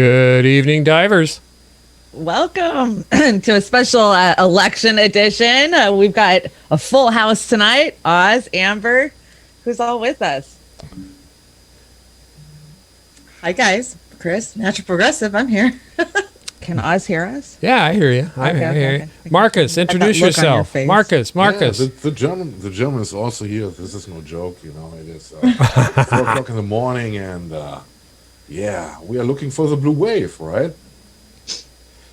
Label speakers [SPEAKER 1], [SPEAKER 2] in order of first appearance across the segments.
[SPEAKER 1] Good evening, divers.
[SPEAKER 2] Welcome to a special election edition. We've got a full house tonight. Oz, Amber, who's all with us?
[SPEAKER 3] Hi, guys. Chris, Natural Progressive. I'm here.
[SPEAKER 2] Can Oz hear us?
[SPEAKER 1] Yeah, I hear you. I hear you.
[SPEAKER 2] Okay.
[SPEAKER 1] Marcus, introduce
[SPEAKER 2] look on your
[SPEAKER 1] yourself.
[SPEAKER 2] face.
[SPEAKER 1] Marcus.
[SPEAKER 4] Yeah, the gentleman is also here. This is no joke, you know. It is 4:00 in the morning, and yeah, we are looking for the blue wave, right?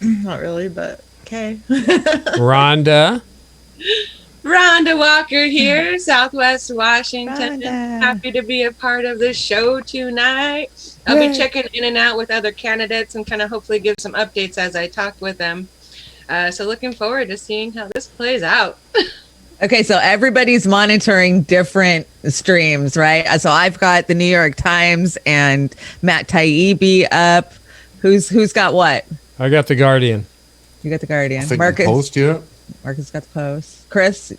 [SPEAKER 3] Not really, but okay.
[SPEAKER 1] Rhonda.
[SPEAKER 5] Rhonda Walker here, Southwest Washington.
[SPEAKER 2] Rhonda.
[SPEAKER 5] Happy to be a part of the show tonight. I'll be checking in and out with other candidates and kind of hopefully give some updates as I talk with them. So looking forward to seeing how this plays out.
[SPEAKER 2] Okay, so everybody's monitoring different streams, right? So I've got the New York Times and Matt Taibbi up. Who's got what?
[SPEAKER 1] I got the Guardian.
[SPEAKER 2] You got the Guardian.
[SPEAKER 4] I think
[SPEAKER 2] Marcus.
[SPEAKER 4] the Post here.
[SPEAKER 2] Marcus got the Post. Chris,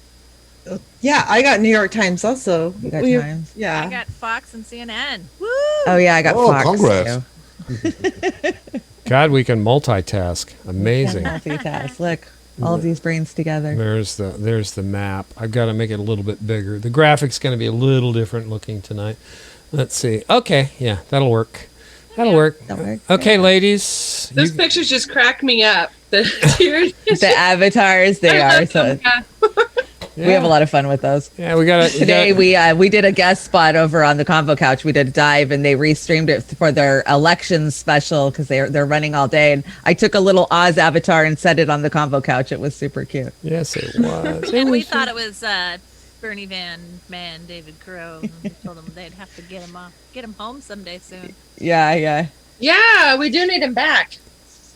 [SPEAKER 3] Yeah, I got New York Times also.
[SPEAKER 2] you got
[SPEAKER 3] We-
[SPEAKER 2] Times.
[SPEAKER 3] Yeah.
[SPEAKER 6] I got Fox and CNN. Woo!
[SPEAKER 2] Oh yeah, I got
[SPEAKER 4] Oh,
[SPEAKER 2] Fox.
[SPEAKER 4] congrats.
[SPEAKER 2] too.
[SPEAKER 1] God, we can multitask. Amazing.
[SPEAKER 2] Multitask. Look, all of these brains together.
[SPEAKER 1] There's the map. I've got to make it a little bit bigger. The graphic's going to be a little different looking tonight. Let's see. Okay, yeah, that'll work. That'll work.
[SPEAKER 2] That works.
[SPEAKER 1] Okay, ladies.
[SPEAKER 5] Those
[SPEAKER 1] you-
[SPEAKER 5] pictures just crack me up. The tears.
[SPEAKER 2] The avatars, they
[SPEAKER 5] I
[SPEAKER 2] are.
[SPEAKER 5] love
[SPEAKER 2] So
[SPEAKER 5] them, yeah.
[SPEAKER 2] we have a lot of fun with those.
[SPEAKER 1] Yeah, we got to
[SPEAKER 2] Today we did a guest spot over on the Convo Couch. We did a dive and they restreamed it for their elections special because they're running all day. And I took a little Oz avatar and set it on the Convo Couch. It was super cute.
[SPEAKER 1] Yes, it was.
[SPEAKER 6] And we thought it was Bernie Van Man, David Crow. And we told them they'd have to get him home someday soon.
[SPEAKER 2] Yeah.
[SPEAKER 5] Yeah, we do need him back.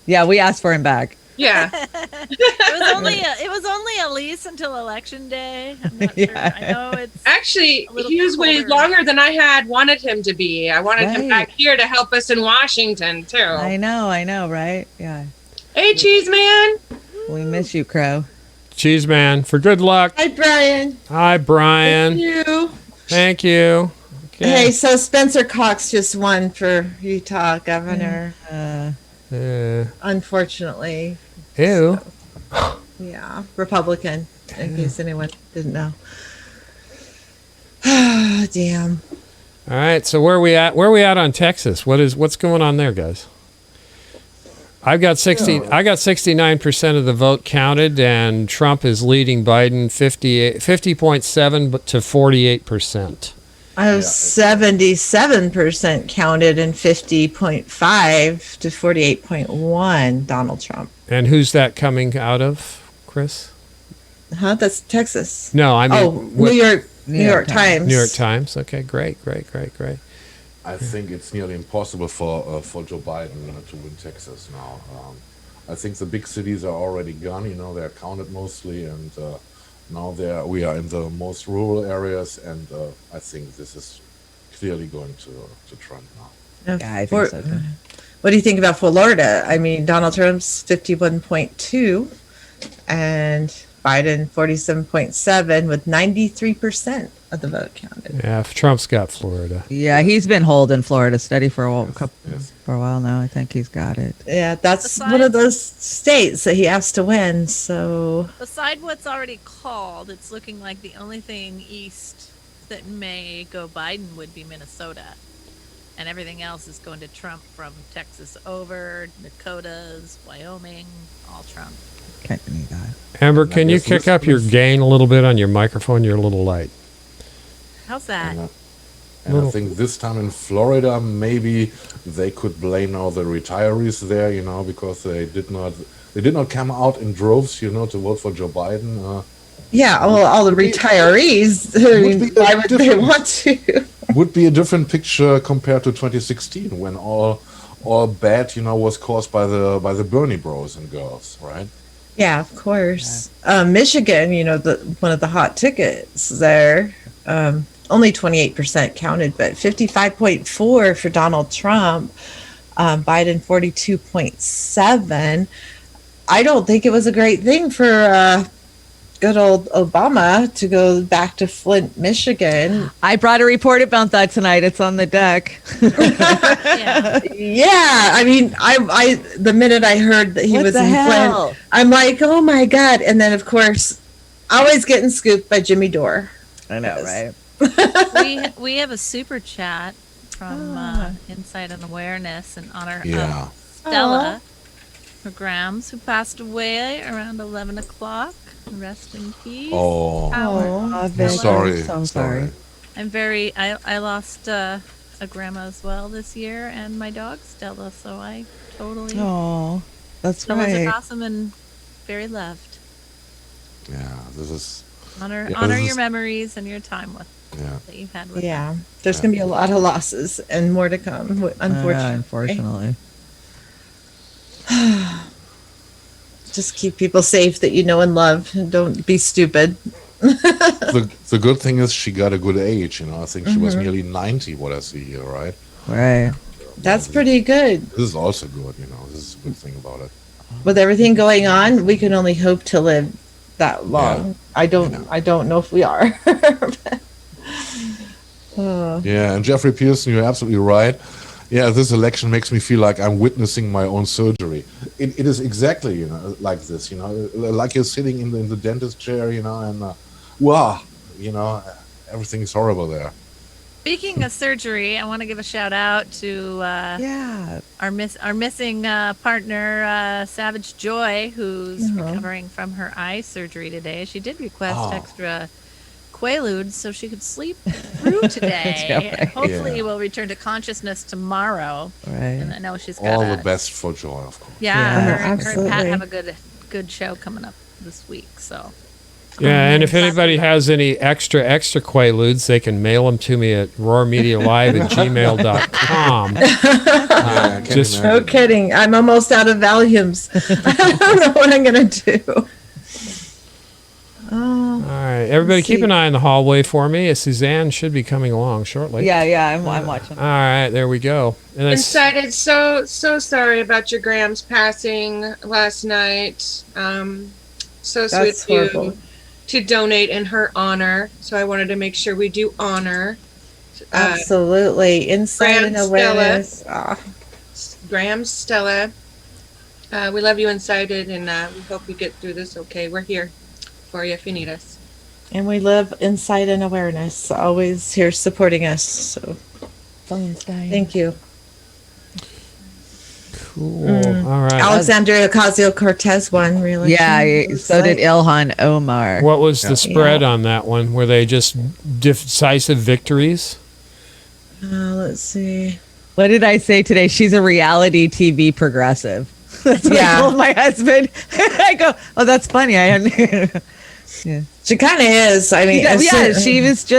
[SPEAKER 2] Yeah, we asked for him back.
[SPEAKER 5] Yeah.
[SPEAKER 6] It was only a lease until election day. I'm not sure.
[SPEAKER 2] Yeah.
[SPEAKER 6] I know it's
[SPEAKER 5] Actually,
[SPEAKER 6] A little
[SPEAKER 5] he was way
[SPEAKER 6] colder.
[SPEAKER 5] longer than I had wanted him to be. I wanted him
[SPEAKER 2] Right.
[SPEAKER 5] back here to help us in Washington, too.
[SPEAKER 2] I know, right? Yeah.
[SPEAKER 5] Hey, Cheese Man.
[SPEAKER 2] We miss you, Crow.
[SPEAKER 1] Cheese Man, for good luck.
[SPEAKER 3] Hi, Brian.
[SPEAKER 1] Hi, Brian.
[SPEAKER 3] You.
[SPEAKER 1] Thank you. Okay.
[SPEAKER 3] Hey, so Spencer Cox just won for Utah governor, unfortunately.
[SPEAKER 1] Ew.
[SPEAKER 3] Yeah, Republican, in case anyone didn't know. Damn.
[SPEAKER 1] All right, so where are we at? Where are we at on Texas? What's going on there, guys? I got 69% of the vote counted, and Trump is leading Biden 50.7 to 48%.
[SPEAKER 3] I have 77% counted and 50.5 to 48.1 Donald Trump.
[SPEAKER 1] And who's that coming out of, Chris?
[SPEAKER 3] Huh? That's Texas.
[SPEAKER 1] No, I mean
[SPEAKER 3] New York Times.
[SPEAKER 1] New York Times. Okay, great.
[SPEAKER 4] I think it's nearly impossible for Joe Biden to win Texas now. I think the big cities are already gone. You know, they're counted mostly, and now we are in the most rural areas, and I think this is clearly going to Trump now.
[SPEAKER 2] Yeah, I think so too.
[SPEAKER 3] What do you think about Florida? I mean, Donald Trump's 51.2 and Biden 47.7 with 93% of the vote counted.
[SPEAKER 1] Yeah, if Trump's got Florida.
[SPEAKER 2] Yeah, he's been holding Florida steady for a
[SPEAKER 4] Yes.
[SPEAKER 2] while now. I think he's got it.
[SPEAKER 3] Yeah, that's
[SPEAKER 6] Besides-
[SPEAKER 3] one of those states that he has to win. So,
[SPEAKER 6] beside what's already called, it's looking like the only thing east that may go Biden would be Minnesota. And everything else is going to Trump from Texas over, Dakotas, Wyoming, all Trump.
[SPEAKER 2] Can't do that.
[SPEAKER 1] Amber,
[SPEAKER 4] And I
[SPEAKER 1] can you
[SPEAKER 4] guess
[SPEAKER 1] kick
[SPEAKER 4] this-
[SPEAKER 1] up your gain a little bit on your microphone? You're a little light.
[SPEAKER 6] How's that?
[SPEAKER 4] And I think this time in Florida, maybe they could blame now the retirees there, you know, because they did not come out in droves, you know, to vote for Joe Biden.
[SPEAKER 3] yeah, well, all the retirees, I mean,
[SPEAKER 4] be
[SPEAKER 3] why would they
[SPEAKER 4] different.
[SPEAKER 3] want to?
[SPEAKER 4] Would be a different picture compared to 2016, when all bad, you know, was caused by the Bernie bros and girls, right?
[SPEAKER 3] Yeah, of course. Michigan, you know, one of the hot tickets there, only 28% counted, but 55.4 for Donald Trump, Biden 42.7. I don't think it was a great thing for good old Obama to go back to Flint, Michigan.
[SPEAKER 2] I brought a report about that tonight. It's on the deck.
[SPEAKER 6] Yeah.
[SPEAKER 3] Yeah, I mean, I the minute I heard that he
[SPEAKER 2] What
[SPEAKER 3] was
[SPEAKER 2] the
[SPEAKER 3] in
[SPEAKER 2] hell?
[SPEAKER 3] Flint, I'm like, oh my god! And then of course, always getting scooped by Jimmy Dore.
[SPEAKER 2] I know, right?
[SPEAKER 6] We have a super chat from Insight and Awareness in honor
[SPEAKER 4] Yeah.
[SPEAKER 6] of Stella Grams, who passed away around 11 o'clock. Rest in peace.
[SPEAKER 4] Oh,
[SPEAKER 6] Howard.
[SPEAKER 2] Vic,
[SPEAKER 4] sorry.
[SPEAKER 2] I'm so sorry.
[SPEAKER 6] I lost a grandma as well this year, and my dog Stella, so I totally.
[SPEAKER 2] Oh, that's
[SPEAKER 6] Stella's
[SPEAKER 2] right.
[SPEAKER 6] awesome and very loved.
[SPEAKER 4] Yeah, this is
[SPEAKER 6] Honor
[SPEAKER 4] Yeah,
[SPEAKER 6] honor
[SPEAKER 4] this
[SPEAKER 6] your
[SPEAKER 4] is-
[SPEAKER 6] memories and your time with
[SPEAKER 4] yeah.
[SPEAKER 6] that you've had with
[SPEAKER 3] Yeah, there's gonna be a lot of losses and more to come. Unfortunately,
[SPEAKER 2] Unfortunately.
[SPEAKER 3] just keep people safe that you know and love. And don't be stupid.
[SPEAKER 4] The good thing is she got a good age. You know, I think she was nearly 90. What I see here, right?
[SPEAKER 2] Right.
[SPEAKER 3] That's pretty good.
[SPEAKER 4] This is also good. You know, this is a good thing about it.
[SPEAKER 3] With everything going on, we can only hope to live that long. I don't know if we are.
[SPEAKER 4] Yeah, and Jeffrey Pearson, you're absolutely right. Yeah, this election makes me feel like I'm witnessing my own surgery. It is exactly, you know, like this, you know, like you're sitting in the dentist chair, you know, and wow, you know, everything is horrible there.
[SPEAKER 6] Speaking of surgery, I want to give a shout out to
[SPEAKER 2] Yeah.
[SPEAKER 6] our missing partner, Savage Joy, who's recovering from her eye surgery today. She did request extra Quaaludes so she could sleep through today.
[SPEAKER 2] Yeah,
[SPEAKER 6] And
[SPEAKER 2] right.
[SPEAKER 6] hopefully
[SPEAKER 4] Yeah.
[SPEAKER 6] will return to consciousness tomorrow.
[SPEAKER 2] Right.
[SPEAKER 6] And I know she's got
[SPEAKER 4] All the best for Joy, of course.
[SPEAKER 6] Yeah,
[SPEAKER 2] Yeah,
[SPEAKER 6] her and Pat
[SPEAKER 3] absolutely.
[SPEAKER 6] have a good show coming up this week. So
[SPEAKER 1] Yeah, and if anybody has any extra Quaaludes, they can mail them to me at roarmedialive@gmail.com.
[SPEAKER 4] Yeah, I can
[SPEAKER 1] just-
[SPEAKER 3] No
[SPEAKER 4] imagine.
[SPEAKER 3] kidding. I'm almost out of Valiums. I don't know what I'm gonna do.
[SPEAKER 1] All right, everybody, keep an eye on the hallway for me. Suzanne should be coming along shortly.
[SPEAKER 2] Yeah, I'm watching.
[SPEAKER 1] All right, there we go. And I s-
[SPEAKER 5] Insighted, so sorry about your Grams passing last night. So sweet
[SPEAKER 3] That's
[SPEAKER 5] of you
[SPEAKER 3] horrible.
[SPEAKER 5] to donate in her honor. So I wanted to make sure we do honor
[SPEAKER 3] Absolutely. Insight and
[SPEAKER 5] Graham
[SPEAKER 3] awareness.
[SPEAKER 5] Graham Stella. We love you, Insighted, and we hope you get through this okay. We're here for you if you need us.
[SPEAKER 3] And we live insight and awareness. Always here supporting us. So
[SPEAKER 2] Phone's dying.
[SPEAKER 3] thank you.
[SPEAKER 1] cool. All right.
[SPEAKER 3] Alexandria Ocasio Cortez won re-election.
[SPEAKER 2] Yeah, so did Ilhan Omar.
[SPEAKER 1] What was the spread on that one? Were they just decisive victories?
[SPEAKER 3] Let's see.
[SPEAKER 2] What did I say today? She's a reality TV progressive. That's what I told my husband. I go, oh, that's funny. I hadn't.
[SPEAKER 3] She kind of is. I mean,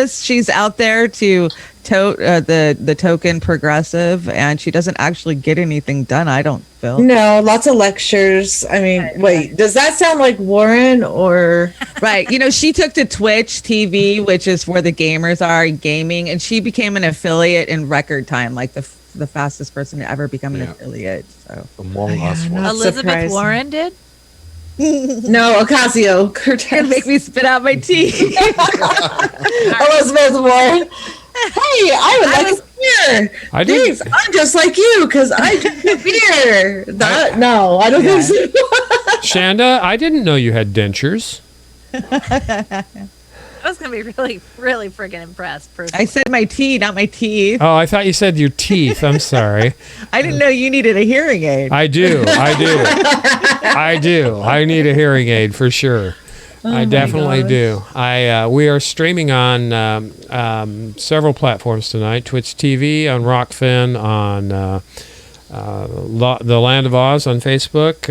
[SPEAKER 2] she's out there to tote the token progressive, and she doesn't actually get anything done. I don't feel.
[SPEAKER 3] No, lots of lectures. I mean, wait, does that sound like Warren or?
[SPEAKER 2] Right. You know, she took to Twitch TV, which is where the gamers are gaming, and she became an affiliate in record time, like the fastest person to ever become an affiliate. So
[SPEAKER 4] Among us,
[SPEAKER 3] know.
[SPEAKER 4] was-
[SPEAKER 6] Elizabeth
[SPEAKER 3] surprising.
[SPEAKER 6] Warren did.
[SPEAKER 3] No, Ocasio Cortez.
[SPEAKER 2] it make me spit out my tea.
[SPEAKER 3] Elizabeth Warren. Hey, I would like a beer.
[SPEAKER 1] I did.
[SPEAKER 3] Thanks. I'm just like you because I drink a beer. No, I don't think so.
[SPEAKER 1] Shanda, I didn't know you had dentures.
[SPEAKER 6] I was gonna be really, really friggin' impressed. Personally.
[SPEAKER 2] I said my tea, not my teeth.
[SPEAKER 1] Oh, I thought you said your teeth. I'm sorry.
[SPEAKER 2] I didn't know you needed a hearing aid.
[SPEAKER 1] I do. I need a hearing aid for sure. I definitely do. We are streaming on several platforms tonight: Twitch TV, on Rockfin, on the Land of Oz on Facebook.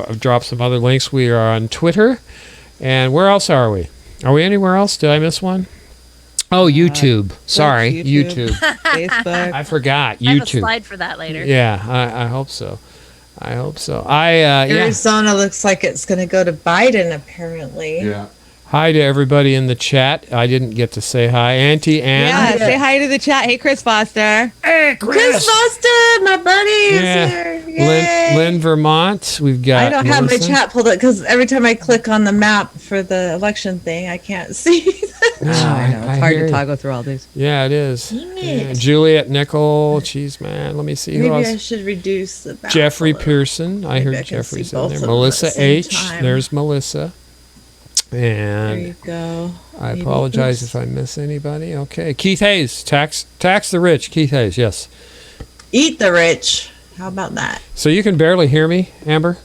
[SPEAKER 1] I've dropped some other links. We are on Twitter, and where else are we? Are we anywhere else? Did I miss one? Oh, YouTube. Sorry, YouTube.
[SPEAKER 2] Facebook.
[SPEAKER 1] I forgot
[SPEAKER 6] I have a
[SPEAKER 1] YouTube.
[SPEAKER 6] slide for that later.
[SPEAKER 1] Yeah, I hope so. Yeah.
[SPEAKER 3] Arizona looks like it's going to go to Biden, apparently.
[SPEAKER 4] yeah.
[SPEAKER 1] Hi to everybody in the chat. I didn't get to say hi. Auntie Ann.
[SPEAKER 2] Yeah, say hi to the chat. Hey, Chris Foster.
[SPEAKER 1] Hey,
[SPEAKER 3] Chris Foster, my buddy, is
[SPEAKER 1] Yeah.
[SPEAKER 3] here.
[SPEAKER 1] Lynn, Vermont. We've got.
[SPEAKER 3] I don't have my
[SPEAKER 1] Melissa.
[SPEAKER 3] chat pulled up because every time I click on the map for the election thing, I can't see.
[SPEAKER 1] No,
[SPEAKER 2] I know. It's hard
[SPEAKER 1] hear
[SPEAKER 2] to
[SPEAKER 1] you.
[SPEAKER 2] toggle through all these.
[SPEAKER 1] Yeah, it is.
[SPEAKER 3] Damn
[SPEAKER 1] Yeah,
[SPEAKER 3] it.
[SPEAKER 1] Juliet Nickel. Jeez, man. Let me see who
[SPEAKER 3] Maybe
[SPEAKER 1] else.
[SPEAKER 3] I should reduce the map
[SPEAKER 1] Jeffrey
[SPEAKER 3] a little.
[SPEAKER 1] Pearson. I
[SPEAKER 3] Maybe
[SPEAKER 1] heard
[SPEAKER 3] I can
[SPEAKER 1] Jeffrey's
[SPEAKER 3] see
[SPEAKER 1] in
[SPEAKER 3] both
[SPEAKER 1] there.
[SPEAKER 3] of them at
[SPEAKER 1] Melissa
[SPEAKER 3] the same
[SPEAKER 1] H.
[SPEAKER 3] time.
[SPEAKER 1] There's Melissa.
[SPEAKER 3] There
[SPEAKER 1] And
[SPEAKER 3] you go.
[SPEAKER 1] I
[SPEAKER 3] Maybe-
[SPEAKER 1] apologize
[SPEAKER 3] oops.
[SPEAKER 1] if I miss anybody. Okay. Keith Hayes. Tax the rich. Keith Hayes. Yes.
[SPEAKER 3] Eat the rich. How about that?
[SPEAKER 1] So you can barely hear me, Amber?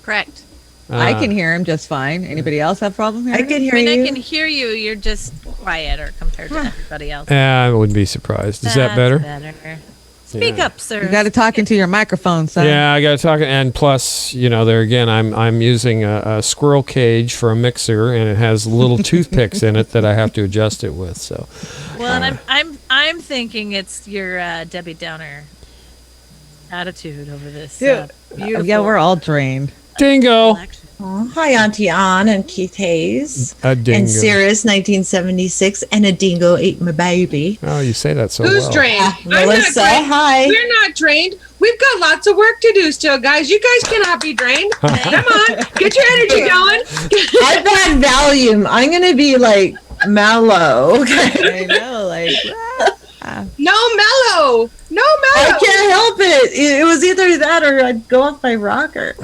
[SPEAKER 6] Correct.
[SPEAKER 2] I
[SPEAKER 1] Uh,
[SPEAKER 2] can hear him just fine. Anybody else have a problem
[SPEAKER 3] I
[SPEAKER 2] hearing?
[SPEAKER 3] can
[SPEAKER 2] him?
[SPEAKER 3] hear
[SPEAKER 6] I mean,
[SPEAKER 3] you.
[SPEAKER 6] I can hear you. You're just quieter compared to everybody else.
[SPEAKER 1] I wouldn't be surprised. Is that
[SPEAKER 6] That's
[SPEAKER 1] better?
[SPEAKER 6] Speak
[SPEAKER 1] Yeah.
[SPEAKER 6] up, sir.
[SPEAKER 2] You got to talk into your microphone, son.
[SPEAKER 1] Yeah, I got to talk. And plus, there again, I'm using a squirrel cage for a mixer, and it has little toothpicks in it that I have to adjust it with. So,
[SPEAKER 6] Well, and I'm thinking it's your Debbie Downer attitude over this beautiful
[SPEAKER 2] Yeah, we're all drained.
[SPEAKER 1] dingo,
[SPEAKER 6] election.
[SPEAKER 3] Oh, hi, Auntie Ann and Keith Hayes.
[SPEAKER 1] a dingo.
[SPEAKER 3] And Cirrus, 1976, and a dingo ate my baby.
[SPEAKER 1] Oh, you say that so
[SPEAKER 5] Who's
[SPEAKER 1] well.
[SPEAKER 5] drained? I'm
[SPEAKER 3] Melissa,
[SPEAKER 5] not drained.
[SPEAKER 3] hi.
[SPEAKER 5] We're not drained. We've got lots of work to do still, guys. You guys cannot be drained. Come on, get your energy going.
[SPEAKER 3] I've had Valium. I'm going to be like mellow. Okay.
[SPEAKER 2] I know, like,
[SPEAKER 5] No mellow. No
[SPEAKER 3] I
[SPEAKER 5] mellow.
[SPEAKER 3] can't help it. It was either that or I'd go off my rocker.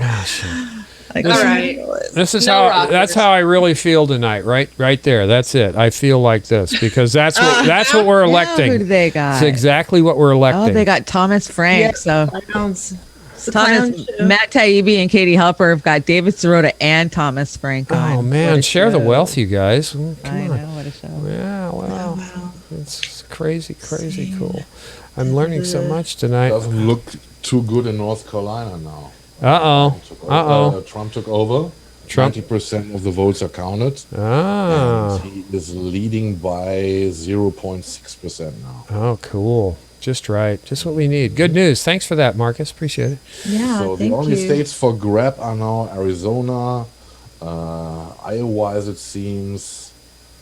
[SPEAKER 3] Like,
[SPEAKER 5] All right.
[SPEAKER 1] This is
[SPEAKER 5] No
[SPEAKER 1] how
[SPEAKER 5] rockers.
[SPEAKER 1] that's how I really feel tonight. Right there. That's it. I feel like this because that's what we're
[SPEAKER 2] who do
[SPEAKER 1] electing.
[SPEAKER 2] they got?
[SPEAKER 1] It's exactly what we're electing.
[SPEAKER 2] Oh, they got Thomas Frank.
[SPEAKER 3] Yeah.
[SPEAKER 2] So
[SPEAKER 3] Clowns. It's a clown
[SPEAKER 2] Thomas,
[SPEAKER 3] show.
[SPEAKER 2] Matt Taibbi and Katie Helper have got David Sirota and Thomas Frank on.
[SPEAKER 1] Oh man,
[SPEAKER 2] What a
[SPEAKER 1] share the
[SPEAKER 2] show.
[SPEAKER 1] wealth, you guys. Come
[SPEAKER 2] I
[SPEAKER 1] on.
[SPEAKER 2] know, what a show.
[SPEAKER 1] Yeah, wow.
[SPEAKER 3] Wow.
[SPEAKER 1] It's crazy cool. I'm learning so much tonight.
[SPEAKER 4] Doesn't look too good in North Carolina now.
[SPEAKER 1] Uh-oh. Uh-oh.
[SPEAKER 4] Trump took over.
[SPEAKER 1] Trump.
[SPEAKER 4] 90% of the votes are counted.
[SPEAKER 1] Ah.
[SPEAKER 4] And he is leading by 0.6% now.
[SPEAKER 1] Oh, cool. Just right. Just what we need. Good news. Thanks for that, Marcus. Appreciate it.
[SPEAKER 3] Yeah,
[SPEAKER 4] So the
[SPEAKER 3] thank
[SPEAKER 4] only
[SPEAKER 3] you.
[SPEAKER 4] states for grab are now Arizona, Iowa, as it seems,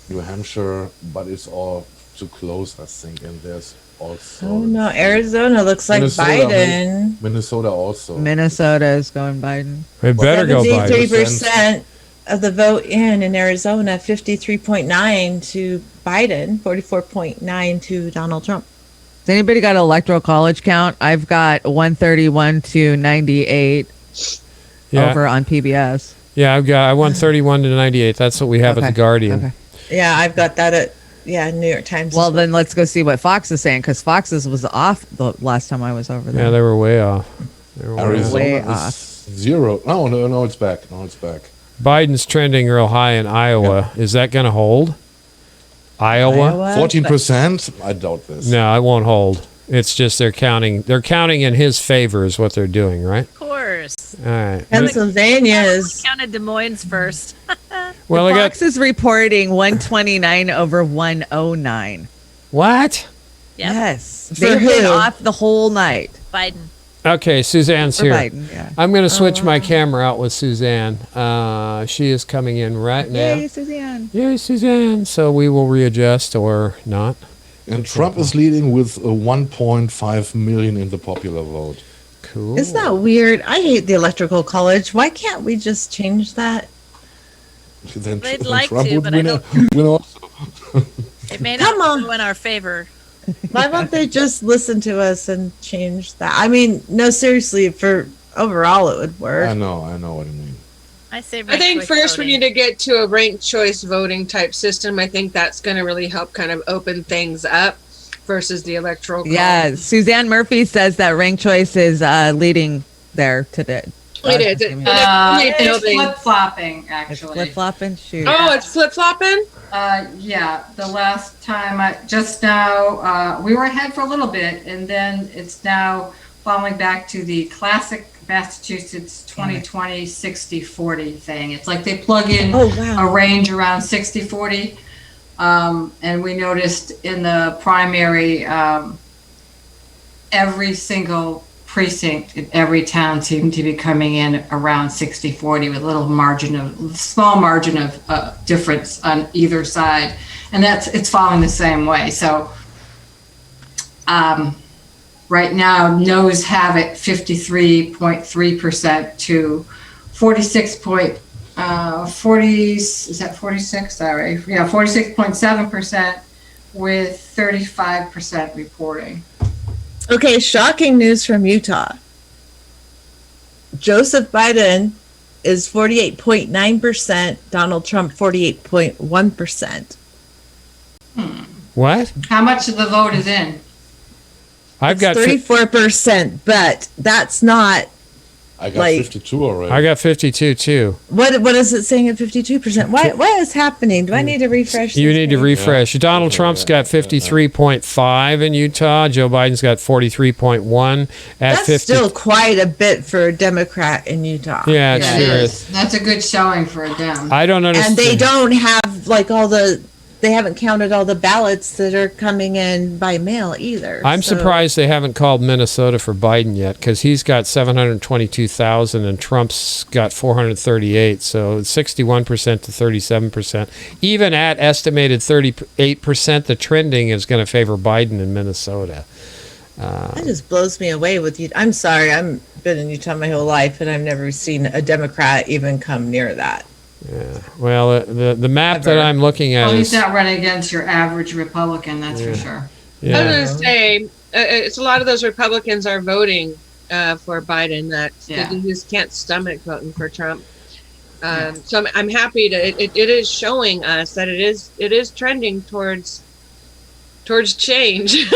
[SPEAKER 4] New Hampshire, but it's all too close, I think. And there's also
[SPEAKER 3] Oh no, Arizona looks like
[SPEAKER 4] Minnesota,
[SPEAKER 3] Biden.
[SPEAKER 4] Minnesota also.
[SPEAKER 2] Minnesota is going Biden.
[SPEAKER 1] It better go Biden.
[SPEAKER 3] 73% of the vote in Arizona, 53.9 to Biden, 44.9 to Donald Trump.
[SPEAKER 2] Has anybody got an electoral college count? I've got 131 to 98
[SPEAKER 1] Yeah.
[SPEAKER 2] over on PBS.
[SPEAKER 1] Yeah, I won 31 to 98. That's what we have at
[SPEAKER 2] Okay,
[SPEAKER 1] the Guardian.
[SPEAKER 2] okay.
[SPEAKER 3] Yeah, I've got that at New York Times.
[SPEAKER 2] Well, then let's go see what Fox is saying because Fox's was off the last time I was over there.
[SPEAKER 1] Yeah, they were way off. They were way off.
[SPEAKER 4] Arizona
[SPEAKER 2] Way
[SPEAKER 4] is
[SPEAKER 2] off.
[SPEAKER 4] 0. No, it's back. No, it's back.
[SPEAKER 1] Biden's trending real high in Iowa. Is that going to hold? Iowa?
[SPEAKER 4] 14%? I doubt this.
[SPEAKER 1] No, it won't hold. It's just they're counting in his favor is what they're doing, right?
[SPEAKER 6] Of course.
[SPEAKER 1] All right.
[SPEAKER 3] Pennsylvania is
[SPEAKER 6] Counted Des Moines first.
[SPEAKER 1] Well, I got
[SPEAKER 2] Fox is reporting 129 over 109.
[SPEAKER 1] what?
[SPEAKER 6] Yep.
[SPEAKER 2] Yes.
[SPEAKER 3] For
[SPEAKER 2] They've been
[SPEAKER 3] who?
[SPEAKER 2] off the whole night
[SPEAKER 6] Biden.
[SPEAKER 1] Okay, Suzanne's
[SPEAKER 2] for
[SPEAKER 1] here.
[SPEAKER 2] Biden. Yeah.
[SPEAKER 1] I'm going to switch my camera out with Suzanne. She is coming in right now.
[SPEAKER 2] Yay, Suzanne.
[SPEAKER 1] Yay, Suzanne. So we will readjust or not.
[SPEAKER 4] And Trump is leading with 1.5 million in the popular vote.
[SPEAKER 1] Cool.
[SPEAKER 3] Isn't that weird? I hate the electrical college. Why can't we just change that?
[SPEAKER 4] Then
[SPEAKER 6] They'd like
[SPEAKER 4] Trump
[SPEAKER 6] to,
[SPEAKER 4] would
[SPEAKER 6] but I
[SPEAKER 4] win,
[SPEAKER 6] don't-
[SPEAKER 4] win also.
[SPEAKER 6] It may
[SPEAKER 3] Come
[SPEAKER 6] not
[SPEAKER 3] on.
[SPEAKER 6] go in our favor.
[SPEAKER 3] Why won't they just listen to us and change that? I mean, no, seriously, for overall it would work.
[SPEAKER 4] I know what you mean.
[SPEAKER 6] I say.
[SPEAKER 5] I think first we need to get to a ranked choice voting type system. I think that's going to really help kind of open things up versus the electoral college.
[SPEAKER 2] Yeah, Suzanne Murphy says that ranked choice is leading there today.
[SPEAKER 5] It is. It's
[SPEAKER 7] It's
[SPEAKER 5] building.
[SPEAKER 7] flip-flopping,
[SPEAKER 2] It's
[SPEAKER 7] actually.
[SPEAKER 2] flip flopping. Shoot.
[SPEAKER 5] Oh, it's flip flopping.
[SPEAKER 7] Yeah, the last time, just now, we were ahead for a little bit, and then it's now falling back to the classic Massachusetts 2020 60-40 thing. It's like they plug in
[SPEAKER 3] Oh, wow.
[SPEAKER 7] a range around 60-40. And we noticed in the primary, every single precinct in every town seemed to be coming in around 60-40 with a little small margin of difference on either side. And it's following the same way. So right now, no's have it 53.3% to 46.7% with 35% reporting.
[SPEAKER 3] Okay, shocking news from Utah. Joseph Biden is 48.9%, Donald Trump 48.1%.
[SPEAKER 1] What?
[SPEAKER 7] How much of the vote is in?
[SPEAKER 1] I've got
[SPEAKER 3] 34%, but that's not
[SPEAKER 4] I got
[SPEAKER 3] Like-
[SPEAKER 4] 52 already.
[SPEAKER 1] I got 52 too.
[SPEAKER 3] what is it saying at 52%? What is happening? Do I need to refresh?
[SPEAKER 1] You
[SPEAKER 3] this
[SPEAKER 1] need to
[SPEAKER 3] page?
[SPEAKER 1] refresh. Donald
[SPEAKER 4] Yeah.
[SPEAKER 1] Trump's got 53.5 in Utah. Joe Biden's got 43.1 at
[SPEAKER 3] That's
[SPEAKER 1] 50.
[SPEAKER 3] still quite a bit for a Democrat in Utah.
[SPEAKER 1] Yeah, it
[SPEAKER 7] Yeah,
[SPEAKER 1] sure
[SPEAKER 7] it
[SPEAKER 1] is.
[SPEAKER 7] is. That's a good showing for a Dem.
[SPEAKER 1] I don't understand.
[SPEAKER 3] And they don't have like they haven't counted all the ballots that are coming in by mail either.
[SPEAKER 1] I'm
[SPEAKER 3] So-
[SPEAKER 1] surprised they haven't called Minnesota for Biden yet, because he's got 722,000 and Trump's got 438. So it's 61% to 37%. Even at estimated 38%, the trending is going to favor Biden in Minnesota.
[SPEAKER 3] That just blows me away with you. I'm sorry. I've been in Utah my whole life, and I've never seen a Democrat even come near that.
[SPEAKER 1] Well, the map that
[SPEAKER 3] Ever.
[SPEAKER 1] I'm looking at
[SPEAKER 7] Well, he's
[SPEAKER 1] is
[SPEAKER 7] not running against your average Republican, that's for sure.
[SPEAKER 5] I
[SPEAKER 1] yeah.
[SPEAKER 5] was going to say, it's a lot of those Republicans are voting for Biden that
[SPEAKER 7] Yeah.
[SPEAKER 5] they just can't stomach voting for Trump. So I'm happy to. It is showing us that it is trending towards change.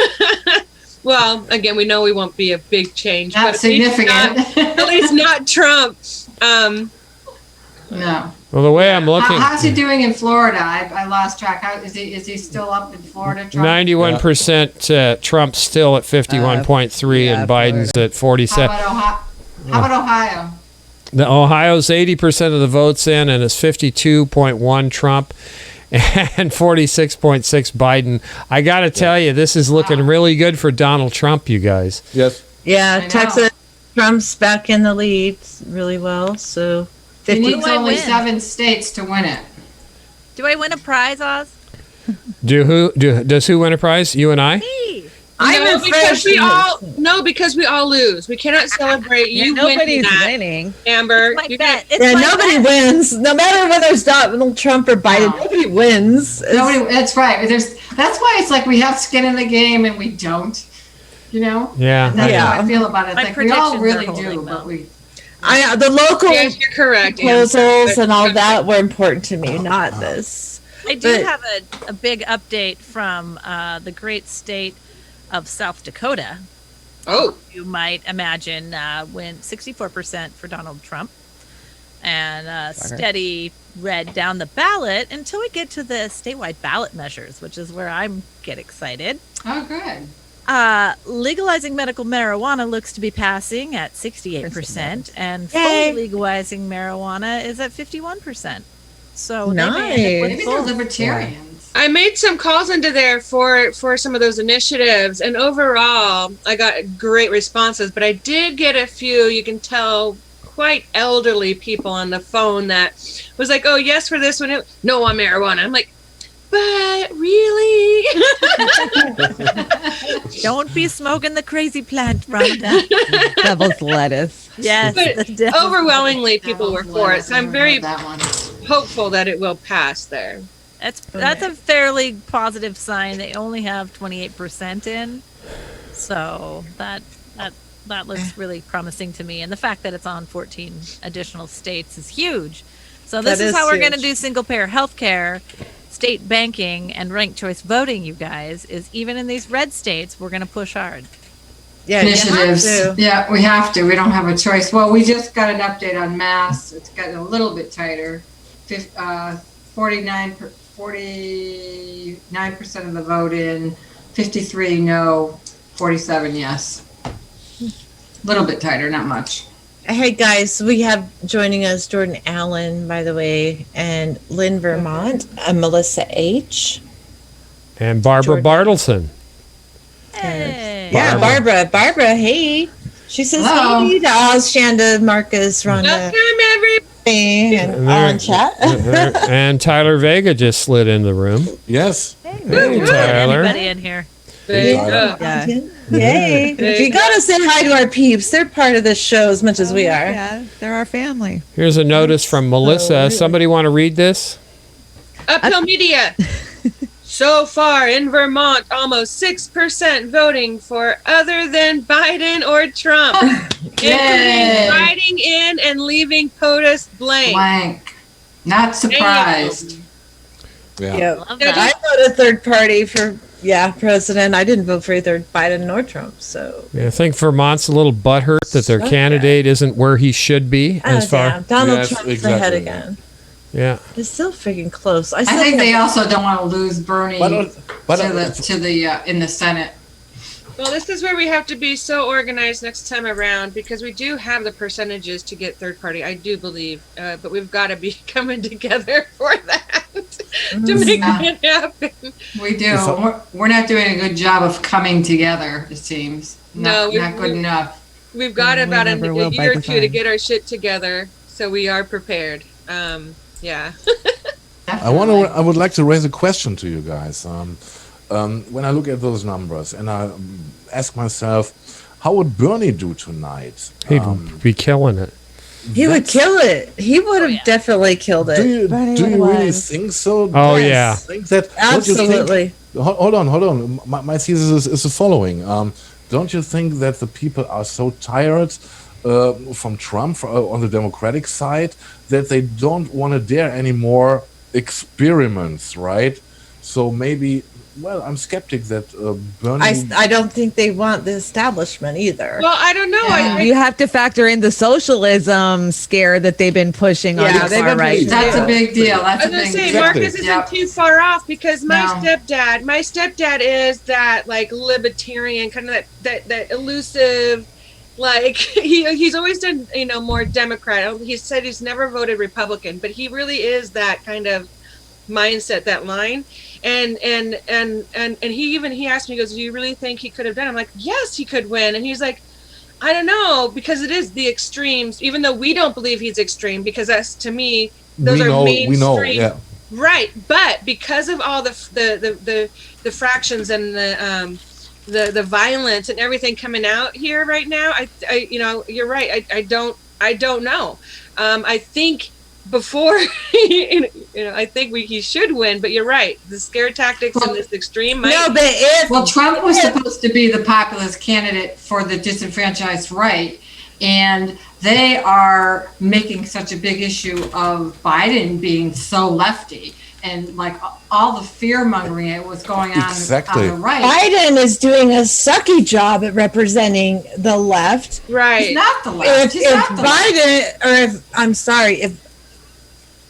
[SPEAKER 5] Well, again, we know we won't be a big change,
[SPEAKER 7] Not
[SPEAKER 5] but at least
[SPEAKER 7] significant.
[SPEAKER 5] at least not Trump.
[SPEAKER 7] No.
[SPEAKER 1] Well, the way I'm looking,
[SPEAKER 7] How's he doing in Florida? I lost track. How is he still up in Florida? Trump?
[SPEAKER 1] 91% Trump's still at 51.3
[SPEAKER 2] yeah,
[SPEAKER 1] and Biden's at
[SPEAKER 7] How
[SPEAKER 1] 47.
[SPEAKER 7] about Ohio? How about Ohio?
[SPEAKER 1] The Ohio's 80% of the votes in, and it's 52.1 Trump and 46.6 Biden. I got to tell you, this is looking really good for Donald Trump, you guys.
[SPEAKER 4] Yes.
[SPEAKER 3] Yeah,
[SPEAKER 7] I know.
[SPEAKER 3] Texas, Trump's back in the lead really well. So
[SPEAKER 7] He
[SPEAKER 3] 50.
[SPEAKER 7] needs
[SPEAKER 6] do I
[SPEAKER 7] only
[SPEAKER 6] win?
[SPEAKER 7] 7 states to win it.
[SPEAKER 6] Do I win a prize, Oz?
[SPEAKER 1] Does who win a prize? You and I?
[SPEAKER 6] Me.
[SPEAKER 3] I'm
[SPEAKER 5] No, because we
[SPEAKER 3] refreshed.
[SPEAKER 5] because we all lose. We cannot celebrate
[SPEAKER 2] Yeah,
[SPEAKER 5] you
[SPEAKER 2] nobody's
[SPEAKER 5] winning that,
[SPEAKER 2] winning.
[SPEAKER 5] Amber.
[SPEAKER 6] My
[SPEAKER 5] You
[SPEAKER 6] bet.
[SPEAKER 5] get-
[SPEAKER 6] It's
[SPEAKER 3] Yeah,
[SPEAKER 6] my
[SPEAKER 3] nobody
[SPEAKER 6] bet.
[SPEAKER 3] wins. No matter whether it's Donald Trump or Biden,
[SPEAKER 7] No.
[SPEAKER 3] nobody wins.
[SPEAKER 7] Nobody. That's right. That's why it's like we have skin in the game and we don't. You know.
[SPEAKER 1] Yeah.
[SPEAKER 7] That's
[SPEAKER 3] Yeah.
[SPEAKER 7] how I feel about it.
[SPEAKER 6] My
[SPEAKER 7] Like we all
[SPEAKER 6] predictions are
[SPEAKER 7] really
[SPEAKER 6] holding,
[SPEAKER 7] do,
[SPEAKER 6] though.
[SPEAKER 7] but we.
[SPEAKER 3] The local
[SPEAKER 5] Yes, you're correct. Amber.
[SPEAKER 3] proposals
[SPEAKER 5] But-
[SPEAKER 3] and all that were important to me, not this.
[SPEAKER 6] I do
[SPEAKER 3] But-
[SPEAKER 6] have a big update from the great state of South Dakota.
[SPEAKER 5] Oh,
[SPEAKER 6] You might imagine went 64% for Donald Trump and steady red down the ballot until we get to the statewide ballot measures, which is where I get excited.
[SPEAKER 7] Oh, good.
[SPEAKER 6] Legalizing medical marijuana looks to be passing at 68%, and
[SPEAKER 3] Yay.
[SPEAKER 6] fully legalizing marijuana is at 51%. So they may end up
[SPEAKER 3] Nice.
[SPEAKER 6] with
[SPEAKER 7] Maybe they're
[SPEAKER 6] both.
[SPEAKER 7] libertarians.
[SPEAKER 5] I made some calls into there for some of those initiatives, and overall, I got great responses. But I did get a few. You can tell quite elderly people on the phone that was like, "Oh, yes for this one, no on marijuana." I'm like, "But really?"
[SPEAKER 6] Don't be smoking the crazy plant, Rhonda.
[SPEAKER 2] Devil's lettuce.
[SPEAKER 6] Yes,
[SPEAKER 5] But
[SPEAKER 6] the devil.
[SPEAKER 5] Overwhelmingly, people were for it, so I'm very
[SPEAKER 7] that one.
[SPEAKER 5] hopeful that it will pass there.
[SPEAKER 6] That's a fairly positive sign. They only have 28% in, so that looks really promising to me. And the fact that it's on 14 additional states is huge. So this
[SPEAKER 3] That
[SPEAKER 6] is
[SPEAKER 3] is
[SPEAKER 6] how we're going to
[SPEAKER 3] huge.
[SPEAKER 6] do single payer healthcare, state banking, and ranked choice voting. You guys, is even in these red states, we're going to push hard.
[SPEAKER 3] Yeah, you have
[SPEAKER 7] Initiatives.
[SPEAKER 3] to.
[SPEAKER 7] Yeah, we have to. We don't have a choice. Well, we just got an update on Mass. It's gotten a little bit tighter. 49% of the vote in, 53 no, 47 yes. Little bit tighter, not much.
[SPEAKER 3] Hey guys, we have joining us Jordan Allen, by the way, and Lynn Vermont, Melissa H.
[SPEAKER 1] And Barbara
[SPEAKER 3] Jordan.
[SPEAKER 1] Bartleson.
[SPEAKER 6] Hey.
[SPEAKER 3] Yeah, Barbara, hey. She says
[SPEAKER 7] Hello.
[SPEAKER 3] hey to Oz, Shanda, Marcus, Rhonda,
[SPEAKER 5] Welcome, everybody.
[SPEAKER 3] and all in chat.
[SPEAKER 1] And Tyler Vega just slid in the room.
[SPEAKER 4] Yes.
[SPEAKER 1] Hey, Tyler.
[SPEAKER 6] Anybody in here?
[SPEAKER 5] There you
[SPEAKER 4] Big
[SPEAKER 5] go.
[SPEAKER 3] Yeah. Yay.
[SPEAKER 5] There
[SPEAKER 3] We
[SPEAKER 5] you
[SPEAKER 3] got to say hi to our peeps. They're part of the show as much as we are.
[SPEAKER 2] Yeah, they're our family.
[SPEAKER 1] Here's a notice from Melissa.
[SPEAKER 3] really-
[SPEAKER 1] Somebody want to read this?
[SPEAKER 5] Uphill Media. So far in Vermont, almost 6% voting for other than Biden or Trump, including writing in and leaving POTUS blank.
[SPEAKER 7] Blank. Not surprised.
[SPEAKER 4] Yeah.
[SPEAKER 3] Yep.
[SPEAKER 6] Love
[SPEAKER 5] Yeah,
[SPEAKER 6] that.
[SPEAKER 3] I voted third party for president. I didn't vote for either Biden nor Trump. So
[SPEAKER 1] Yeah, I think Vermont's a little butthurt that their
[SPEAKER 3] Okay.
[SPEAKER 1] candidate isn't where he should be as far.
[SPEAKER 3] damn. Donald
[SPEAKER 4] Yes,
[SPEAKER 3] Trump's
[SPEAKER 4] exactly.
[SPEAKER 3] ahead again.
[SPEAKER 1] Yeah.
[SPEAKER 3] It's still freaking close.
[SPEAKER 7] I think they also don't want to lose Bernie
[SPEAKER 4] But
[SPEAKER 7] to the in the Senate.
[SPEAKER 5] Well, this is where we have to be so organized next time around because we do have the percentages to get third party. I do believe, but we've got to be coming together for that to make it happen.
[SPEAKER 7] We do. We're not doing a good job of coming together. It seems
[SPEAKER 5] No,
[SPEAKER 7] not good enough.
[SPEAKER 5] We've got
[SPEAKER 2] We
[SPEAKER 5] about a
[SPEAKER 2] never will by
[SPEAKER 5] year or two to
[SPEAKER 2] design.
[SPEAKER 5] get our shit together, so we are prepared. Yeah.
[SPEAKER 4] I would like to raise a question to you guys. When I look at those numbers and I ask myself, how would Bernie do tonight?
[SPEAKER 1] He'd be killing it.
[SPEAKER 3] He would kill it. He would have definitely killed it.
[SPEAKER 4] Do you really
[SPEAKER 3] Yes.
[SPEAKER 4] think so?
[SPEAKER 1] Oh,
[SPEAKER 4] Do you
[SPEAKER 1] yeah.
[SPEAKER 4] Think that? don't you think-
[SPEAKER 3] Absolutely.
[SPEAKER 4] Hold on. My thesis is the following. Don't you think that the people are so tired from Trump on the Democratic side that they don't want to dare any more experiments, right? So maybe, well, I'm skeptic that Bernie...
[SPEAKER 3] I don't think they want the establishment either.
[SPEAKER 5] Well, I don't know.
[SPEAKER 7] Yeah.
[SPEAKER 2] You have to factor in the socialism scare that they've been pushing on
[SPEAKER 3] Yeah,
[SPEAKER 2] the
[SPEAKER 3] they've
[SPEAKER 2] far
[SPEAKER 3] been
[SPEAKER 2] right.
[SPEAKER 3] pushing
[SPEAKER 7] That's a big deal.
[SPEAKER 5] I
[SPEAKER 7] That's a
[SPEAKER 5] was gonna
[SPEAKER 7] big
[SPEAKER 5] say
[SPEAKER 7] deal.
[SPEAKER 4] Exactly.
[SPEAKER 5] Marcus isn't
[SPEAKER 7] Yep.
[SPEAKER 5] too far off because my
[SPEAKER 7] No.
[SPEAKER 5] stepdad is that like libertarian kind of that elusive, like he's always done more Democrat. He said he's never voted Republican, but he really is that kind of mindset, that line. And he asked me, he goes, do you really think he could have done it? I'm like, yes, he could win. And he's like, I don't know, because it is the extremes, even though we don't believe he's extreme, because that's, to me, those are mainstream.
[SPEAKER 4] we know, yeah.
[SPEAKER 5] Right, but because of all the fractions and the violence and everything coming out here right now, I you're right. I don't know. I think before I think he should win, but you're right. The scare tactics and this extreme might.
[SPEAKER 3] No, but if
[SPEAKER 7] Well, Trump was supposed to be the populist candidate for the disenfranchised right, and they are making such a big issue of Biden being so lefty, and like all the fear mongering it was going on
[SPEAKER 4] Exactly.
[SPEAKER 7] on the right.
[SPEAKER 3] Biden is doing a sucky job at representing the left.
[SPEAKER 5] Right.
[SPEAKER 7] He's not the left.
[SPEAKER 3] If
[SPEAKER 7] He's not the left.
[SPEAKER 3] Biden, or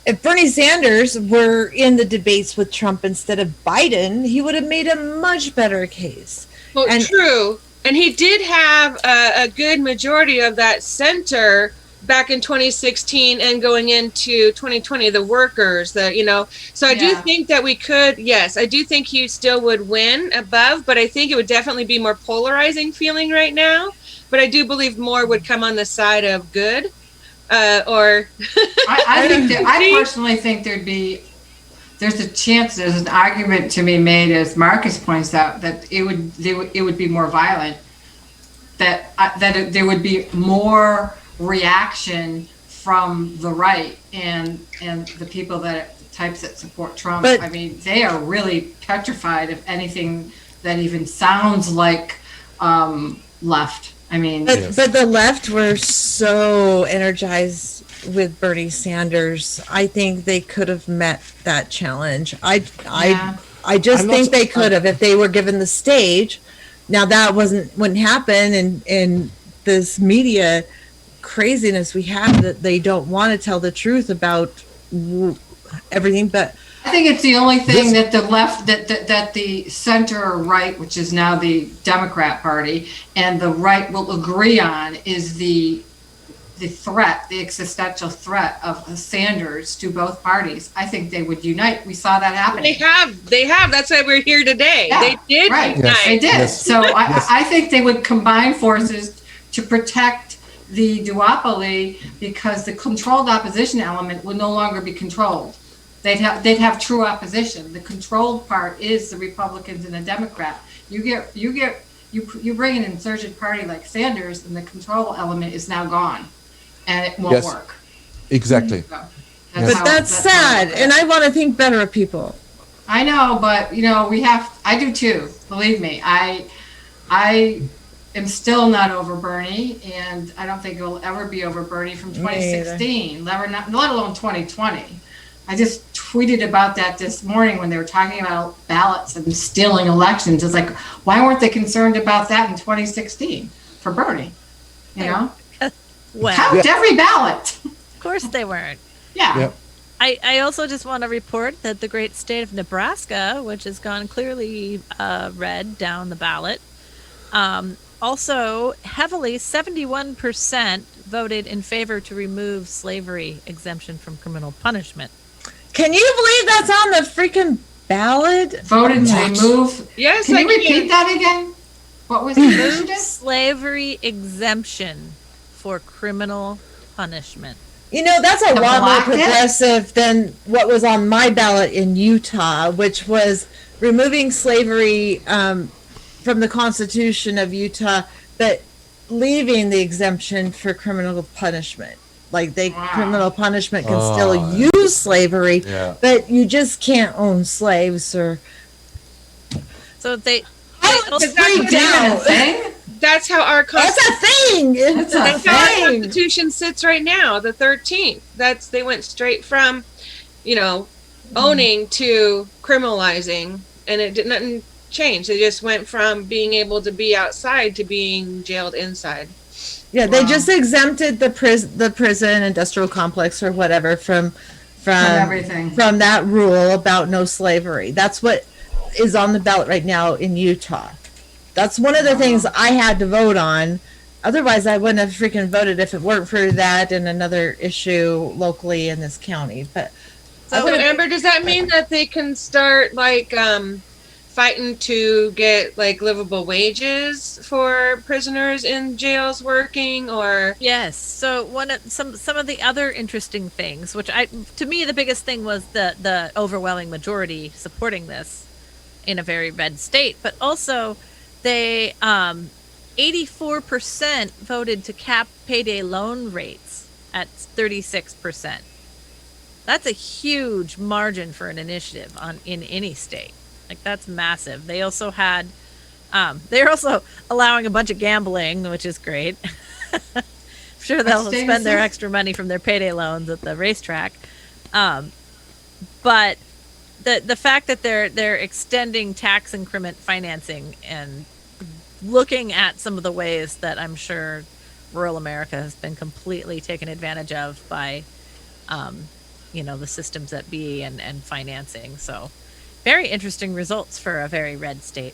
[SPEAKER 3] if Bernie Sanders were in the debates with Trump instead of Biden, he would have made a much better case.
[SPEAKER 5] Well,
[SPEAKER 3] And-
[SPEAKER 5] true. And he did have a good majority of that center back in 2016 and going into 2020, the workers, so I do
[SPEAKER 7] Yeah.
[SPEAKER 5] think that we could, yes, I do think he still would win above, but I think it would definitely be more polarizing feeling right now. But I do believe more would come on the side of good, or
[SPEAKER 7] I personally think there's a chance, there's an argument to be made, as Marcus points out, that it would be more violent, that there would be more reaction from the right and the people types that support Trump.
[SPEAKER 3] But-
[SPEAKER 7] I mean, they are really petrified of anything that even sounds like left. I mean,
[SPEAKER 3] But the left were so energized with Bernie Sanders. I think they could have met that challenge. I just
[SPEAKER 4] I'm
[SPEAKER 3] think
[SPEAKER 4] not-
[SPEAKER 3] they could have if they were given the stage. Now that wouldn't happen, and this media craziness we have that they don't want to tell the truth about everything. But
[SPEAKER 7] I think it's the only thing that the left, that the center right, which is now the Democrat Party, and the right will agree on is the threat, the existential threat of Sanders to both parties. I think they would unite. We saw that happen.
[SPEAKER 5] they have. That's why we're here today.
[SPEAKER 7] Yeah,
[SPEAKER 5] They did
[SPEAKER 7] right.
[SPEAKER 5] unite.
[SPEAKER 7] They did.
[SPEAKER 4] Yes.
[SPEAKER 7] So I think they would combine forces to protect the duopoly, because the controlled opposition element would no longer be controlled. They'd have true opposition. The controlled part is the Republicans and the Democrat. You bring an insurgent party like Sanders, and the control element is now gone, and it won't
[SPEAKER 4] Yes.
[SPEAKER 7] work.
[SPEAKER 4] Exactly.
[SPEAKER 7] So
[SPEAKER 3] But that's
[SPEAKER 7] how I
[SPEAKER 3] sad,
[SPEAKER 7] look at
[SPEAKER 3] and
[SPEAKER 7] it.
[SPEAKER 3] I want to think better of people.
[SPEAKER 7] I know, but I do too. Believe me, I am still not over Bernie, and I don't think it will ever be over Bernie from
[SPEAKER 3] Me either.
[SPEAKER 7] 2016, let alone 2020. I just tweeted about that this morning when they were talking about ballots and stealing elections. It's like, why weren't they concerned about that in 2016 for Bernie? You know,
[SPEAKER 6] Well,
[SPEAKER 7] count every ballot.
[SPEAKER 6] of course they weren't.
[SPEAKER 7] Yeah.
[SPEAKER 4] Yeah.
[SPEAKER 6] I also just want to report that the great state of Nebraska, which has gone clearly red down the ballot, also heavily 71% voted in favor to remove slavery exemption from criminal punishment.
[SPEAKER 3] Can you believe that's on the freaking ballot?
[SPEAKER 7] Voted to remove.
[SPEAKER 5] Yes,
[SPEAKER 7] Can
[SPEAKER 5] I
[SPEAKER 7] you repeat
[SPEAKER 5] can.
[SPEAKER 7] that again? What was the initiative?
[SPEAKER 6] Slavery exemption for criminal punishment.
[SPEAKER 3] You know, that's a
[SPEAKER 7] The
[SPEAKER 3] lot more
[SPEAKER 7] blanket?
[SPEAKER 3] progressive than what was on my ballot in Utah, which was removing slavery from the Constitution of Utah, but leaving the exemption for criminal punishment. Like
[SPEAKER 7] Wow.
[SPEAKER 3] criminal punishment can still
[SPEAKER 4] Oh.
[SPEAKER 3] use slavery,
[SPEAKER 4] Yeah.
[SPEAKER 3] but you just can't own slaves or.
[SPEAKER 6] So they
[SPEAKER 3] I was
[SPEAKER 6] also-
[SPEAKER 3] freaked out.
[SPEAKER 7] Thing?
[SPEAKER 5] That's how our
[SPEAKER 3] That's a thing. It's a
[SPEAKER 7] That's
[SPEAKER 5] That's how our
[SPEAKER 3] thing.
[SPEAKER 5] Constitution sits right now, the 13th. They went straight from, owning to criminalizing, and it did nothing change. They just went from being able to be outside to being jailed inside.
[SPEAKER 3] Yeah, they
[SPEAKER 7] Wow.
[SPEAKER 3] just exempted the prison industrial complex or whatever from
[SPEAKER 7] everything.
[SPEAKER 3] from that rule about no slavery. That's what is on the ballot right now in Utah. That's one of the things I had to vote on. Otherwise, I wouldn't have freaking voted if it weren't for that and another issue locally in this county. But
[SPEAKER 5] So, Amber, does that mean that they can start fighting to get livable wages for prisoners in jails working, or
[SPEAKER 6] Yes. So one of some of the other interesting things, which to me the biggest thing was the overwhelming majority supporting this in a very red state, but also they 84% voted to cap payday loan rates at 36%. That's a huge margin for an initiative in any state. Like that's massive. They also had they're also allowing a bunch of gambling, which is great. I'm sure they'll
[SPEAKER 7] What state
[SPEAKER 6] spend
[SPEAKER 7] is
[SPEAKER 6] their
[SPEAKER 7] this?
[SPEAKER 6] extra money from their payday loans at the racetrack. But the fact that they're extending tax increment financing and looking at some of the ways that I'm sure rural America has been completely taken advantage of by the systems that be and financing. So very interesting results for a very red state.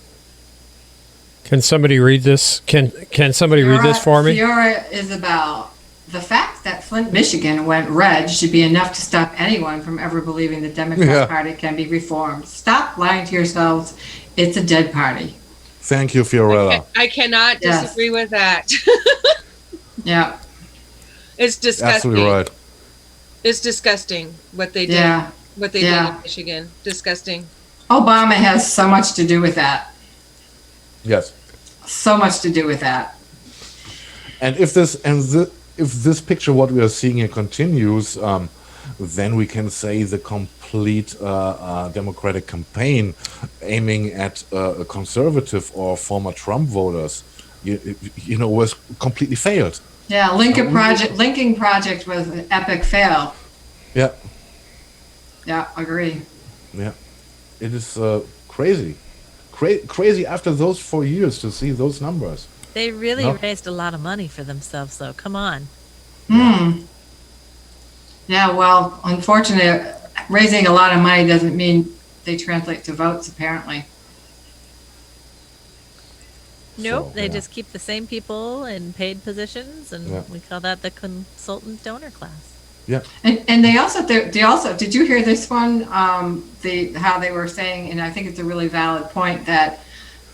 [SPEAKER 1] Can somebody read this? Can somebody read this for me?
[SPEAKER 7] Fiora Isabel, the fact that Flint, Michigan went red should be enough to stop anyone from ever believing the Democrat
[SPEAKER 4] Yeah. Party
[SPEAKER 7] Party can be reformed. Stop lying to yourselves. It's a dead party.
[SPEAKER 4] Thank you, Fiorella.
[SPEAKER 5] I cannot
[SPEAKER 7] Yes.
[SPEAKER 5] disagree with that.
[SPEAKER 7] Yeah.
[SPEAKER 5] It's disgusting.
[SPEAKER 4] Absolutely right.
[SPEAKER 5] It's disgusting what they did.
[SPEAKER 7] Yeah.
[SPEAKER 5] What they
[SPEAKER 7] Yeah.
[SPEAKER 5] did in Michigan. Disgusting.
[SPEAKER 7] Obama has so much to do with that.
[SPEAKER 4] Yes.
[SPEAKER 7] So much to do with that.
[SPEAKER 4] And if this picture, what we are seeing here, continues, then we can say the complete Democratic campaign aiming at conservative or former Trump voters, was completely failed.
[SPEAKER 7] Yeah, Lincoln Project was an epic fail.
[SPEAKER 4] Yeah,
[SPEAKER 7] Yeah, agree.
[SPEAKER 4] yeah. It is crazy. Crazy after those 4 years to see those numbers.
[SPEAKER 6] They really
[SPEAKER 4] No.
[SPEAKER 6] raised a lot of money for themselves, though. Come on.
[SPEAKER 7] Yeah, well, unfortunately, raising a lot of money doesn't mean they translate to votes, apparently.
[SPEAKER 6] Nope,
[SPEAKER 4] So,
[SPEAKER 6] they
[SPEAKER 4] yeah.
[SPEAKER 6] just keep the same people in paid positions, and
[SPEAKER 4] Yeah.
[SPEAKER 6] we call that the consultant donor class.
[SPEAKER 4] Yeah.
[SPEAKER 7] And they also did you hear this one? How they were saying, and I think it's a really valid point, that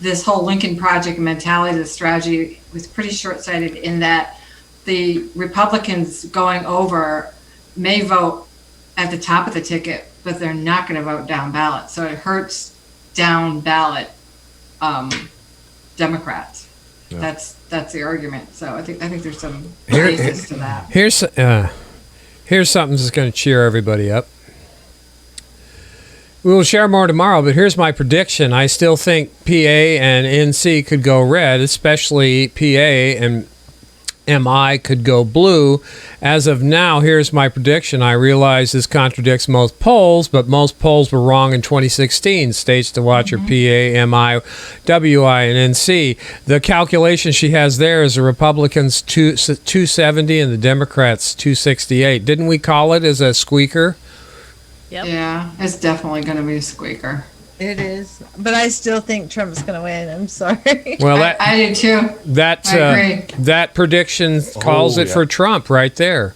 [SPEAKER 7] this whole Lincoln Project mentality, the strategy was pretty short-sighted in that the Republicans going over may vote at the top of the ticket, but they're not going to vote down ballot. So it hurts down ballot Democrats.
[SPEAKER 4] Yeah.
[SPEAKER 7] That's the argument. So I think there's some
[SPEAKER 1] Here-
[SPEAKER 7] basis to that.
[SPEAKER 1] Here's something that's going to cheer everybody up. We will share more tomorrow, but here's my prediction. I still think PA and NC could go red, especially PA, and MI could go blue. As of now, here's my prediction. I realize this contradicts most polls, but most polls were wrong in 2016. States to watch are PA, MI, WI, and NC. The calculation she has there is the Republicans 270 and the Democrats 268. Didn't we call it as a squeaker?
[SPEAKER 6] Yep.
[SPEAKER 7] Yeah, it's definitely going to be a squeaker.
[SPEAKER 3] It is, but I still think Trump's going to win. I'm sorry.
[SPEAKER 1] Well,
[SPEAKER 7] I do too.
[SPEAKER 1] that
[SPEAKER 7] I agree.
[SPEAKER 1] that prediction calls it
[SPEAKER 4] yeah.
[SPEAKER 1] for Trump right there.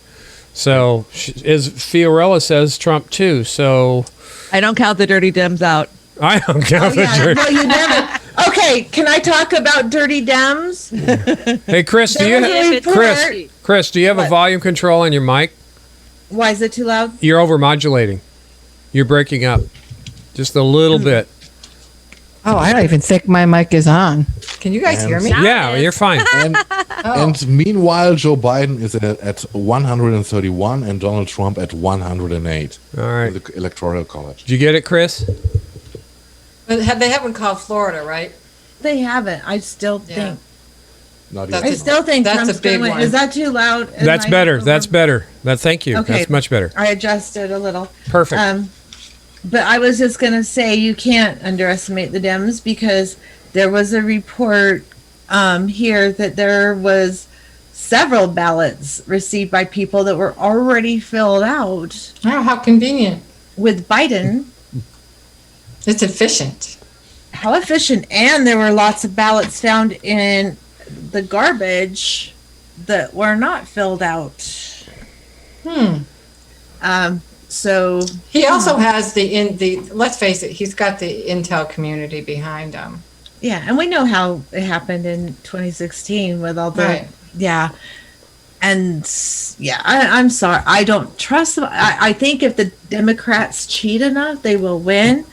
[SPEAKER 1] So, as Fiorella says, Trump too. So,
[SPEAKER 2] I don't count the dirty Dems out.
[SPEAKER 1] I don't count
[SPEAKER 3] Oh, yeah.
[SPEAKER 1] the
[SPEAKER 3] No, you never. Okay, can I talk about dirty Dems?
[SPEAKER 1] Hey, Chris, do
[SPEAKER 3] There was
[SPEAKER 1] you
[SPEAKER 3] a report-
[SPEAKER 1] Chris, do you have a
[SPEAKER 3] What?
[SPEAKER 1] volume control on your mic?
[SPEAKER 3] Why is it too loud?
[SPEAKER 1] You're overmodulating. You're breaking up just a little bit.
[SPEAKER 8] Oh, I don't even think my mic is on.
[SPEAKER 7] Can you guys hear me?
[SPEAKER 6] Now
[SPEAKER 1] Yeah,
[SPEAKER 6] it is.
[SPEAKER 1] you're fine.
[SPEAKER 4] And meanwhile, Joe Biden is at 131 and Donald Trump at 108
[SPEAKER 1] All right.
[SPEAKER 4] in the Electoral College.
[SPEAKER 1] Did you get it, Chris?
[SPEAKER 7] But they haven't called Florida, right?
[SPEAKER 3] They haven't. I still
[SPEAKER 7] Yeah.
[SPEAKER 3] think.
[SPEAKER 4] Not
[SPEAKER 7] That's
[SPEAKER 3] I
[SPEAKER 4] yet.
[SPEAKER 3] still think
[SPEAKER 7] That's a
[SPEAKER 3] Trump's going
[SPEAKER 7] big
[SPEAKER 3] to win.
[SPEAKER 7] one.
[SPEAKER 3] Is that too loud? Am
[SPEAKER 1] That's
[SPEAKER 3] I
[SPEAKER 1] better.
[SPEAKER 3] over-
[SPEAKER 1] That's better. Thank you.
[SPEAKER 3] Okay.
[SPEAKER 1] That's much better.
[SPEAKER 3] I adjusted a little.
[SPEAKER 1] Perfect.
[SPEAKER 3] But I was just going to say you can't underestimate the Dems because there was a report here that there was several ballots received by people that were already filled out
[SPEAKER 7] Oh, how convenient.
[SPEAKER 3] with Biden.
[SPEAKER 7] It's efficient.
[SPEAKER 3] How efficient. And there were lots of ballots found in the garbage that were not filled out. So
[SPEAKER 7] He also has the let's face it, he's got the Intel community behind him.
[SPEAKER 3] yeah, and we know how it happened in 2016 with all the
[SPEAKER 7] Right.
[SPEAKER 3] yeah, and yeah, I'm sorry, I don't trust them. I think if the Democrats cheat enough, they will win.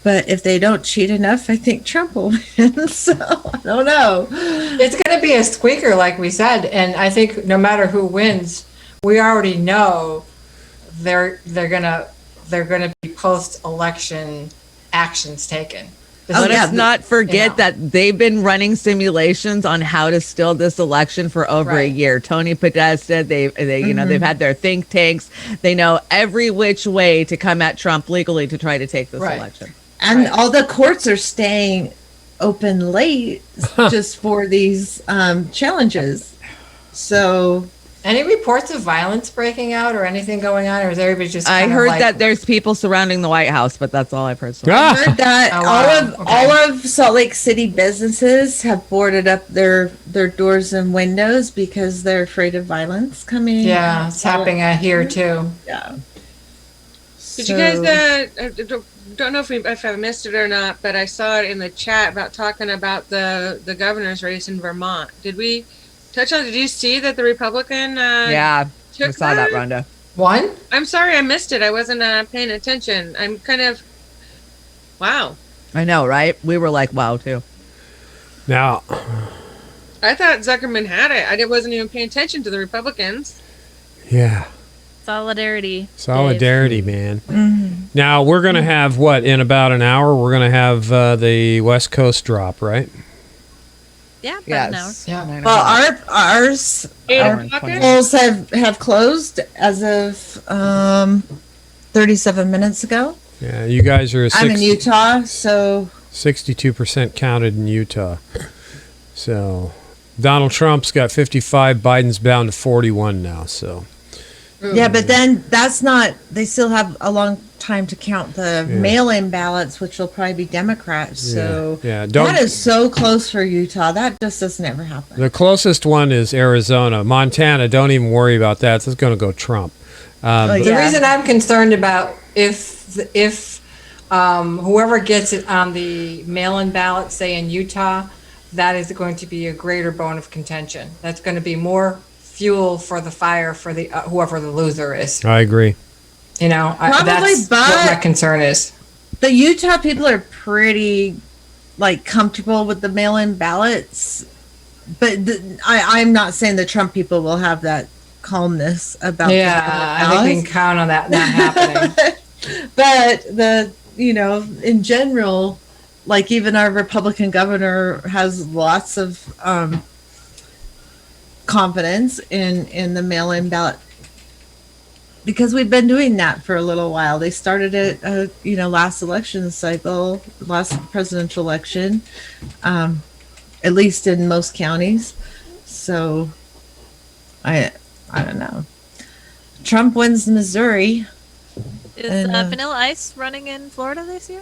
[SPEAKER 3] But if they don't cheat enough, I think Trump will win. So I don't know.
[SPEAKER 7] It's going to be a squeaker, like we said, and I think no matter who wins, we already know they're gonna be post-election actions taken. This
[SPEAKER 3] Oh,
[SPEAKER 7] is-
[SPEAKER 3] yeah,
[SPEAKER 2] Let's not forget
[SPEAKER 7] know.
[SPEAKER 2] that they've been running simulations on how to steal this election for over a
[SPEAKER 7] Right.
[SPEAKER 2] year. Tony Podesta, they you know, they've had their think tanks. They know every which way to come at Trump legally to try to take this
[SPEAKER 7] Right.
[SPEAKER 2] election.
[SPEAKER 3] And
[SPEAKER 7] Right.
[SPEAKER 3] all the courts are staying open late just for these challenges. So
[SPEAKER 7] Any reports of violence breaking out or anything going on, or is everybody just?
[SPEAKER 2] I
[SPEAKER 7] kind of
[SPEAKER 2] heard
[SPEAKER 7] like-
[SPEAKER 2] that there's people surrounding the White House, but that's all I've heard. So
[SPEAKER 3] I heard that
[SPEAKER 7] Oh, wow. Okay.
[SPEAKER 3] all of Salt Lake City businesses have boarded up their doors and windows because they're afraid of violence coming.
[SPEAKER 7] Yeah, it's happening here too.
[SPEAKER 3] Yeah.
[SPEAKER 5] Did you guys? Don't know if I missed it or not, but I saw it in the chat about talking about the governor's race in Vermont. Did we touch on? Did you see that the Republican?
[SPEAKER 2] yeah, I
[SPEAKER 5] took
[SPEAKER 2] saw that, Rhonda.
[SPEAKER 7] One?
[SPEAKER 5] I'm sorry, I missed it. I wasn't paying attention. I'm kind of. Wow.
[SPEAKER 2] I know, right? We were like, wow, too.
[SPEAKER 1] Now,
[SPEAKER 5] I thought Zuckerman had it. I wasn't even paying attention to the Republicans.
[SPEAKER 1] yeah.
[SPEAKER 6] Solidarity.
[SPEAKER 1] Solidarity, man. Now we're gonna have what in about an hour? We're gonna have the West Coast drop, right?
[SPEAKER 6] Dave. Yeah, about an hour.
[SPEAKER 2] Yes.
[SPEAKER 7] Yeah.
[SPEAKER 3] Well, ours
[SPEAKER 5] 8
[SPEAKER 2] Hour and
[SPEAKER 5] o'clock.
[SPEAKER 2] 20.
[SPEAKER 3] polls have closed as of 37 minutes ago.
[SPEAKER 1] Yeah, you guys are
[SPEAKER 3] I'm in Utah, so
[SPEAKER 1] 62% counted in Utah. So Donald Trump's got 55. Biden's bound to 41 now. So
[SPEAKER 3] yeah, but then that's not. They still have a long time to count the
[SPEAKER 1] Yeah.
[SPEAKER 3] mail-in ballots, which will probably be Democrats. So
[SPEAKER 1] yeah, don't.
[SPEAKER 3] that is so close for Utah. That just doesn't ever happen.
[SPEAKER 1] The closest one is Arizona. Montana, don't even worry about that. It's going to go Trump.
[SPEAKER 3] Oh,
[SPEAKER 7] The
[SPEAKER 3] yeah.
[SPEAKER 7] reason I'm concerned about if whoever gets it on the mail-in ballot, say in Utah, that is going to be a greater bone of contention. That's going to be more fuel for the fire for the whoever the loser is.
[SPEAKER 1] I agree.
[SPEAKER 7] You know,
[SPEAKER 3] Probably,
[SPEAKER 7] that's what my
[SPEAKER 3] but-
[SPEAKER 7] concern is.
[SPEAKER 3] the Utah people are pretty like comfortable with the mail-in ballots, but I'm not saying the Trump people will have that calmness about the
[SPEAKER 7] Yeah, I think we can count on that not happening.
[SPEAKER 3] but in general, like even our Republican governor has lots of confidence in the mail-in ballot, because we've been doing that for a little while. They started it, last election cycle, last presidential election, at least in most counties. So I don't know. Trump wins Missouri.
[SPEAKER 6] Is
[SPEAKER 3] And,
[SPEAKER 6] Vanilla Ice running in Florida this year?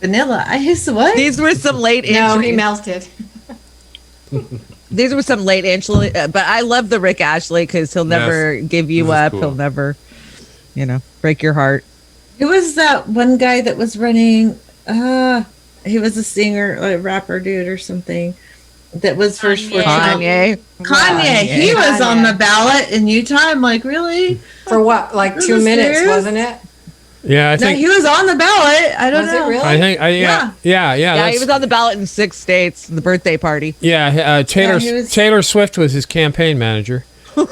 [SPEAKER 3] Vanilla Ice, what?
[SPEAKER 2] These were some late
[SPEAKER 7] No, he
[SPEAKER 2] entries.
[SPEAKER 7] melted.
[SPEAKER 2] These were some late entries, but I love the Rick Ashley because he'll never give you
[SPEAKER 4] This is
[SPEAKER 2] up.
[SPEAKER 4] cool.
[SPEAKER 2] He'll never, break your heart.
[SPEAKER 3] Who was that one guy that was running? He was a singer, a rapper dude or something. That was first for Trump.
[SPEAKER 2] Kanye.
[SPEAKER 3] Kanye. He was on the ballot in Utah. I'm like, really?
[SPEAKER 7] For what, like
[SPEAKER 3] Is
[SPEAKER 7] 2
[SPEAKER 3] this
[SPEAKER 7] minutes,
[SPEAKER 3] serious?
[SPEAKER 7] wasn't it?
[SPEAKER 1] Yeah, I
[SPEAKER 3] No,
[SPEAKER 1] think.
[SPEAKER 3] he was on the ballot. I don't
[SPEAKER 7] Was
[SPEAKER 3] know.
[SPEAKER 7] it really?
[SPEAKER 1] I think. Yeah.
[SPEAKER 2] Yeah, he
[SPEAKER 1] that's-
[SPEAKER 2] was on the ballot in 6 states. The birthday party.
[SPEAKER 1] Yeah, Taylor
[SPEAKER 3] he was-
[SPEAKER 1] Taylor Swift was his campaign manager.
[SPEAKER 3] Oh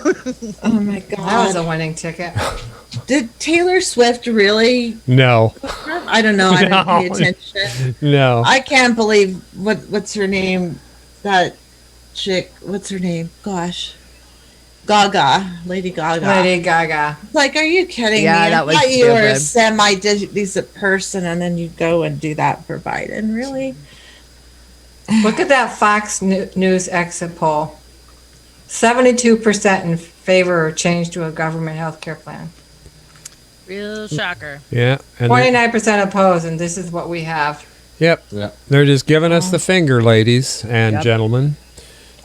[SPEAKER 3] my
[SPEAKER 7] That was
[SPEAKER 3] God.
[SPEAKER 7] a winning ticket.
[SPEAKER 3] Did Taylor Swift really?
[SPEAKER 1] No,
[SPEAKER 3] I don't know. I didn't pay
[SPEAKER 1] No.
[SPEAKER 3] attention.
[SPEAKER 1] no.
[SPEAKER 3] I can't believe what's her name? That chick. What's her name? Gosh. Gaga. Lady Gaga.
[SPEAKER 7] Lady Gaga.
[SPEAKER 3] Like, are you kidding
[SPEAKER 2] Yeah,
[SPEAKER 3] me?
[SPEAKER 2] that
[SPEAKER 3] I
[SPEAKER 2] was
[SPEAKER 3] thought you were a
[SPEAKER 2] stupid.
[SPEAKER 3] semi-decent person, and then you go and do that for Biden. Really?
[SPEAKER 7] Look at that Fox News exit poll. 72% in favor of change to a government health care plan.
[SPEAKER 6] Real shocker.
[SPEAKER 1] Yeah, and
[SPEAKER 7] 29% opposed, and this is what we have.
[SPEAKER 1] yep,
[SPEAKER 4] Yeah.
[SPEAKER 1] they're just giving us the finger, ladies and
[SPEAKER 2] Yep.
[SPEAKER 1] gentlemen.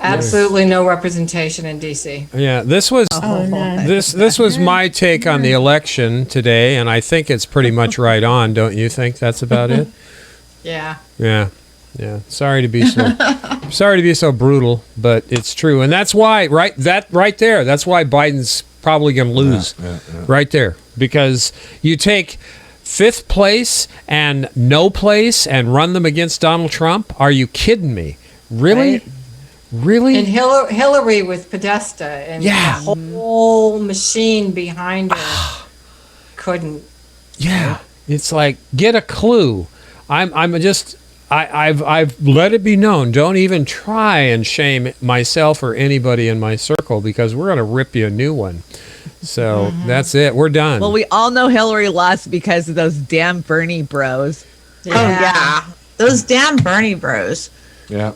[SPEAKER 7] Absolutely no representation in DC.
[SPEAKER 1] Yeah, this was
[SPEAKER 3] Oh, no.
[SPEAKER 1] this was my take on the election today, and I think it's pretty much right on. Don't you think that's about it?
[SPEAKER 7] Yeah.
[SPEAKER 1] Yeah, yeah. Sorry to be so brutal, but it's true, and that's why right there. That's why Biden's probably going to lose
[SPEAKER 4] Yeah.
[SPEAKER 1] right there, because you take 5th place and no place and run them against Donald Trump. Are you kidding me? Really?
[SPEAKER 7] Right.
[SPEAKER 1] Really?
[SPEAKER 7] And Hillary with Podesta and
[SPEAKER 1] Yeah.
[SPEAKER 7] the whole machine behind her couldn't.
[SPEAKER 1] Yeah, it's like, get a clue. I've let it be known. Don't even try and shame myself or anybody in my circle, because we're gonna rip you a new one. So that's it. We're done.
[SPEAKER 2] Well, we all know Hillary lost because of those damn Bernie bros.
[SPEAKER 3] Oh yeah, those damn Bernie bros.
[SPEAKER 4] Yeah.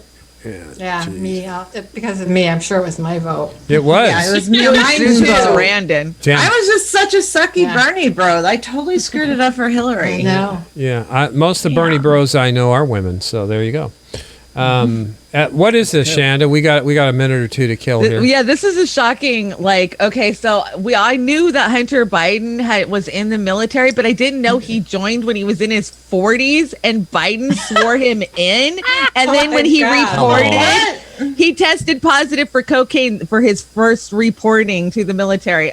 [SPEAKER 7] Yeah, me. Because of me, I'm sure it was my vote.
[SPEAKER 1] it was.
[SPEAKER 3] Yeah, it was me.
[SPEAKER 2] It was
[SPEAKER 3] Mine
[SPEAKER 2] Susan
[SPEAKER 3] too.
[SPEAKER 2] Sarandon.
[SPEAKER 1] Damn.
[SPEAKER 3] I was just such a sucky
[SPEAKER 7] Yeah.
[SPEAKER 3] Bernie bro. I totally screwed it up for Hillary.
[SPEAKER 7] No.
[SPEAKER 1] Yeah, most of the Bernie Bros I know are women. So there you go. What is this, Shanda? We got a minute or two to kill here.
[SPEAKER 2] Yeah, this is a shocking. Like, okay, so I knew that Hunter Biden was in the military, but I didn't know he joined when he was in his 40s, and Biden swore him in. And then when he reported, he tested positive for cocaine for his first reporting to the military.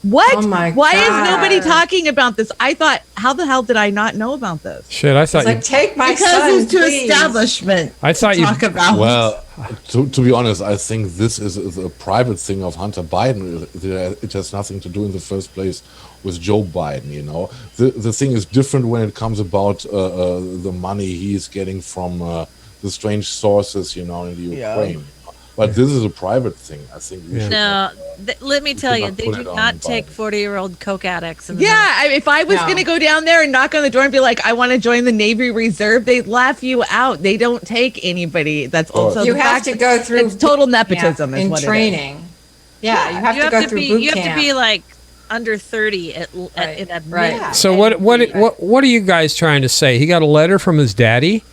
[SPEAKER 2] What?
[SPEAKER 7] Oh my
[SPEAKER 2] Why
[SPEAKER 7] God.
[SPEAKER 2] is nobody talking about this? I thought, how the hell did I not know about this?
[SPEAKER 1] Shit, I thought
[SPEAKER 7] It's like, take my
[SPEAKER 3] Because
[SPEAKER 7] son,
[SPEAKER 3] it's to
[SPEAKER 7] please.
[SPEAKER 3] establishment.
[SPEAKER 1] I thought you.
[SPEAKER 3] Talk about.
[SPEAKER 4] Well, to be honest, I think this is a private thing of Hunter Biden. It has nothing to do in the first place with Joe Biden. The thing is different when it comes about the money he's getting from the strange sources, in the Ukraine. But this is a private thing. I think we should
[SPEAKER 6] No, let me tell you,
[SPEAKER 4] not
[SPEAKER 6] they
[SPEAKER 4] put
[SPEAKER 6] do
[SPEAKER 4] it on
[SPEAKER 6] not
[SPEAKER 4] Biden.
[SPEAKER 6] take 40-year-old coke addicts. In the
[SPEAKER 2] Yeah, if I was
[SPEAKER 7] No.
[SPEAKER 2] going to go down there and knock on the door and be like, I want to join the Navy Reserve, they'd laugh you out. They don't take anybody. That's also
[SPEAKER 7] You
[SPEAKER 2] the
[SPEAKER 7] have
[SPEAKER 2] fact
[SPEAKER 7] to
[SPEAKER 2] that
[SPEAKER 7] go through
[SPEAKER 2] it's total nepotism
[SPEAKER 7] yeah,
[SPEAKER 2] is
[SPEAKER 7] in
[SPEAKER 2] what
[SPEAKER 7] training. Yeah, you have
[SPEAKER 6] you
[SPEAKER 7] to go
[SPEAKER 6] have to
[SPEAKER 7] through
[SPEAKER 6] be
[SPEAKER 7] boot
[SPEAKER 6] you have
[SPEAKER 7] camp.
[SPEAKER 6] to be like under 30 at
[SPEAKER 7] Right,
[SPEAKER 6] at
[SPEAKER 7] right.
[SPEAKER 6] minimum.
[SPEAKER 1] So what are you guys trying to say? He got a letter from his daddy.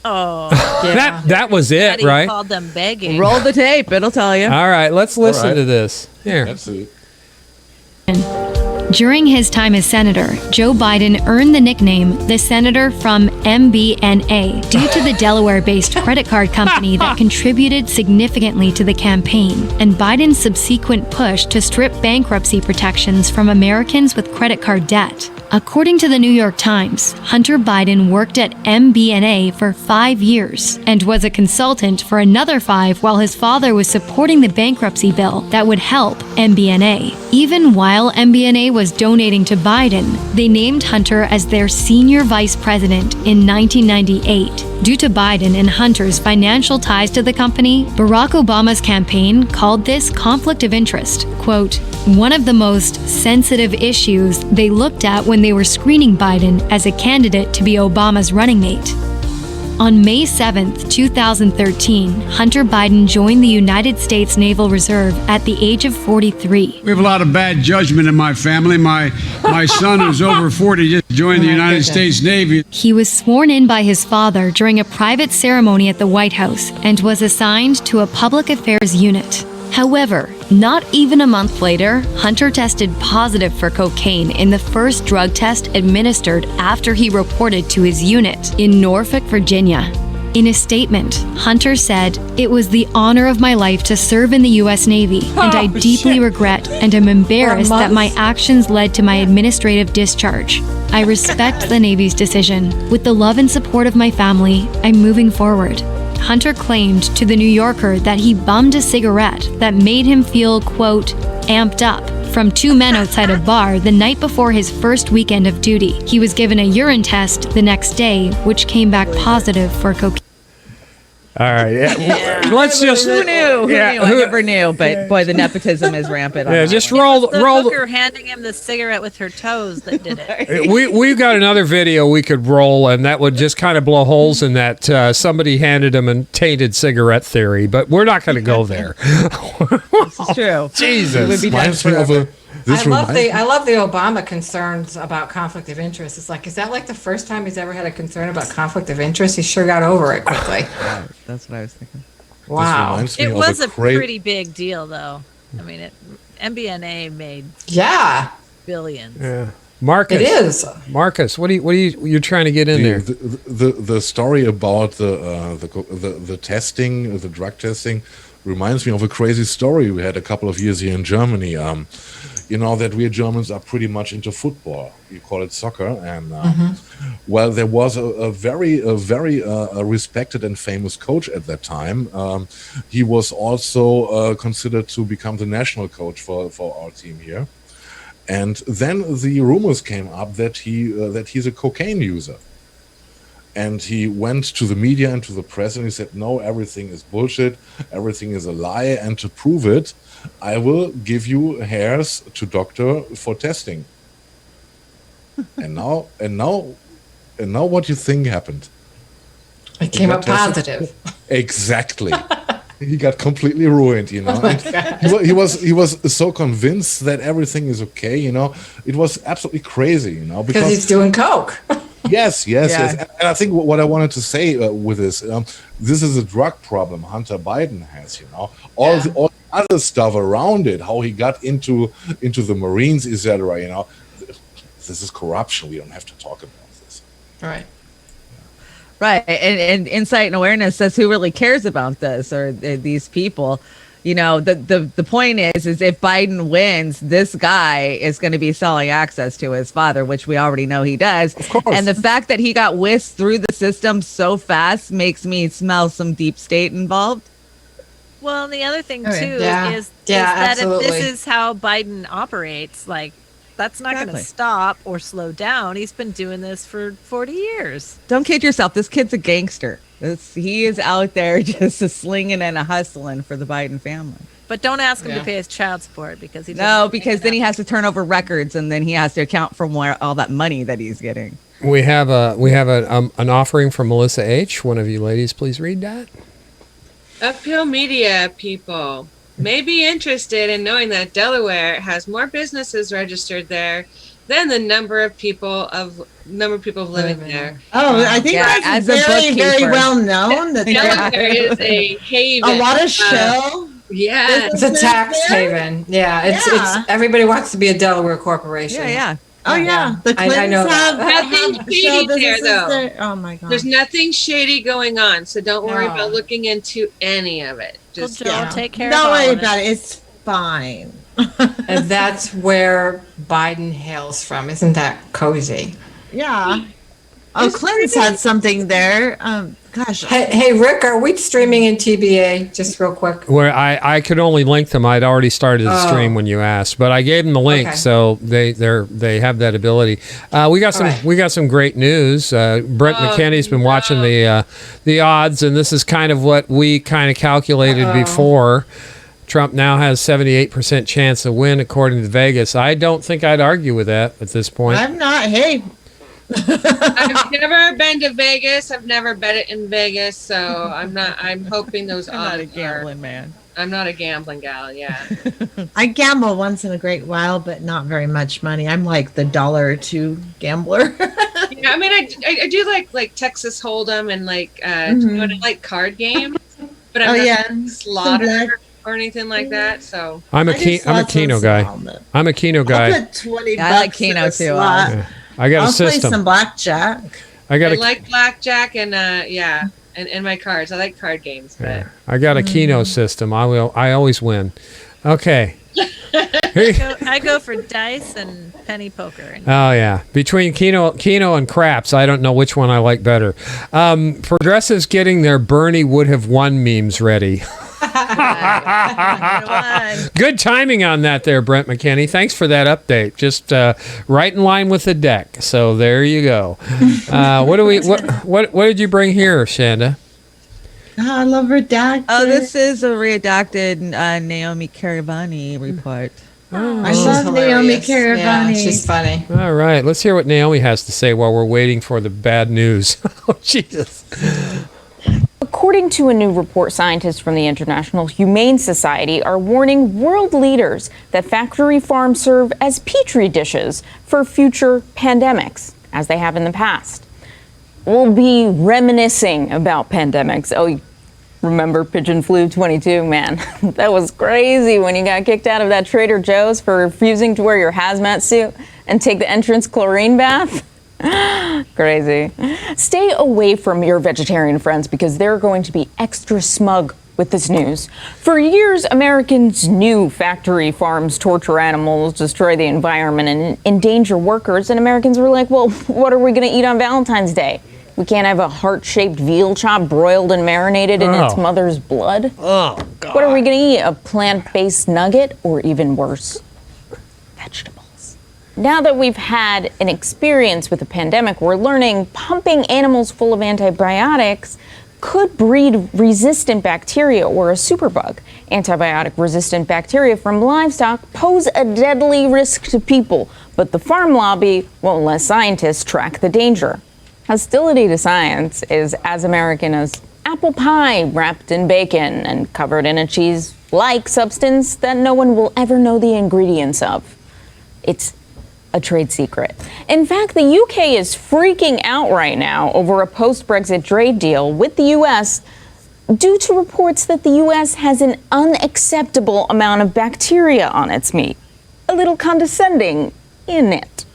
[SPEAKER 6] Oh,
[SPEAKER 7] Yeah.
[SPEAKER 1] That was it,
[SPEAKER 6] Daddy
[SPEAKER 1] right?
[SPEAKER 6] called them begging.
[SPEAKER 2] it is. Roll the tape. It'll tell you.
[SPEAKER 1] All right, let's listen
[SPEAKER 4] right.
[SPEAKER 1] to this. Here.
[SPEAKER 4] That's it.
[SPEAKER 9] During his time as senator, Joe Biden earned the nickname the Senator from MBNA due to the Delaware-based credit card company that contributed significantly to the campaign and Biden's subsequent push to strip bankruptcy protections from Americans with credit card debt. According to the New York Times, Hunter Biden worked at MBNA for 5 years and was a consultant for another 5 while his father was supporting the bankruptcy bill that would help MBNA. Even while MBNA was donating to Biden, they named Hunter as their senior vice president in 1998. Due to Biden and Hunter's financial ties to the company, Barack Obama's campaign called this conflict of interest, quote, one of the most sensitive issues they looked at when they were screening Biden as a candidate to be Obama's running mate. On May 7, 2013, Hunter Biden joined the United States Naval Reserve at the age of 43.
[SPEAKER 10] We have a lot of bad judgment in my family. My son, who's over 40, just joined the United States Navy.
[SPEAKER 9] He was sworn in by his father during a private ceremony at the White House and was assigned to a public affairs unit. However, not even a month later, Hunter tested positive for cocaine in the first drug test administered after he reported to his unit in Norfolk, Virginia. In a statement, Hunter said, "It was the honor of my life to serve in the U.S. Navy, and I deeply regret and am embarrassed that my actions led to my administrative discharge. I respect the Navy's decision. With the love and support of my family, I'm moving forward." Hunter claimed to The New Yorker that he bummed a cigarette that made him feel, quote, amped up from 2 men outside a bar the night before his first weekend of duty. He was given a urine test the next day, which came back positive for cocaine.
[SPEAKER 1] All right. Yeah. Let's just.
[SPEAKER 2] Who knew?
[SPEAKER 1] Yeah,
[SPEAKER 2] I never knew, but boy, the nepotism is rampant.
[SPEAKER 1] Yeah, just roll.
[SPEAKER 6] The hooker handing him the cigarette with her toes that did it.
[SPEAKER 1] We've got another video we could roll, and that would just kind of blow holes in that somebody handed him a tainted cigarette theory, but we're not going to go there.
[SPEAKER 2] This is true.
[SPEAKER 1] Jesus.
[SPEAKER 2] It would be done
[SPEAKER 4] Reminds me of
[SPEAKER 2] forever.
[SPEAKER 11] I love the Obama concerns about conflict of interest. It's like, is that like the first time he's ever had a concern about conflict of interest? He sure got over it quickly.
[SPEAKER 2] That's what I was thinking.
[SPEAKER 11] Wow.
[SPEAKER 6] It was a pretty big deal, though. I mean, MBNA made billions.
[SPEAKER 1] Yeah. Marcus.
[SPEAKER 11] It is.
[SPEAKER 1] Marcus, what are you're trying to get in there?
[SPEAKER 4] The story about the testing, the drug testing, reminds me of a crazy story we had a couple of years here in Germany. You know that we Germans are pretty much into football. You call it soccer, and well, there was a very respected and famous coach at that time. He was also considered to become the national coach for our team here. And then the rumors came up that he's a cocaine user. And he went to the media and to the press and he said, no, everything is bullshit, everything is a lie, and to prove it, I will give you hairs to doctor for testing. and now what do you think happened?
[SPEAKER 11] It came up positive.
[SPEAKER 4] Exactly. He got completely ruined, you know. He was so convinced that everything is okay, you know. It was absolutely crazy, you know,
[SPEAKER 11] because he's doing coke.
[SPEAKER 4] Yes. And I think what I wanted to say with this is a drug problem Hunter Biden has, you know. All the other stuff around it, how he got into the Marines, etc. You know, this is corruption. We don't have to talk about this.
[SPEAKER 11] Right.
[SPEAKER 2] Right. And insight and awareness says who really cares about this or these people. You know, the point is if Biden wins, this guy is going to be selling access to his father, which we already know he does.
[SPEAKER 4] Of course.
[SPEAKER 2] And the fact that he got whisked through the system so fast makes me smell some deep state involved.
[SPEAKER 6] Well, and the other thing, too, is that if this is how Biden operates, like, that's not going to stop or slow down. He's been doing this for 40 years.
[SPEAKER 2] Don't kid yourself. This kid's a gangster. He is out there just a slinging and a hustling for the Biden family.
[SPEAKER 6] But don't ask him to pay his child support because
[SPEAKER 2] because then he has to turn over records and then he has to account for all that money that he's getting.
[SPEAKER 1] We have an offering from Melissa H. One of you ladies, please read that.
[SPEAKER 5] Uphill Media people may be interested in knowing that Delaware has more businesses registered there than the number of people living there.
[SPEAKER 3] Oh, I think that's very, very well known. That
[SPEAKER 5] Delaware is a haven.
[SPEAKER 3] A lot of shell.
[SPEAKER 5] Yeah,
[SPEAKER 11] it's a tax haven. Yeah, it's everybody wants to be a Delaware corporation.
[SPEAKER 2] Yeah.
[SPEAKER 3] Oh yeah, the Clintons
[SPEAKER 11] I know
[SPEAKER 3] have
[SPEAKER 5] nothing shady there though.
[SPEAKER 3] There. Oh my god,
[SPEAKER 5] there's nothing shady going on, so don't worry about looking into any of it. Just
[SPEAKER 6] Joel, take care.
[SPEAKER 3] Don't worry about it. fine.
[SPEAKER 11] And that's where Biden hails from. Isn't that cozy?
[SPEAKER 3] Yeah. Oh, Clinton's had something there. Gosh.
[SPEAKER 11] Hey, Rick, are we streaming in TBA? Just real quick.
[SPEAKER 1] Where I could only link them. I'd already started the stream when you asked, but I gave them the link,
[SPEAKER 11] Okay.
[SPEAKER 1] so they have that ability. We got some great news. Brent McKinney's been watching the odds, and this is kind of what we kind of calculated before. Trump now has 78% chance to win according to Vegas. I don't think I'd argue with that at this point.
[SPEAKER 3] I'm not. Hey,
[SPEAKER 5] I've never been to Vegas. I've never bet it in Vegas, so I'm hoping those odds
[SPEAKER 2] I'm not a gambling man.
[SPEAKER 5] I'm not a gambling gal. Yeah.
[SPEAKER 3] I gamble once in a great while, but not very much money. I'm like the $1 or $2 gambler.
[SPEAKER 5] Yeah, I mean, I do like Texas Hold'em and like I like card games, but I'm not slaughter or anything like that. So
[SPEAKER 1] I'm a Keno guy. I'm a Keno guy.
[SPEAKER 3] I'll put 20
[SPEAKER 2] I like
[SPEAKER 3] bucks in
[SPEAKER 2] Keno
[SPEAKER 3] a
[SPEAKER 2] too.
[SPEAKER 3] slot.
[SPEAKER 1] Yeah. I got
[SPEAKER 3] I'll
[SPEAKER 1] a system.
[SPEAKER 3] play some blackjack.
[SPEAKER 1] I
[SPEAKER 5] like blackjack and and my cards. I like card games, but
[SPEAKER 1] I got a Keno system. I always win. Okay.
[SPEAKER 6] I go for dice and penny poker.
[SPEAKER 1] Oh yeah, between Keno and craps, I don't know which one I like better. Progressives getting their Bernie would have won memes ready. Good timing on that there, Brent McKinney. Thanks for that update. Just right in line with the deck. So there you go. What did you bring here, Shanda?
[SPEAKER 3] I love redacted.
[SPEAKER 2] Oh, this is a redacted Naomi Caravani report.
[SPEAKER 3] I love Naomi Caravani.
[SPEAKER 11] Yeah, she's funny.
[SPEAKER 1] All right, let's hear what Naomi has to say while we're waiting for the bad news. Oh, Jesus.
[SPEAKER 12] According to a new report, scientists from the International Humane Society are warning world leaders that factory farms serve as petri dishes for future pandemics, as they have in the past. We'll be reminiscing about pandemics. Oh, remember Pigeon Flu 22? Man, that was crazy when you got kicked out of that Trader Joe's for refusing to wear your hazmat suit and take the entrance chlorine bath. Crazy. Stay away from your vegetarian friends because they're going to be extra smug with this news. For years, Americans knew factory farms torture animals, destroy the environment, and endanger workers. And Americans were like, well, what are we going to eat on Valentine's Day? We can't have a heart-shaped veal chop broiled and marinated in its mother's blood?
[SPEAKER 1] Oh, God.
[SPEAKER 12] What are we going to eat? A plant-based nugget? Or even worse, vegetables? Now that we've had an experience with the pandemic, we're learning pumping animals full of antibiotics could breed resistant bacteria or a superbug. Antibiotic-resistant bacteria from livestock pose a deadly risk to people, but the farm lobby won't let scientists track the danger. Hostility to science is as American as apple pie wrapped in bacon and covered in a cheese-like substance that no one will ever know the ingredients of. It's a trade secret. In fact, the UK is freaking out right now over a post-Brexit trade deal with the US due to reports that the US has an unacceptable amount of bacteria on its meat. A little condescending, isn't it?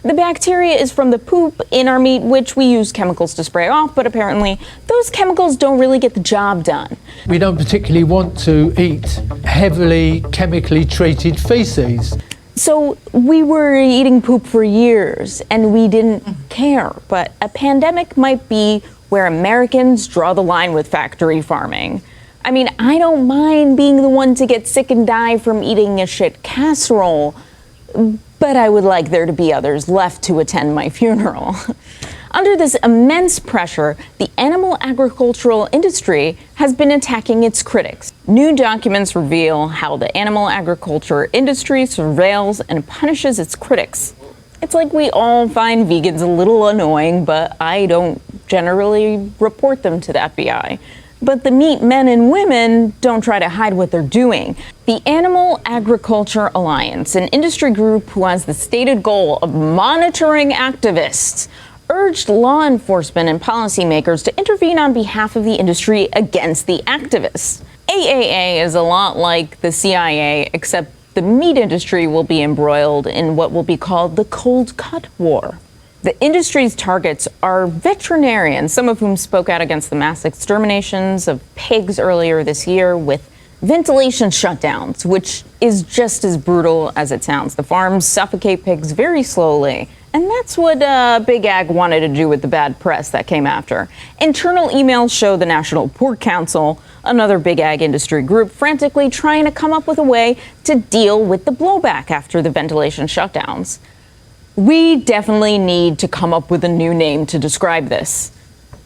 [SPEAKER 12] The bacteria is from the poop in our meat, which we use chemicals to spray off, but apparently those chemicals don't really get the job done.
[SPEAKER 13] We don't particularly want to eat heavily chemically treated feces.
[SPEAKER 12] So we were eating poop for years and we didn't care, but a pandemic might be where Americans draw the line with factory farming. I mean, I don't mind being the one to get sick and die from eating a shit casserole, but I would like there to be others left to attend my funeral. Under this immense pressure, the animal agricultural industry has been attacking its critics. New documents reveal how the animal agriculture industry surveils and punishes its critics. It's like we all find vegans a little annoying, but I don't generally report them to the FBI. But the meat men and women don't try to hide what they're doing. The Animal Agriculture Alliance, an industry group who has the stated goal of monitoring activists, urged law enforcement and policymakers to intervene on behalf of the industry against the activists. AAA is a lot like the CIA, except the meat industry will be embroiled in what will be called the Cold Cut War. The industry's targets are veterinarians, some of whom spoke out against the mass exterminations of pigs earlier this year, with ventilation shutdowns, which is just as brutal as it sounds. The farms suffocate pigs very slowly. And that's what Big Ag wanted to do with the bad press that came after. Internal emails show the National Pork Council, another Big Ag industry group, frantically trying to come up with a way to deal with the blowback after the ventilation shutdowns. We definitely need to come up with a new name to describe this.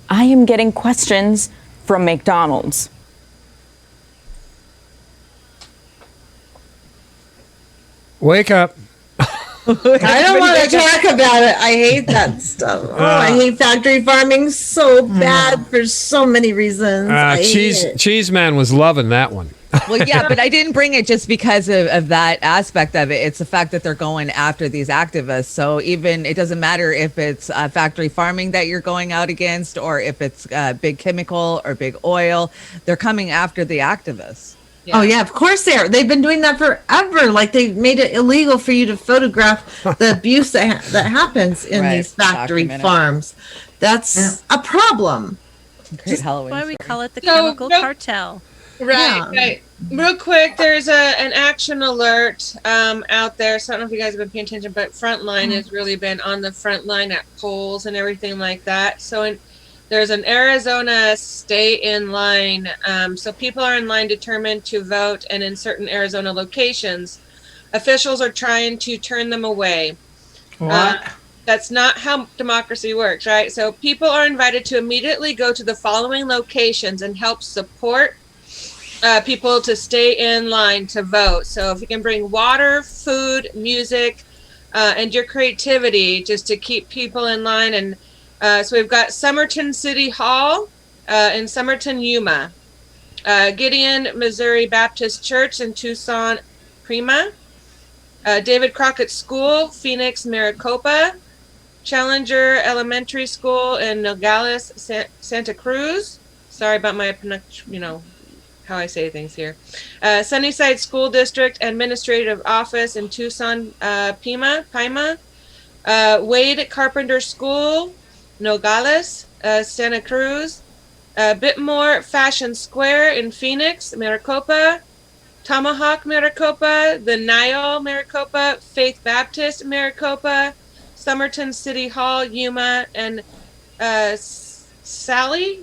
[SPEAKER 12] I am getting questions from McDonald's.
[SPEAKER 1] Wake up.
[SPEAKER 3] I don't want to talk about it. I hate that stuff. Oh, I hate factory farming so bad for so many reasons. I hate it.
[SPEAKER 1] Cheese Man was loving that one.
[SPEAKER 2] Well, yeah, but I didn't bring it just because of that aspect of it. It's the fact that they're going after these activists. So even it doesn't matter if it's factory farming that you're going out against, or if it's big chemical or big oil, they're coming after the activists.
[SPEAKER 3] Yeah. Oh yeah, of course they are. They've been doing that forever. Like they made it illegal for you to photograph the abuse that happens in these factory farms. That's a problem.
[SPEAKER 2] Great Halloween.
[SPEAKER 6] That's why we call it the chemical cartel.
[SPEAKER 5] Right. Real quick, there's an action alert out there. So I don't know if you guys have been paying attention, but Frontline has really been on the front line at polls and everything like that. So there's an Arizona stay in line. So people are in line determined to vote, and in certain Arizona locations, officials are trying to turn them away.
[SPEAKER 11] What?
[SPEAKER 5] That's not how democracy works, right? So people are invited to immediately go to the following locations and help support people to stay in line to vote. So if you can bring water, food, music, and your creativity just to keep people in line. And so we've got Somerton City Hall in Somerton, Yuma, Gideon, Missouri Baptist Church in Tucson, Prima, David Crockett School, Phoenix, Maricopa, Challenger Elementary School in Nogales, Santa Cruz. Sorry about my, how I say things here. Sunnyside School District Administrative Office in Tucson, Pima. Wade Carpenter School, Nogales, Santa Cruz. Bitmore Fashion Square in Phoenix, Maricopa. Tomahawk, Maricopa. The Nile, Maricopa. Faith Baptist, Maricopa. Somerton City Hall, Yuma. And Sally,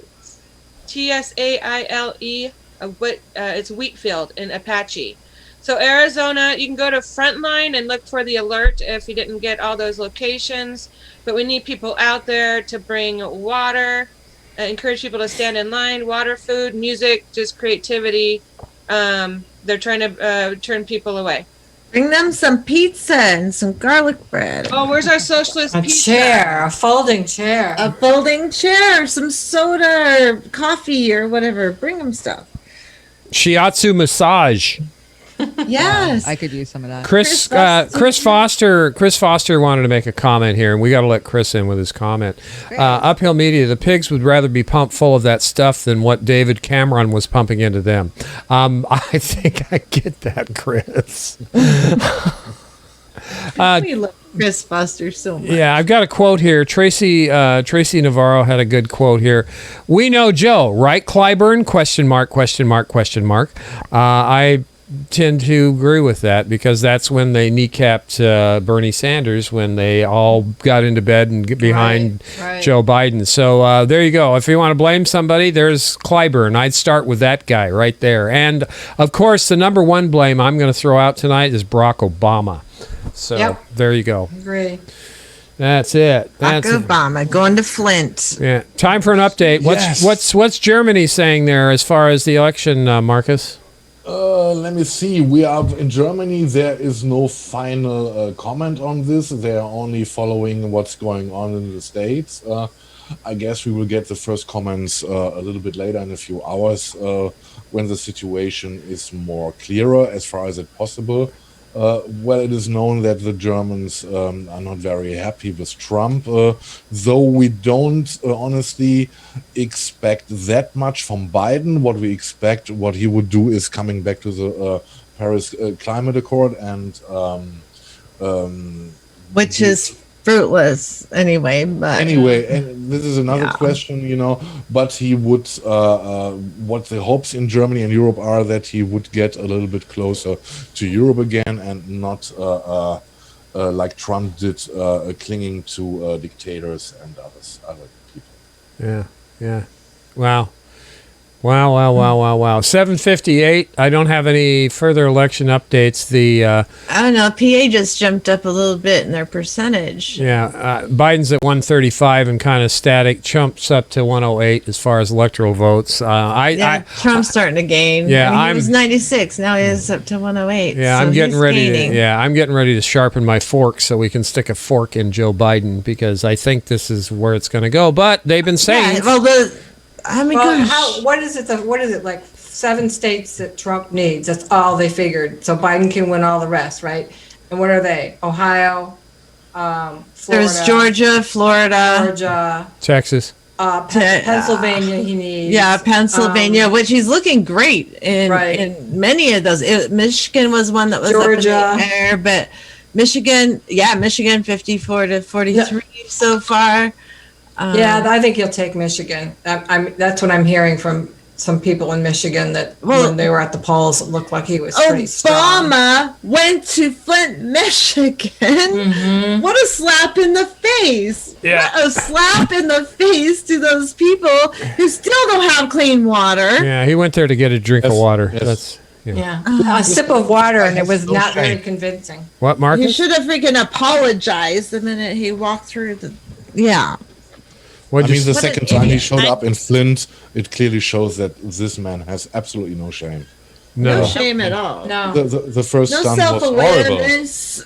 [SPEAKER 5] Tsaile. It's Wheatfield in Apache. So Arizona, you can go to Frontline and look for the alert if you didn't get all those locations. But we need people out there to bring water, encourage people to stand in line, water, food, music, just creativity. They're trying to turn people away.
[SPEAKER 3] Bring them some pizza and some garlic bread.
[SPEAKER 5] Oh, where's our socialist pizza?
[SPEAKER 11] A folding chair.
[SPEAKER 3] A folding chair, some soda or coffee or whatever. Bring them stuff.
[SPEAKER 1] Shiatsu massage.
[SPEAKER 3] Yes.
[SPEAKER 2] I could use some of that.
[SPEAKER 1] Chris Foster wanted to make a comment here, and we got to let Chris in with his comment. Uphill Media, the pigs would rather be pumped full of that stuff than what David Cameron was pumping into them. I think I get that, Chris.
[SPEAKER 3] We love Chris Foster so much.
[SPEAKER 1] Yeah, I've got a quote here. Tracy Navarro had a good quote here. We know Joe, right, Clyburn? ? I tend to agree with that, because that's when they kneecapped Bernie Sanders, when they all got into bed and get behind Joe Biden. So there you go. If you want to blame somebody, there's Clyburn. I'd start with that guy right there. And of course, the number one blame I'm going to throw out tonight is Barack Obama. So there you go.
[SPEAKER 11] Agree.
[SPEAKER 1] That's it.
[SPEAKER 3] Barack Obama going to Flint.
[SPEAKER 1] Yeah. Time for an update. What's Germany saying there as far as the election, Marcus?
[SPEAKER 4] Let me see. We are in Germany. There is no final comment on this. They are only following what's going on in the States. I guess we will get the first comments a little bit later, in a few hours, when the situation is more clearer as far as it possible. Well, it is known that the Germans are not very happy with Trump, though we don't honestly expect that much from Biden. What we expect, what he would do, is coming back to the Paris Climate Accord, and
[SPEAKER 3] which is fruitless anyway. But
[SPEAKER 4] Anyway, and this is another
[SPEAKER 3] Yeah.
[SPEAKER 4] question, but he would, what the hopes in Germany and Europe are that he would get a little bit closer to Europe again and not like Trump did, clinging to dictators and other people.
[SPEAKER 1] Yeah. Wow. 7:58. I don't have any further election updates.
[SPEAKER 3] I don't know. PA just jumped up a little bit in their percentage.
[SPEAKER 1] Biden's at 135 and kind of static. Trump's up to 108 as far as electoral votes.
[SPEAKER 3] Trump's starting to gain.
[SPEAKER 1] Yeah,
[SPEAKER 3] I mean, he was 96. Now he is up to 108.
[SPEAKER 1] Yeah,
[SPEAKER 3] so
[SPEAKER 1] I'm getting
[SPEAKER 3] he's
[SPEAKER 1] ready.
[SPEAKER 3] gaining.
[SPEAKER 1] I'm getting ready to sharpen my fork so we can stick a fork in Joe Biden because I think this is where it's going to go. But they've been saying,
[SPEAKER 11] What is it like 7 states that Trump needs? That's all they figured. So Biden can win all the rest, right? And what are they? Ohio, Florida.
[SPEAKER 3] There's Georgia, Florida,
[SPEAKER 1] Texas.
[SPEAKER 11] Pennsylvania he needs.
[SPEAKER 3] Yeah, Pennsylvania, which he's looking great in many of those. Michigan was one that was
[SPEAKER 11] Georgia.
[SPEAKER 3] up in the air, but Michigan 54 to 43 so far.
[SPEAKER 11] I think he'll take Michigan. That's what I'm hearing from some people in Michigan that when they were at the polls, it looked like he was pretty strong.
[SPEAKER 3] Obama went to Flint, Michigan.
[SPEAKER 11] Mm-hmm.
[SPEAKER 3] What a slap in the face.
[SPEAKER 1] Yeah.
[SPEAKER 3] What a slap in the face to those people who still don't have clean water.
[SPEAKER 1] Yeah, he went there to get a drink of water.
[SPEAKER 4] Yes.
[SPEAKER 1] That's
[SPEAKER 11] A sip of water, and it was not very convincing.
[SPEAKER 1] what, Marcus?
[SPEAKER 3] He should have freaking apologized the minute he walked through the. Yeah.
[SPEAKER 4] The second time he showed up in Flint, it clearly shows that this man has absolutely no shame.
[SPEAKER 3] No shame at all.
[SPEAKER 11] No.
[SPEAKER 4] The first
[SPEAKER 3] No
[SPEAKER 4] time was horrible.
[SPEAKER 3] self-awareness.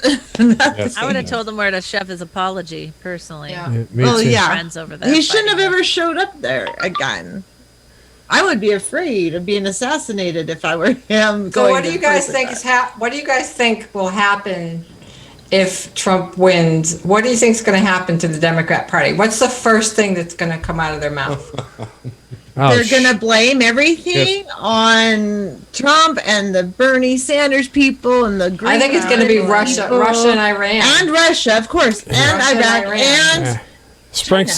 [SPEAKER 6] I would have told him where to shove his apology personally.
[SPEAKER 11] Yeah.
[SPEAKER 1] Me too.
[SPEAKER 6] Friends over there.
[SPEAKER 3] He shouldn't have ever showed up there again. I would be afraid of being assassinated if I were him.
[SPEAKER 11] So what do you guys think what do you guys think will happen if Trump wins? What do you think is going to happen to the Democrat Party? What's the first thing that's going to come out of their mouth?
[SPEAKER 3] They're going to blame everything on Trump and the Bernie Sanders people and the Green
[SPEAKER 11] I think it's going to be Russia and Iran.
[SPEAKER 3] And Russia, of course, and Iraq, and
[SPEAKER 1] Spring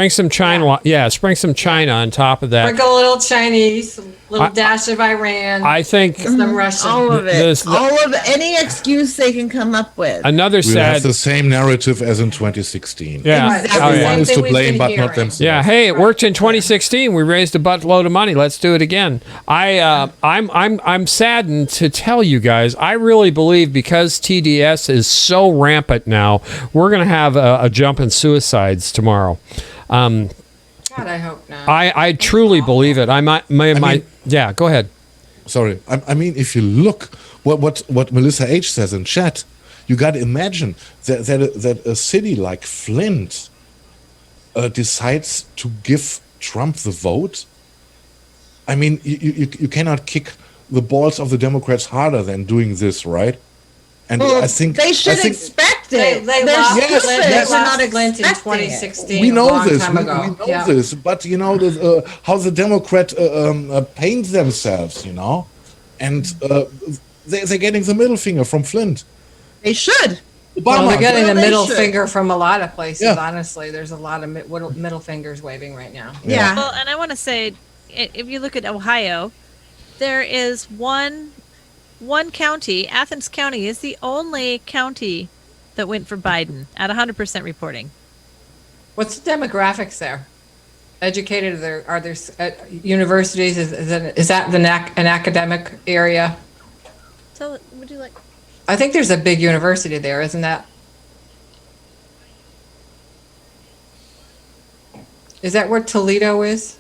[SPEAKER 1] some China. Spring some China on top of that.
[SPEAKER 11] Sprinkle a little Chinese, a little dash of Iran.
[SPEAKER 1] I think
[SPEAKER 11] some Russian.
[SPEAKER 3] all of it. All of any excuse they can come up with.
[SPEAKER 1] Another
[SPEAKER 4] We have the same narrative as in 2016.
[SPEAKER 1] Yeah.
[SPEAKER 4] Everyone is to blame, but not themselves.
[SPEAKER 1] Yeah, hey, it worked in 2016. We raised a buttload of money. Let's do it again. I'm saddened to tell you guys. I really believe because TDS is so rampant now, we're going to have a jump in suicides tomorrow.
[SPEAKER 11] God, I hope not.
[SPEAKER 1] I truly believe it. Yeah, go ahead.
[SPEAKER 4] Sorry. I mean, if you look what Melissa H says in chat, you got to imagine that a city like Flint decides to give Trump the vote. I mean, you cannot kick the balls of the Democrats harder than doing this, right? And I think
[SPEAKER 3] they should expect it.
[SPEAKER 11] They
[SPEAKER 3] They're
[SPEAKER 11] lost
[SPEAKER 3] stupid for not
[SPEAKER 11] Flint in
[SPEAKER 3] expecting it.
[SPEAKER 11] 2016.
[SPEAKER 4] we
[SPEAKER 11] a
[SPEAKER 4] know
[SPEAKER 11] long
[SPEAKER 4] this.
[SPEAKER 11] time
[SPEAKER 4] We
[SPEAKER 11] ago.
[SPEAKER 4] know
[SPEAKER 11] Yeah.
[SPEAKER 4] this. But how the Democrat paint themselves, and they're getting the middle finger from Flint.
[SPEAKER 3] They should.
[SPEAKER 11] Well, they're getting the
[SPEAKER 3] They
[SPEAKER 11] middle
[SPEAKER 3] should.
[SPEAKER 11] finger from a lot of places.
[SPEAKER 4] Yeah.
[SPEAKER 11] Honestly, there's a lot of middle fingers waving right now.
[SPEAKER 3] Yeah.
[SPEAKER 6] Well, and I want to say, if you look at Ohio, there is one county. Athens County is the only county that went for Biden at 100% reporting.
[SPEAKER 11] What's the demographics there? Educated? Are there universities? Is that an academic area?
[SPEAKER 6] So, would you like?
[SPEAKER 11] I think there's a big university there, isn't that? Is that where Toledo is?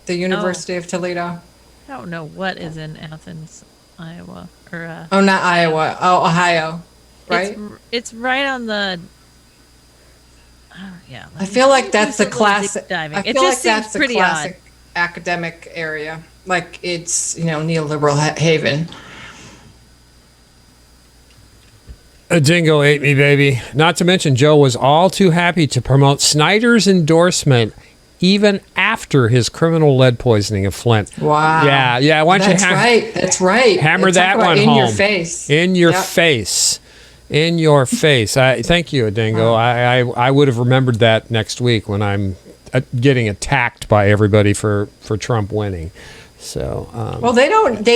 [SPEAKER 11] The University of Toledo?
[SPEAKER 6] I don't know what is in Athens, Iowa, or.
[SPEAKER 11] Oh, not Iowa. Oh, Ohio, right?
[SPEAKER 6] It's right on the. Oh, yeah.
[SPEAKER 11] I feel like that's the
[SPEAKER 6] do a little deep
[SPEAKER 11] classic.
[SPEAKER 6] diving.
[SPEAKER 11] I
[SPEAKER 6] It
[SPEAKER 11] feel
[SPEAKER 6] just
[SPEAKER 11] like
[SPEAKER 6] seems
[SPEAKER 11] that's the
[SPEAKER 6] pretty
[SPEAKER 11] classic academic area. Like it's neoliberal haven.
[SPEAKER 1] A dingo ate me, baby. Not to mention, Joe was all too happy to promote Snyder's endorsement even after his criminal lead poisoning of Flint.
[SPEAKER 11] Wow.
[SPEAKER 1] Yeah. Why don't
[SPEAKER 11] That's
[SPEAKER 1] you
[SPEAKER 11] right. That's right.
[SPEAKER 1] hammer
[SPEAKER 11] Talk
[SPEAKER 1] that
[SPEAKER 11] about
[SPEAKER 1] one
[SPEAKER 11] in
[SPEAKER 1] home.
[SPEAKER 11] your face.
[SPEAKER 1] In your
[SPEAKER 11] Yep.
[SPEAKER 1] face. In your face. Thank you, Dingo. I would have remembered that next week when I'm getting attacked by everybody for Trump winning. So
[SPEAKER 11] Well, they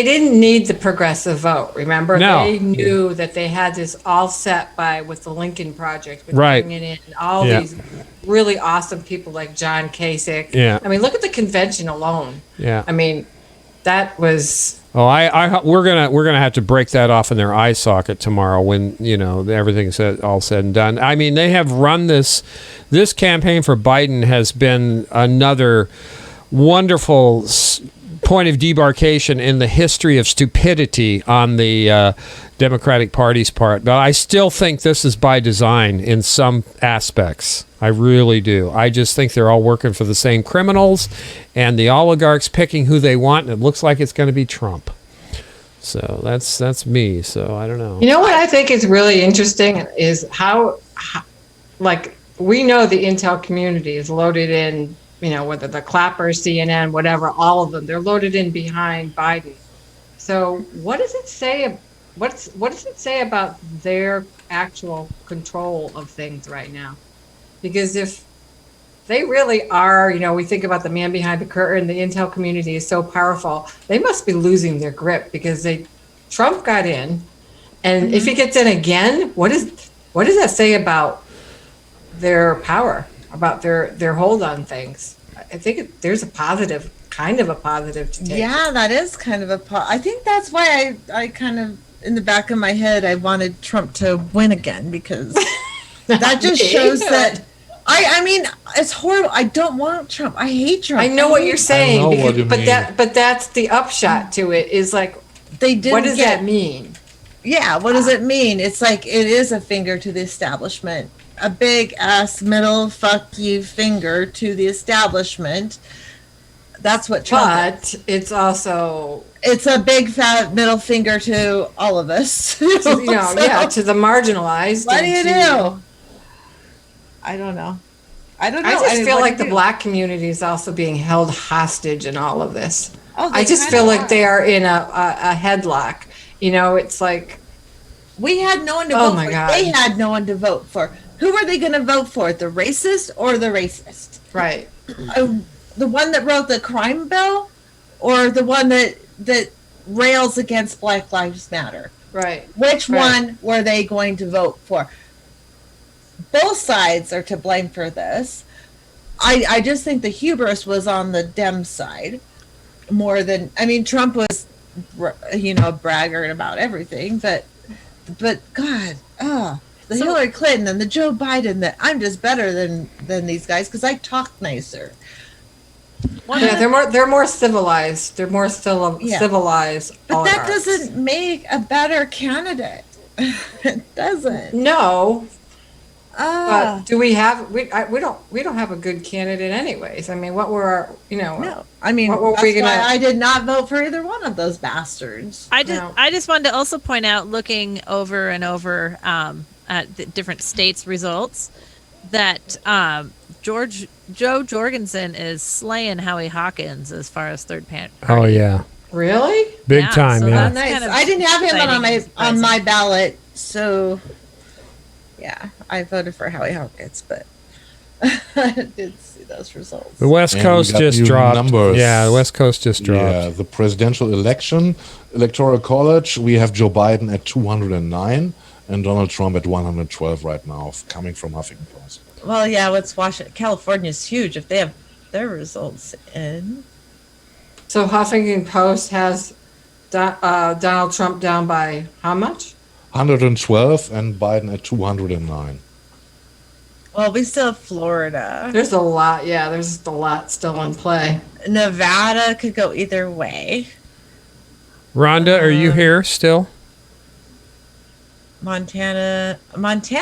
[SPEAKER 11] didn't need the progressive vote. Remember,
[SPEAKER 1] No.
[SPEAKER 11] they knew that they had this all set with the Lincoln Project, with
[SPEAKER 1] Right.
[SPEAKER 11] bringing in all
[SPEAKER 1] Yeah.
[SPEAKER 11] these really awesome people like John Kasich.
[SPEAKER 1] Yeah.
[SPEAKER 11] I mean, look at the convention alone.
[SPEAKER 1] yeah.
[SPEAKER 11] I mean, that was
[SPEAKER 1] Oh, we're gonna have to break that off in their eye socket tomorrow when everything's all said and done. I mean, they have run this campaign for Biden has been another wonderful point of debarkation in the history of stupidity on the Democratic Party's part. But I still think this is by design in some aspects. I really do. I just think they're all working for the same criminals and the oligarchs picking who they want, and it looks like it's going to be Trump. So that's me. So I don't know.
[SPEAKER 11] You know what I think is really interesting is how like, we know the intel community is loaded in, whether the Clappers, CNN, whatever, all of them, they're loaded in behind Biden. So what does it say? What does it say about their actual control of things right now? Because if they really are, we think about the man behind the curtain, the intel community is so powerful, they must be losing their grip because Trump got in, and if he gets in again, what does that say about their power, about their hold on things? I think there's kind of a positive to take.
[SPEAKER 3] Yeah, that is kind of I think that's why I kind of, in the back of my head, I wanted Trump to win again, because that just shows that I mean, it's horrible. I don't want Trump. I hate Trump.
[SPEAKER 11] I know what you're saying,
[SPEAKER 4] I know what you mean.
[SPEAKER 11] but that's the upshot to it, is like,
[SPEAKER 3] they didn't
[SPEAKER 11] what does that mean?
[SPEAKER 3] Yeah, what does it mean? It's like, it is a finger to the establishment. A big ass middle fuck you finger to the establishment. That's what Trump is.
[SPEAKER 11] But it's also,
[SPEAKER 3] It's a big fat middle finger to all of us.
[SPEAKER 11] yeah, to the marginalized.
[SPEAKER 3] What do you
[SPEAKER 11] and
[SPEAKER 3] do? I don't know. I
[SPEAKER 11] just
[SPEAKER 3] mean,
[SPEAKER 11] feel
[SPEAKER 3] what
[SPEAKER 11] like
[SPEAKER 3] do
[SPEAKER 11] the
[SPEAKER 3] you do?
[SPEAKER 11] Black community is also being held hostage in all of this.
[SPEAKER 3] Oh,
[SPEAKER 11] I
[SPEAKER 3] they
[SPEAKER 11] just
[SPEAKER 3] kinda
[SPEAKER 11] feel like
[SPEAKER 3] are.
[SPEAKER 11] they are in a headlock. It's like,
[SPEAKER 3] We had no one to
[SPEAKER 11] Oh
[SPEAKER 3] vote
[SPEAKER 11] my
[SPEAKER 3] for.
[SPEAKER 11] God.
[SPEAKER 3] They had no one to vote for. Who are they going to vote for? The racist or the racist?
[SPEAKER 11] right.
[SPEAKER 3] The one that wrote the crime bill, or the one that rails against Black Lives Matter?
[SPEAKER 11] Right.
[SPEAKER 3] Which
[SPEAKER 11] Right.
[SPEAKER 3] one were they going to vote for? Both sides are to blame for this. I just think the hubris was on the Dem side more than, I mean, Trump was, braggart about everything, but God, the Hillary Clinton and the Joe Biden, that I'm just better than these guys because I talk nicer.
[SPEAKER 11] Yeah, they're more civilized. They're more civilized.
[SPEAKER 3] But that
[SPEAKER 11] oligarchs.
[SPEAKER 3] doesn't make a better candidate. It doesn't.
[SPEAKER 11] No.
[SPEAKER 3] Ah.
[SPEAKER 11] But do we have? We don't have a good candidate, anyways. I mean, what were our?
[SPEAKER 3] No, I mean,
[SPEAKER 11] what were
[SPEAKER 3] that's
[SPEAKER 11] we gonna?
[SPEAKER 3] why I did not vote for either one of those bastards.
[SPEAKER 6] I just wanted to also point out, looking over and over at the different states' results, that Joe Jorgensen is slaying Howie Hawkins as far as third party.
[SPEAKER 1] Oh yeah,
[SPEAKER 11] Really?
[SPEAKER 1] big
[SPEAKER 6] Yeah,
[SPEAKER 1] time.
[SPEAKER 6] so
[SPEAKER 1] Yeah.
[SPEAKER 6] that's
[SPEAKER 3] Nice.
[SPEAKER 6] kind of
[SPEAKER 3] I didn't have him on
[SPEAKER 6] exciting.
[SPEAKER 3] on my ballot, so yeah, I voted for Howie Hawkins, but I did see those results.
[SPEAKER 1] The West
[SPEAKER 4] And we
[SPEAKER 1] Coast
[SPEAKER 4] got
[SPEAKER 1] just
[SPEAKER 4] new
[SPEAKER 1] dropped.
[SPEAKER 4] numbers.
[SPEAKER 1] Yeah, the West Coast just dropped.
[SPEAKER 4] Yeah, the presidential election, Electoral College, we have Joe Biden at 209 and Donald Trump at 112 right now, coming from Huffington Post.
[SPEAKER 3] Well, yeah, what's Washington? California's huge if they have their results in.
[SPEAKER 11] So Huffington Post has Donald Trump down by how much?
[SPEAKER 4] 112 and Biden at 209.
[SPEAKER 3] Well, we still have Florida.
[SPEAKER 11] There's a lot. Yeah, there's a lot still in play.
[SPEAKER 3] Nevada could go either way.
[SPEAKER 1] Rhonda, are you here still?
[SPEAKER 3] Montana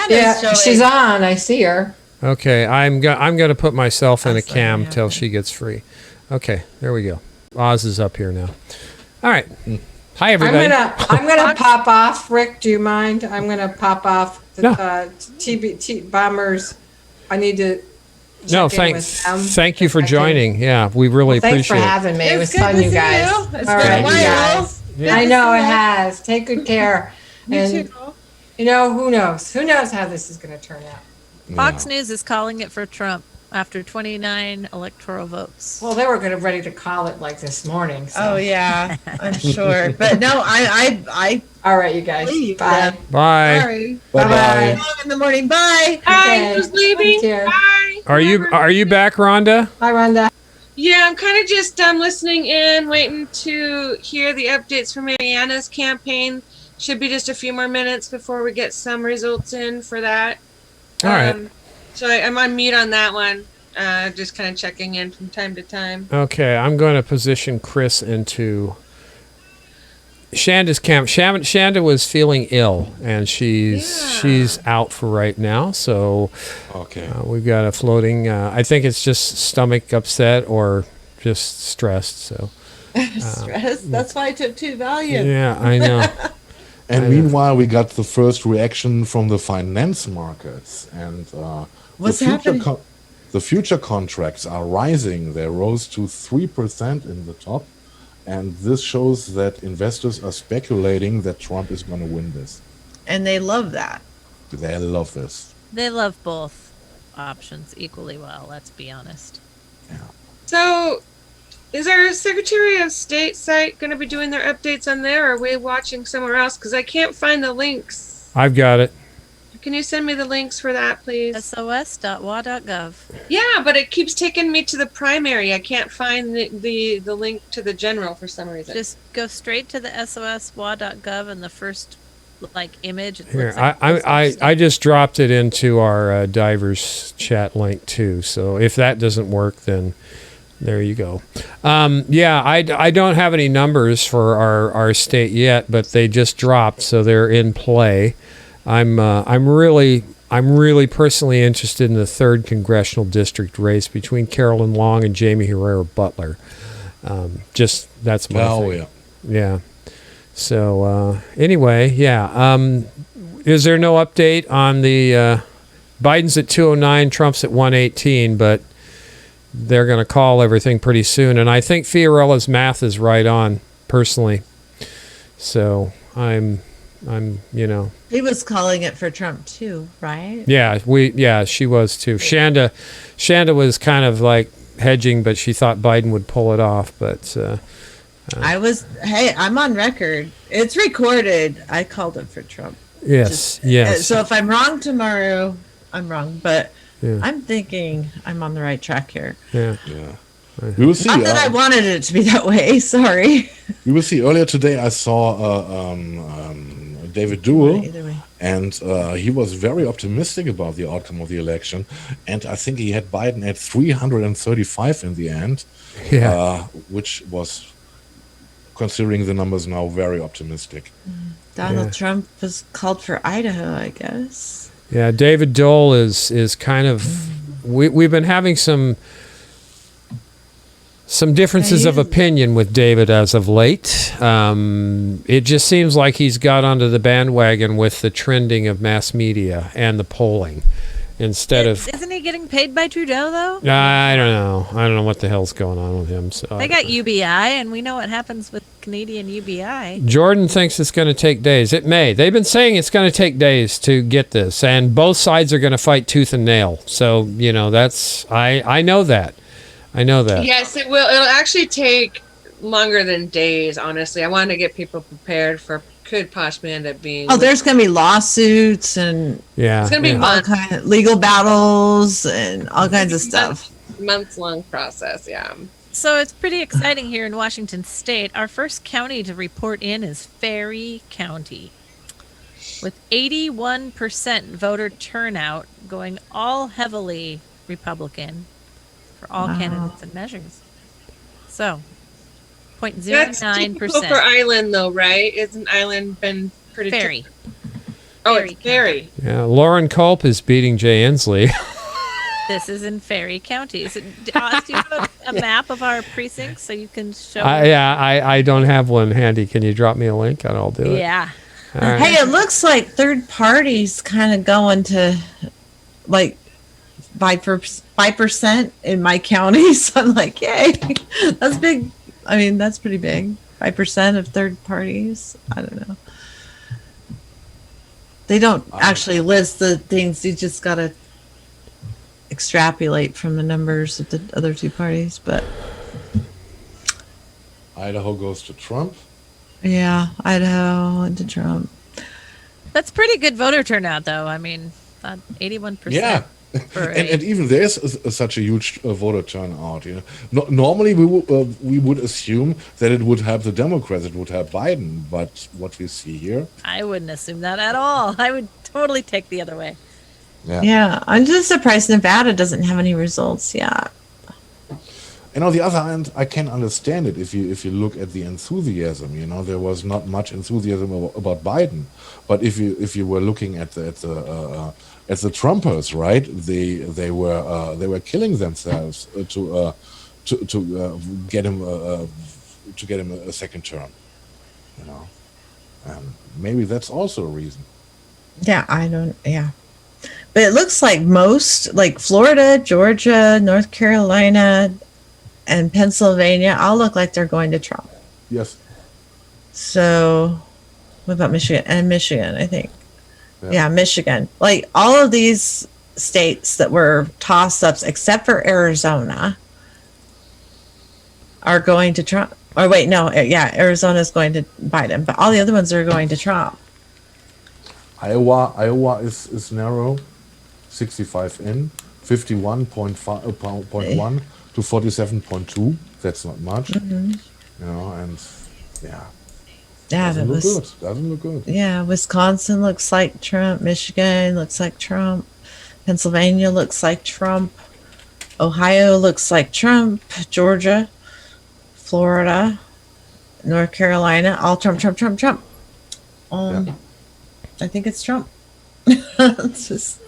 [SPEAKER 11] Yeah,
[SPEAKER 3] showing.
[SPEAKER 11] she's on. I see her.
[SPEAKER 1] Okay, I'm going to put myself in a
[SPEAKER 3] That's not
[SPEAKER 1] cam
[SPEAKER 3] gonna
[SPEAKER 1] till she gets free. Okay, there we go. Oz is up here now. All right. Hi everybody.
[SPEAKER 11] I'm gonna pop off. Rick, do you mind? I'm gonna pop off the TB bombers. I need to.
[SPEAKER 1] No,
[SPEAKER 11] check in with them.
[SPEAKER 1] thank you for
[SPEAKER 11] I think-
[SPEAKER 1] joining. Yeah, we really
[SPEAKER 11] Well, thanks for
[SPEAKER 1] appreciate it.
[SPEAKER 11] having me. It was
[SPEAKER 3] It's good
[SPEAKER 11] fun,
[SPEAKER 3] to
[SPEAKER 11] you
[SPEAKER 3] see
[SPEAKER 11] guys.
[SPEAKER 3] you. It's
[SPEAKER 11] All
[SPEAKER 3] been a
[SPEAKER 11] right, you
[SPEAKER 3] while.
[SPEAKER 11] guys.
[SPEAKER 3] Good
[SPEAKER 11] I
[SPEAKER 3] to
[SPEAKER 11] know
[SPEAKER 3] see
[SPEAKER 11] it
[SPEAKER 3] you.
[SPEAKER 11] has. Take good care.
[SPEAKER 3] You
[SPEAKER 11] And
[SPEAKER 3] too.
[SPEAKER 11] You know, who knows? Who knows how this is going to turn out?
[SPEAKER 6] Fox News is calling it for Trump after 29 electoral votes.
[SPEAKER 11] Well, they were ready to call it like this morning. So.
[SPEAKER 3] Oh yeah, I'm sure. But no, I
[SPEAKER 11] All right, you guys.
[SPEAKER 3] leave.
[SPEAKER 11] Bye.
[SPEAKER 1] Bye.
[SPEAKER 3] Sorry.
[SPEAKER 11] Bye-bye.
[SPEAKER 3] In the morning. Bye.
[SPEAKER 5] Hi,
[SPEAKER 11] Okay.
[SPEAKER 5] who's leaving?
[SPEAKER 11] Take care.
[SPEAKER 5] Bye.
[SPEAKER 1] Are you back, Rhonda?
[SPEAKER 11] Bye, Rhonda.
[SPEAKER 5] Yeah, I'm kind of just listening in, waiting to hear the updates from Mariana's campaign. Should be just a few more minutes before we get some results in for that.
[SPEAKER 1] All right.
[SPEAKER 5] So I'm on mute on that one. Just kind of checking in from time to time.
[SPEAKER 1] Okay, I'm going to position Chris into Shanda's camp. Shanda was feeling ill, and she's out for right now. So
[SPEAKER 4] Okay.
[SPEAKER 1] we've got a floating. I think it's just stomach upset or just stressed. So
[SPEAKER 3] Stress. That's why I took 2 Valium.
[SPEAKER 1] yeah, I know.
[SPEAKER 4] And meanwhile, we got the first reaction from the finance markets, and
[SPEAKER 3] What's happening?
[SPEAKER 4] The future contracts are rising. They rose to 3% in the top, and this shows that investors are speculating that Trump is going to win this.
[SPEAKER 3] And they love that.
[SPEAKER 4] They love this.
[SPEAKER 6] They love both options equally well, let's be honest.
[SPEAKER 5] So, is our Secretary of State site going to be doing their updates on there, or are we watching somewhere else? Because I can't find the links.
[SPEAKER 1] I've got it.
[SPEAKER 5] Can you send me the links for that, please?
[SPEAKER 6] sos.wa.gov.
[SPEAKER 5] Yeah, but it keeps taking me to the primary. I can't find the link to the general for some reason.
[SPEAKER 6] Just go straight to the sos.wa.gov and the first image. It
[SPEAKER 1] Here,
[SPEAKER 6] looks like
[SPEAKER 1] I just dropped it into our divers chat link too. So if that doesn't work, then there you go. Yeah, I don't have any numbers for our state yet, but they just dropped, so they're in play. I'm really personally interested in the 3rd congressional district race between Carolyn Long and Jamie Herrera Butler. That's my thing.
[SPEAKER 4] yeah.
[SPEAKER 1] Yeah. So anyway, yeah. Is there no update on the Biden's at 209, Trump's at 118, but they're going to call everything pretty soon. And I think Fiorella's math is right on, personally. So I'm
[SPEAKER 3] He was calling it for Trump too, right?
[SPEAKER 1] Yeah, she was too. Shanda was kind of like hedging, but she thought Biden would pull it off. But
[SPEAKER 3] I'm on record. It's recorded. I called it for Trump.
[SPEAKER 1] yes.
[SPEAKER 3] So if I'm wrong tomorrow, I'm wrong. But
[SPEAKER 1] Yeah.
[SPEAKER 3] I'm thinking I'm on the right track here.
[SPEAKER 1] Yeah.
[SPEAKER 4] We will see.
[SPEAKER 3] Not that I wanted it to be that way. Sorry.
[SPEAKER 4] We will see. Earlier today, I saw David Duell,
[SPEAKER 3] Either way.
[SPEAKER 4] and he was very optimistic about the outcome of the election. And I think he had Biden at 335 in the end, which was, considering the numbers now, very optimistic.
[SPEAKER 3] Donald Trump was called for Idaho, I guess.
[SPEAKER 1] Yeah, David Dole is kind of. We've been having some differences of opinion with David as of late. It just seems like he's got onto the bandwagon with the trending of mass media and the polling instead of.
[SPEAKER 6] Isn't he getting paid by Trudeau though?
[SPEAKER 1] I don't know what the hell's going on with him. So
[SPEAKER 6] They got UBI, and we know what happens with Canadian UBI.
[SPEAKER 1] Jordan thinks it's going to take days. It may. They've been saying it's going to take days to get this, and both sides are going to fight tooth and nail. So that's I know that. I know that.
[SPEAKER 5] Yes, it will. It'll actually take longer than days, honestly. I wanted to get people prepared for could possibly end up being.
[SPEAKER 3] Oh, there's going to be lawsuits and
[SPEAKER 5] It's going to be
[SPEAKER 3] all kind of legal battles and all kinds of stuff.
[SPEAKER 5] Months-long process, yeah.
[SPEAKER 6] So it's pretty exciting here in Washington State. Our first county to report in is Ferry County, with 81% voter turnout, going all heavily Republican for all candidates and measures. So,
[SPEAKER 5] That's
[SPEAKER 6] 0.09%.
[SPEAKER 5] typical for Island, though, right? Isn't Island been pretty
[SPEAKER 6] Ferry?
[SPEAKER 5] Oh, it's Ferry.
[SPEAKER 1] Yeah, Lauren Culp is beating Jay Inslee.
[SPEAKER 6] This is in Ferry County. Do you have a map of our precincts so you can show?
[SPEAKER 1] I don't have one handy. Can you drop me a link and I'll do it?
[SPEAKER 6] Yeah.
[SPEAKER 1] All right.
[SPEAKER 3] Hey, it looks like third parties kind of going to like 5% in my county. So I'm like, yay, that's big. I mean, that's pretty big. 5% of third parties. I don't know. They don't actually list the things. You just got to extrapolate from the numbers of the other two parties. But
[SPEAKER 4] Idaho goes to Trump.
[SPEAKER 3] yeah, Idaho and to Trump.
[SPEAKER 6] That's pretty good voter turnout, though. I mean, 81%.
[SPEAKER 4] Yeah. And even there's such a huge voter turnout. You know, normally we would assume that it would help the Democrats, it would help Biden, but what we see here,
[SPEAKER 6] I wouldn't assume that at all. I would totally take the other way.
[SPEAKER 3] Yeah, I'm just surprised Nevada doesn't have any results yet.
[SPEAKER 4] And on the other hand, I can understand it if you look at the enthusiasm. You know, there was not much enthusiasm about Biden, but if you were looking at the Trumpers, right? They were killing themselves to get him a second term. You know, and maybe that's also a reason.
[SPEAKER 3] Yeah, yeah. But it looks like most, like Florida, Georgia, North Carolina, and Pennsylvania all look like they're going to Trump.
[SPEAKER 4] Yes.
[SPEAKER 3] So, what about Michigan? And Michigan, I think. Yeah, Michigan. Like all of these states that were toss-ups, except for Arizona, are going to Trump. Or wait, no, yeah, Arizona's going to Biden, but all the other ones are going to Trump.
[SPEAKER 4] Iowa is narrow, 65 in, 51.1 to 47.2. That's not much, you know, and yeah.
[SPEAKER 3] Yeah,
[SPEAKER 4] Doesn't look good.
[SPEAKER 3] Yeah, Wisconsin looks like Trump. Michigan looks like Trump. Pennsylvania looks like Trump. Ohio looks like Trump. Georgia, Florida, North Carolina, all Trump. I think it's Trump. It's just...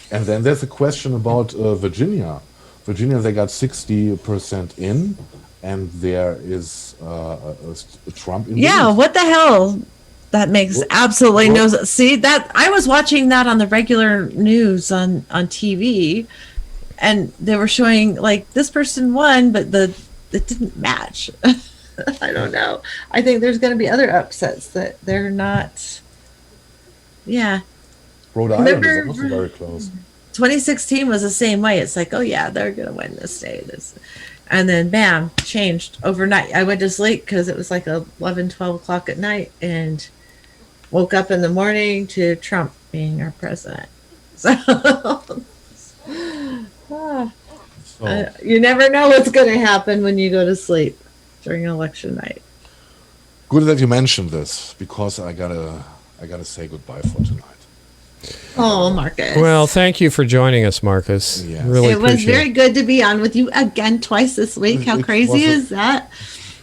[SPEAKER 4] And then there's a question about Virginia. Virginia, they got 60% in, and there is a Trump in.
[SPEAKER 3] Yeah, what the hell? That makes absolutely no sense. See, that I was watching that on the regular news on TV, and they were showing like this person won, but it didn't match. I don't know. I think there's going to be other upsets that they're not. Yeah.
[SPEAKER 4] Rhode Island is also very close.
[SPEAKER 3] 2016 was the same way. It's like, oh yeah, they're going to win this state. And then bam, changed overnight. I went to sleep because it was like 11, 12 o'clock at night and woke up in the morning to Trump being our president. So, you never know what's going to happen when you go to sleep during election night.
[SPEAKER 4] Good that you mentioned this because I gotta say goodbye for tonight.
[SPEAKER 3] Oh, Marcus.
[SPEAKER 1] Well, thank you for joining us, Marcus.
[SPEAKER 4] Yes.
[SPEAKER 1] Really
[SPEAKER 3] it was
[SPEAKER 1] appreciate
[SPEAKER 3] very good to be on with you again twice this week. How crazy is that?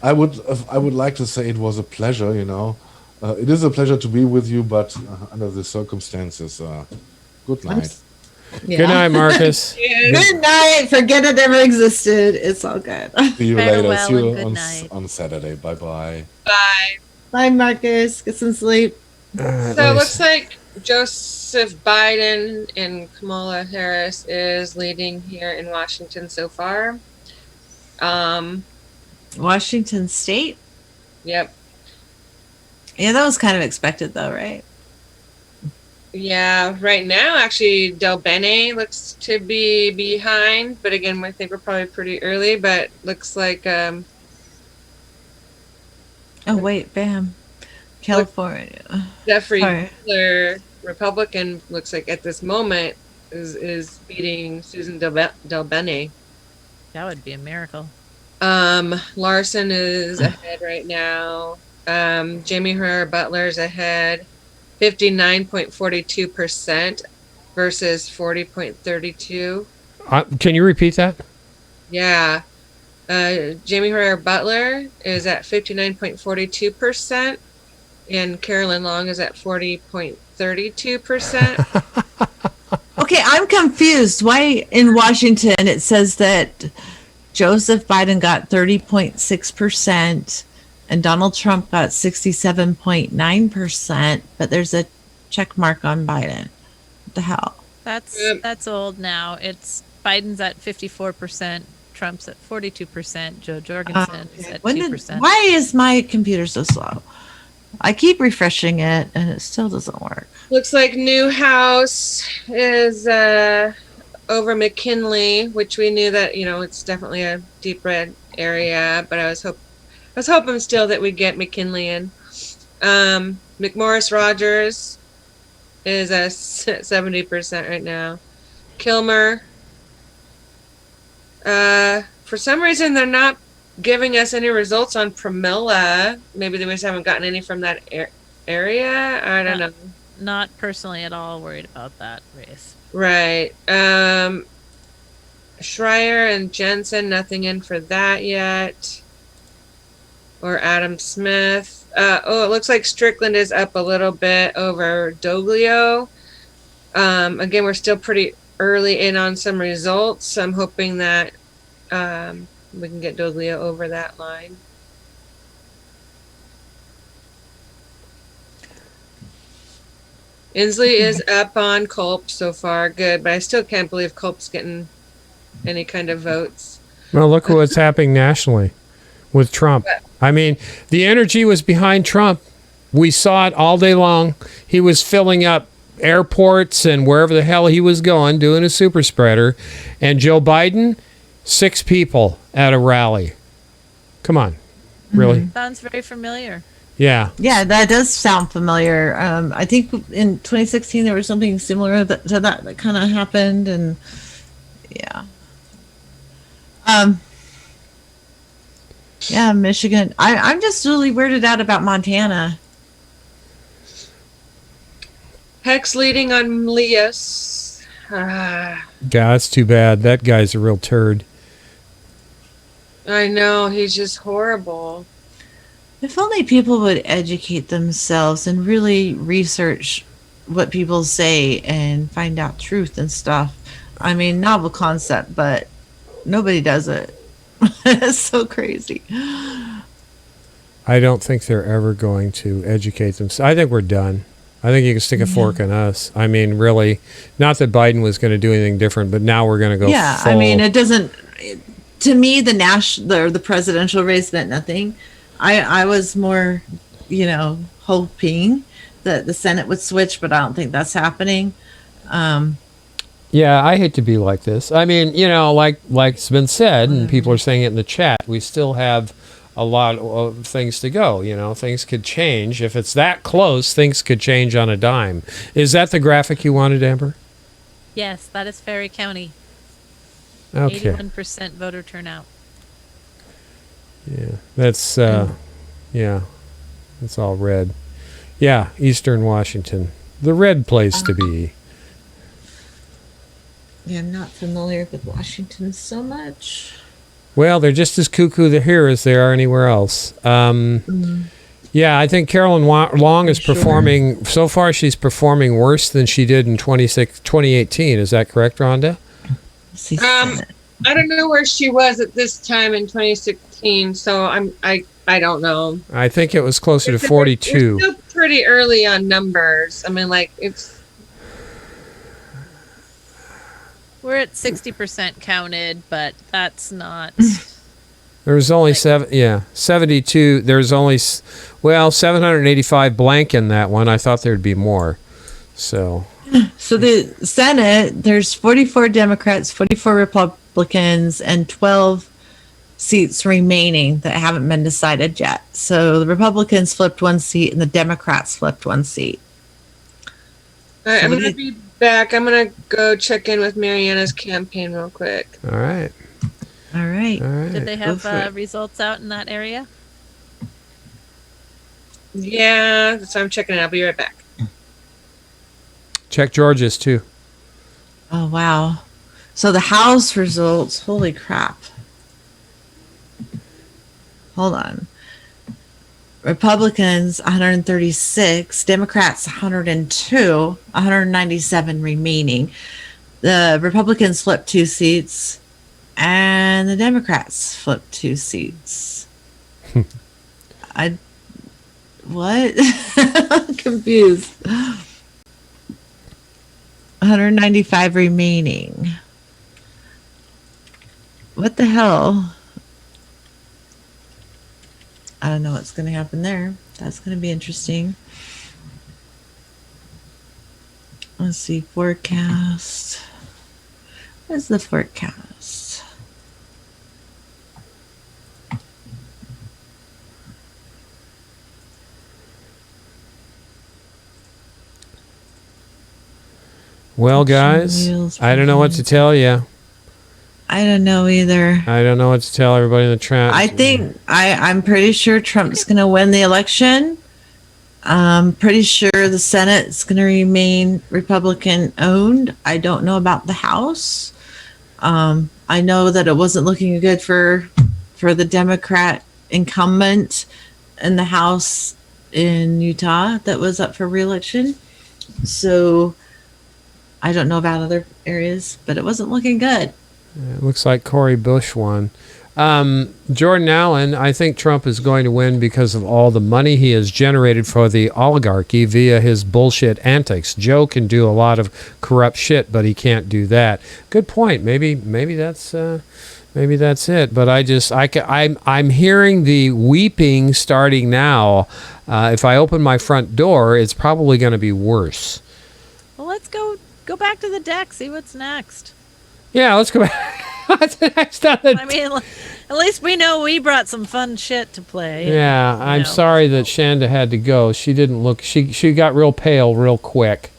[SPEAKER 4] I would like to say it was a pleasure. You know, it is a pleasure to be with you, but under the circumstances, good night.
[SPEAKER 3] Yeah.
[SPEAKER 1] Good night, Marcus.
[SPEAKER 3] Good night. Forget it ever existed. It's all good.
[SPEAKER 4] See you later.
[SPEAKER 6] Farewell
[SPEAKER 4] See you
[SPEAKER 6] and good night.
[SPEAKER 4] on Saturday. Bye-bye.
[SPEAKER 5] Bye.
[SPEAKER 3] Bye, Marcus. Get some sleep.
[SPEAKER 5] So it looks like Joseph Biden and Kamala Harris is leading here in Washington so far.
[SPEAKER 3] Washington State?
[SPEAKER 5] Yep.
[SPEAKER 3] Yeah, that was kind of expected though, right?
[SPEAKER 5] Yeah, right now, actually, Del Bene looks to be behind, but again, I think we're probably pretty early, but looks like...
[SPEAKER 3] Oh, wait, bam. California.
[SPEAKER 5] Jeffrey
[SPEAKER 3] Sorry.
[SPEAKER 5] Butler, Republican, looks like at this moment is beating Susan Del Bene.
[SPEAKER 6] That would be a miracle.
[SPEAKER 5] Larson is ahead right now. Jamie Herrera Butler's ahead. 59.42% versus 40.32.
[SPEAKER 1] Can you repeat that?
[SPEAKER 5] Yeah. Jamie Herrera Butler is at 59.42%, and Carolyn Long is at 40.32%.
[SPEAKER 3] Okay, I'm confused. Why in Washington it says that Joseph Biden got 30.6% and Donald Trump got 67.9%, but there's a check mark on Biden. What the hell?
[SPEAKER 6] That's old now. It's Biden's at 54%, Trump's at 42%, Joe Jorgensen is at 2%.
[SPEAKER 3] Why is my computer so slow? I keep refreshing it and it still doesn't work.
[SPEAKER 5] Looks like Newhouse is over McKinley, which we knew that, you know, it's definitely a deep red area, but I was hoping still that we'd get McKinley in. McMorris Rogers is at 70% right now. Kilmer, for some reason they're not giving us any results on Pramila. Maybe they just haven't gotten any from that area. I don't know.
[SPEAKER 6] Not personally at all worried about that race.
[SPEAKER 5] Right. Schreier and Jensen, nothing in for that yet. Or Adam Smith. It looks like Strickland is up a little bit over Doglio. Again, we're still pretty early in on some results. I'm hoping that we can get Doglio over that line. Inslee is up on Culp so far, good, but I still can't believe Culp's getting any kind of votes.
[SPEAKER 1] Well, look at what's happening nationally with Trump. I mean, the energy was behind Trump. We saw it all day long. He was filling up airports and wherever the hell he was going, doing a super spreader. And Joe Biden, 6 people at a rally. Come on. Really?
[SPEAKER 6] Sounds very familiar.
[SPEAKER 1] Yeah.
[SPEAKER 3] Yeah, that does sound familiar. I think in 2016 there was something similar to that kind of happened, and yeah. Yeah, Michigan. I'm just really weirded out about Montana.
[SPEAKER 5] Heck's leading on Lias.
[SPEAKER 1] God, that's too bad. That guy's a real turd.
[SPEAKER 5] I know, he's just horrible.
[SPEAKER 3] If only people would educate themselves and really research what people say and find out truth and stuff. I mean, novel concept, but nobody does it. It's so crazy.
[SPEAKER 1] I don't think they're ever going to educate themselves. I think we're done. I think you can stick a fork in us. I mean, really, not that Biden was going to do anything different, but now we're going to go full.
[SPEAKER 3] I mean, it doesn't, to me, the presidential race meant nothing. I was more, hoping that the Senate would switch, but I don't think that's happening.
[SPEAKER 1] Yeah, I hate to be like this. I mean, like's been said, and people are saying it in the chat, we still have a lot of things to go. Things could change. If it's that close, things could change on a dime. Is that the graphic you wanted, Amber?
[SPEAKER 6] Yes, that is Ferry County.
[SPEAKER 1] Okay.
[SPEAKER 6] 81% voter turnout.
[SPEAKER 1] Yeah, that's it's all red. Yeah, Eastern Washington, the red place to be.
[SPEAKER 3] Yeah, I'm not familiar with Washington so much.
[SPEAKER 1] Well, they're just as cuckoo here as they are anywhere else. Yeah, I think Carolyn Long is performing, so far she's performing worse than she did in 2018. Is that correct, Rhonda?
[SPEAKER 5] I don't know where she was at this time in 2016, so I don't know.
[SPEAKER 1] I think it was closer to 42.
[SPEAKER 5] We're still pretty early on numbers. I mean,
[SPEAKER 6] We're at 60% counted, but that's not.
[SPEAKER 1] There was only 72. There's only 785 blank in that one. I thought there'd be more. So
[SPEAKER 3] the Senate, there's 44 Democrats, 44 Republicans, and 12 seats remaining that haven't been decided yet. So the Republicans flipped one seat and the Democrats flipped one seat.
[SPEAKER 5] All right, I'm going to be back. I'm going to go check in with Mariana's campaign real quick.
[SPEAKER 1] All right.
[SPEAKER 6] Did they have results out in that area?
[SPEAKER 5] Yeah, so I'm checking it. I'll be right back.
[SPEAKER 1] Check Georgia's too.
[SPEAKER 3] Oh, wow. So the House results, holy crap. Hold on. Republicans, 136. Democrats, 102. 197 remaining. The Republicans flipped 2 seats. And the Democrats flipped 2 seats. What? I'm confused. 195 remaining. What the hell? I don't know what's going to happen there. That's going to be interesting. Let's see, forecast. What's the forecast?
[SPEAKER 1] Well, guys, I don't know what to tell you.
[SPEAKER 3] I don't know either.
[SPEAKER 1] I don't know what to tell everybody in the chat.
[SPEAKER 3] I think I'm pretty sure Trump's going to win the election. I'm pretty sure the Senate's going to remain Republican owned. I don't know about the House. I know that it wasn't looking good for the Democrat incumbent in the House in Utah that was up for re-election. So I don't know about other areas, but it wasn't looking good.
[SPEAKER 1] It looks like Cory Bush won. Jordan Allen, I think Trump is going to win because of all the money he has generated for the oligarchy via his bullshit antics. Joe can do a lot of corrupt shit, but he can't do that. Good point. Maybe that's it. But I'm hearing the weeping starting now. If I open my front door, it's probably going to be worse.
[SPEAKER 6] Well, let's go back to the deck. See what's next.
[SPEAKER 1] Yeah, let's go back. What's next on the
[SPEAKER 6] I mean, at least we know we brought some fun shit to play.
[SPEAKER 1] Yeah, I'm sorry that Shanda had to go. She didn't look. She got real pale real quick.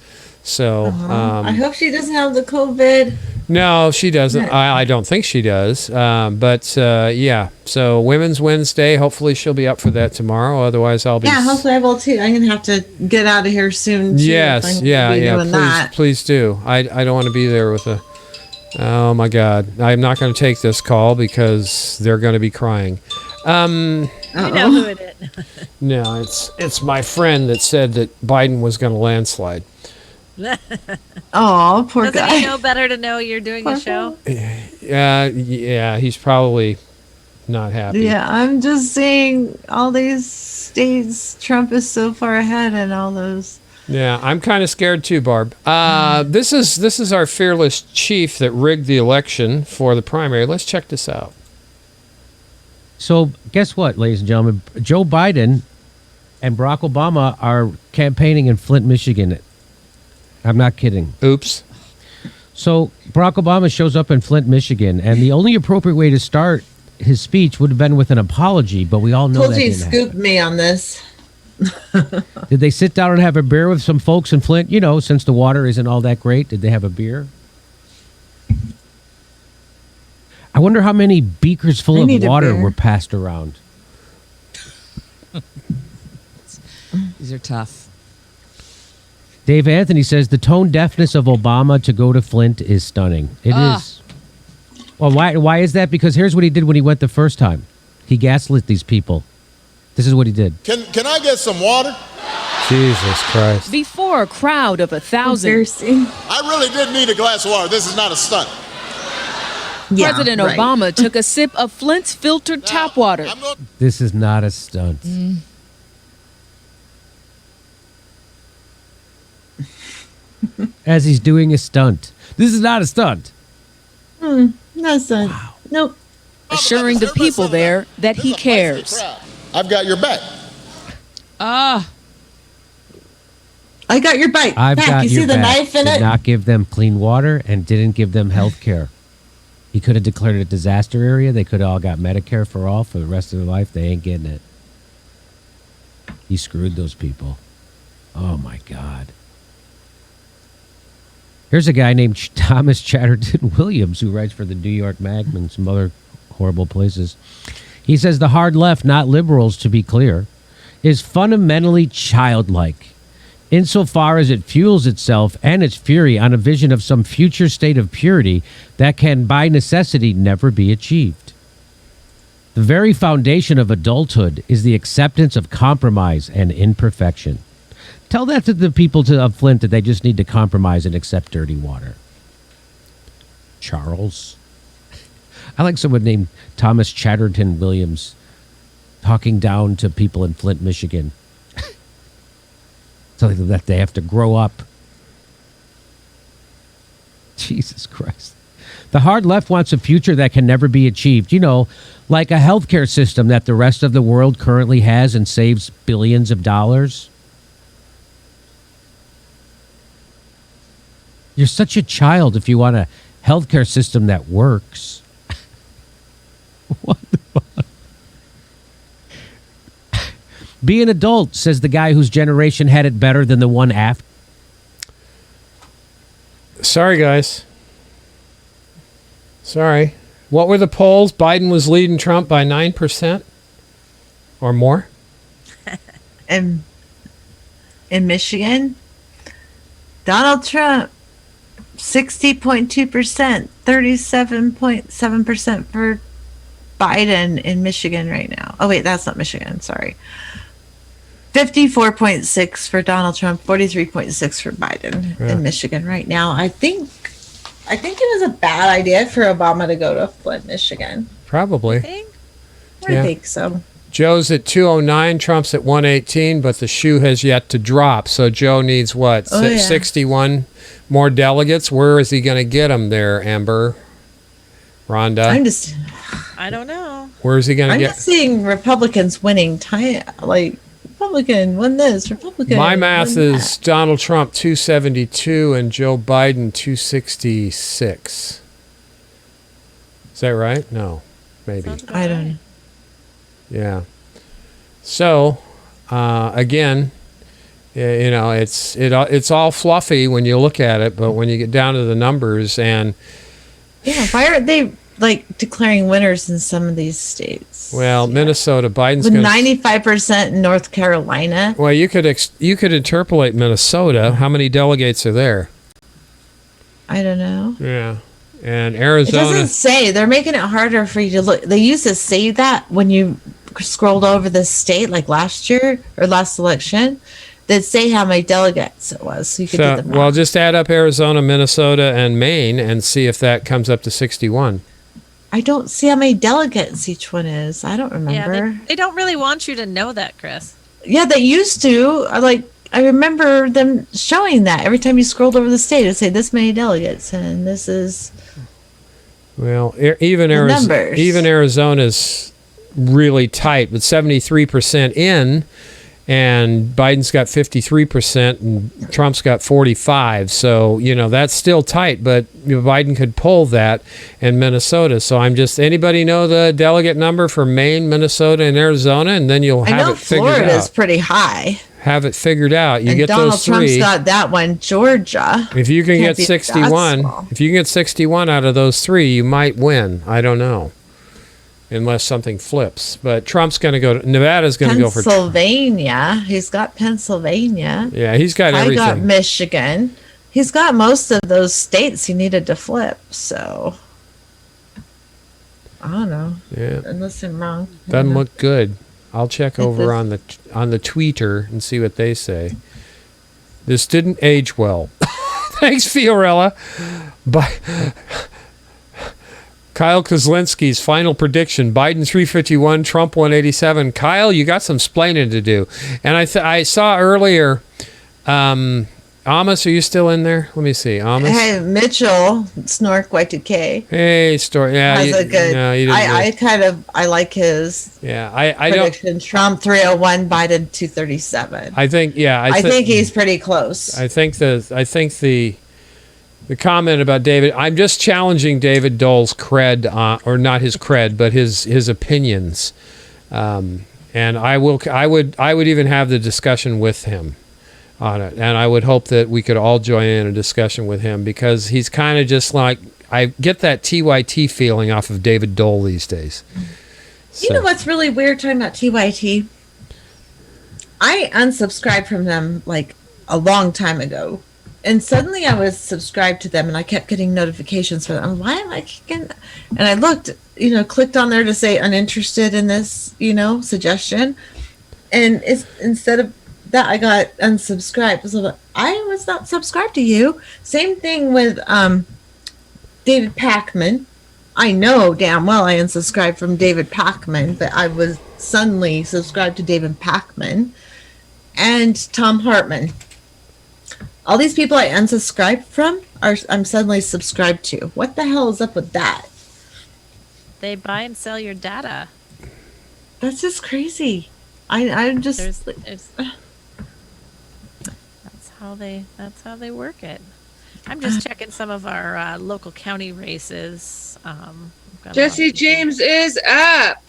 [SPEAKER 1] So
[SPEAKER 3] I hope she doesn't have the COVID.
[SPEAKER 1] no, she doesn't. I don't think she does. But yeah. So Women's Wednesday. Hopefully she'll be up for that tomorrow. Otherwise, I'll be.
[SPEAKER 3] Yeah, hopefully I will too. I'm gonna have to get out of here soon. Too,
[SPEAKER 1] Yes. Yeah. Please do. I don't want to be there with a. Oh my God! I'm not going to take this call because they're going to be crying.
[SPEAKER 6] We know who it is.
[SPEAKER 1] No, it's my friend that said that Biden was going to landslide.
[SPEAKER 3] Oh, poor
[SPEAKER 6] Doesn't
[SPEAKER 3] guy.
[SPEAKER 6] he know better to know you're doing the show?
[SPEAKER 1] Yeah, he's probably not happy.
[SPEAKER 3] Yeah, I'm just seeing all these states. Trump is so far ahead in all those.
[SPEAKER 1] Yeah, I'm kind of scared too, Barb. This is our fearless chief that rigged the election for the primary. Let's check this out.
[SPEAKER 14] So guess what, ladies and gentlemen? Joe Biden and Barack Obama are campaigning in Flint, Michigan. I'm not kidding.
[SPEAKER 1] Oops.
[SPEAKER 14] So Barack Obama shows up in Flint, Michigan, and the only appropriate way to start his speech would have been with an apology, but we all know
[SPEAKER 3] Told
[SPEAKER 14] that
[SPEAKER 3] you he
[SPEAKER 14] didn't
[SPEAKER 3] scooped me on this.
[SPEAKER 14] Did they sit down and have a beer with some folks in Flint? You know, since the water isn't all that great, did they have a beer? I wonder how many beakers full of water were passed around.
[SPEAKER 15] These are tough.
[SPEAKER 14] Dave Anthony says the tone deafness of Obama to go to Flint is stunning. It is. Well, why is that? Because here's what he did when he went the first time. He gaslit these people. This is what he did.
[SPEAKER 16] Can I get some water?
[SPEAKER 1] Jesus Christ.
[SPEAKER 17] Before a crowd of 1,000.
[SPEAKER 16] I really did need a glass of water. This is not a stunt.
[SPEAKER 17] President Obama took a sip of Flint's filtered tap water.
[SPEAKER 14] This is not a stunt. As he's doing a stunt. This is not a stunt.
[SPEAKER 3] No stunt. Wow. Nope.
[SPEAKER 17] Assuring the people there that he cares.
[SPEAKER 16] I've got your back.
[SPEAKER 3] I got your back.
[SPEAKER 14] I've got
[SPEAKER 3] you
[SPEAKER 14] your
[SPEAKER 3] see the
[SPEAKER 14] back.
[SPEAKER 3] knife in
[SPEAKER 14] Did
[SPEAKER 3] it?
[SPEAKER 14] not give them clean water and didn't give them health care. He could have declared it a disaster area. They could have all got Medicare for all for the rest of their life. They ain't getting it. He screwed those people. Oh, my God. Here's a guy named Thomas Chatterton Williams who writes for the New York Mag and some other horrible places. He says the hard left, not liberals to be clear, is fundamentally childlike insofar as it fuels itself and its fury on a vision of some future state of purity that can by necessity never be achieved. The very foundation of adulthood is the acceptance of compromise and imperfection. Tell that to the people of Flint that they just need to compromise and accept dirty water. Charles. I like someone named Thomas Chatterton Williams talking down to people in Flint, Michigan. Telling them that they have to grow up. Jesus Christ. The hard left wants a future that can never be achieved. You know, like a healthcare system that the rest of the world currently has and saves billions of dollars. You're such a child if you want a healthcare system that works. What the fuck? Be an adult, says the guy whose generation had it better than the one after.
[SPEAKER 1] Sorry, guys. Sorry. What were the polls? Biden was leading Trump by 9% or more.
[SPEAKER 3] In Michigan, Donald Trump, 60.2%, 37.7% for Biden in Michigan right now. Oh, wait, that's not Michigan. Sorry. 54.6 for Donald Trump, 43.6 for Biden in Michigan right now. I think it was a bad idea for Obama to go to Flint, Michigan.
[SPEAKER 1] Probably.
[SPEAKER 3] I
[SPEAKER 1] Yeah.
[SPEAKER 3] think so.
[SPEAKER 1] Joe's at 209, Trump's at 118, but the shoe has yet to drop. So Joe needs what? 61 more delegates? Where is he going to get them there, Amber? Rhonda?
[SPEAKER 6] I don't know.
[SPEAKER 1] Where is he going to
[SPEAKER 3] I'm
[SPEAKER 1] get?
[SPEAKER 3] just seeing Republicans winning like Republican win this, Republican.
[SPEAKER 1] My math
[SPEAKER 3] win
[SPEAKER 1] is Donald Trump 272 and Joe Biden 266. Is that right? No, maybe.
[SPEAKER 3] that. I don't know.
[SPEAKER 1] Yeah. So, again, you know, it's all fluffy when you look at it, but when you get down to the numbers and
[SPEAKER 3] Yeah, why aren't they like declaring winners in some of these states?
[SPEAKER 1] well, Minnesota, Biden's
[SPEAKER 3] With
[SPEAKER 1] going
[SPEAKER 3] 95% in North Carolina.
[SPEAKER 1] Well, you could interpolate Minnesota. How many delegates are there?
[SPEAKER 3] I don't know.
[SPEAKER 1] Yeah. And
[SPEAKER 3] It
[SPEAKER 1] Arizona.
[SPEAKER 3] doesn't say. They're making it harder for you to look. They used to say that when you scrolled over the state, like last year or last election. They'd say how many delegates it was, so you could do the math.
[SPEAKER 1] Well, just add up Arizona, Minnesota, and Maine and see if that comes up to 61.
[SPEAKER 3] I don't see how many delegates each one is. I don't remember.
[SPEAKER 6] Yeah, they don't really want you to know that, Chris.
[SPEAKER 3] Yeah, they used to. I remember them showing that every time you scrolled over the state, it'd say this many delegates, and this is.
[SPEAKER 1] Well, even
[SPEAKER 3] numbers.
[SPEAKER 1] even Arizona's really tight, with 73% in, and Biden's got 53%, and Trump's got 45%. So you know that's still tight, but Biden could pull that in Minnesota. So anybody know the delegate number for Maine, Minnesota, and Arizona, and then you'll
[SPEAKER 3] I
[SPEAKER 1] have
[SPEAKER 3] know
[SPEAKER 1] it figured
[SPEAKER 3] Florida's
[SPEAKER 1] out.
[SPEAKER 3] pretty high.
[SPEAKER 1] Have it figured out. You
[SPEAKER 3] and
[SPEAKER 1] get
[SPEAKER 3] Donald
[SPEAKER 1] those
[SPEAKER 3] Trump's
[SPEAKER 1] three.
[SPEAKER 3] got that one. Georgia.
[SPEAKER 1] If you can
[SPEAKER 3] Can't
[SPEAKER 1] get
[SPEAKER 3] be that
[SPEAKER 1] 61,
[SPEAKER 3] small.
[SPEAKER 1] if you can get 61 out of those three, you might win. I don't know, unless something flips. But Trump's going to go. Nevada's going to go for.
[SPEAKER 3] Pennsylvania. He's got Pennsylvania.
[SPEAKER 1] Yeah, he's got
[SPEAKER 3] I got
[SPEAKER 1] everything.
[SPEAKER 3] Michigan. He's got most of those states he needed to flip. So I don't know.
[SPEAKER 1] Yeah,
[SPEAKER 3] Unless I'm wrong.
[SPEAKER 1] doesn't look good. I'll check
[SPEAKER 3] It
[SPEAKER 1] over
[SPEAKER 3] does-
[SPEAKER 1] on the tweeter and see what they say. This didn't age well. Thanks, Fiorella. But Kyle Kozlinski's final prediction: Biden 351, Trump 187. Kyle, you got some splaining to do. And I saw earlier. Amos, are you still in there? Let me see. Amos.
[SPEAKER 3] Hey, Mitchell, Snork Y2K.
[SPEAKER 1] Hey, story. Yeah,
[SPEAKER 3] Has
[SPEAKER 1] you,
[SPEAKER 3] a good.
[SPEAKER 1] no, you didn't
[SPEAKER 3] I like his
[SPEAKER 1] yeah, I don't.
[SPEAKER 3] prediction. Trump 301, Biden 237.
[SPEAKER 1] I think. Yeah,
[SPEAKER 3] I think he's pretty close.
[SPEAKER 1] I think the comment about David. I'm just challenging David Dole's cred, or not his cred, but his opinions. And I would even have the discussion with him on it, and I would hope that we could all join in a discussion with him, because he's kind of just like, I get that TYT feeling off of David Dole these days.
[SPEAKER 3] You know what's really weird talking about TYT? I unsubscribed from them like a long time ago. And suddenly I was subscribed to them and I kept getting notifications for them. Why am I getting? And I looked, clicked on there to say uninterested in this, suggestion. And it's instead of that, I got unsubscribed. So I was not subscribed to you. Same thing with David Pakman. I know damn well I unsubscribed from David Pakman, but I was suddenly subscribed to David Pakman and Tom Hartman. All these people I unsubscribed from I'm suddenly subscribed to. What the hell is up with that?
[SPEAKER 6] They buy and sell your data.
[SPEAKER 3] That's just crazy. I'm just.
[SPEAKER 6] That's how they work it. I'm just checking some of our local county races. Got a lot of
[SPEAKER 5] Jesse
[SPEAKER 6] people-
[SPEAKER 5] James is up.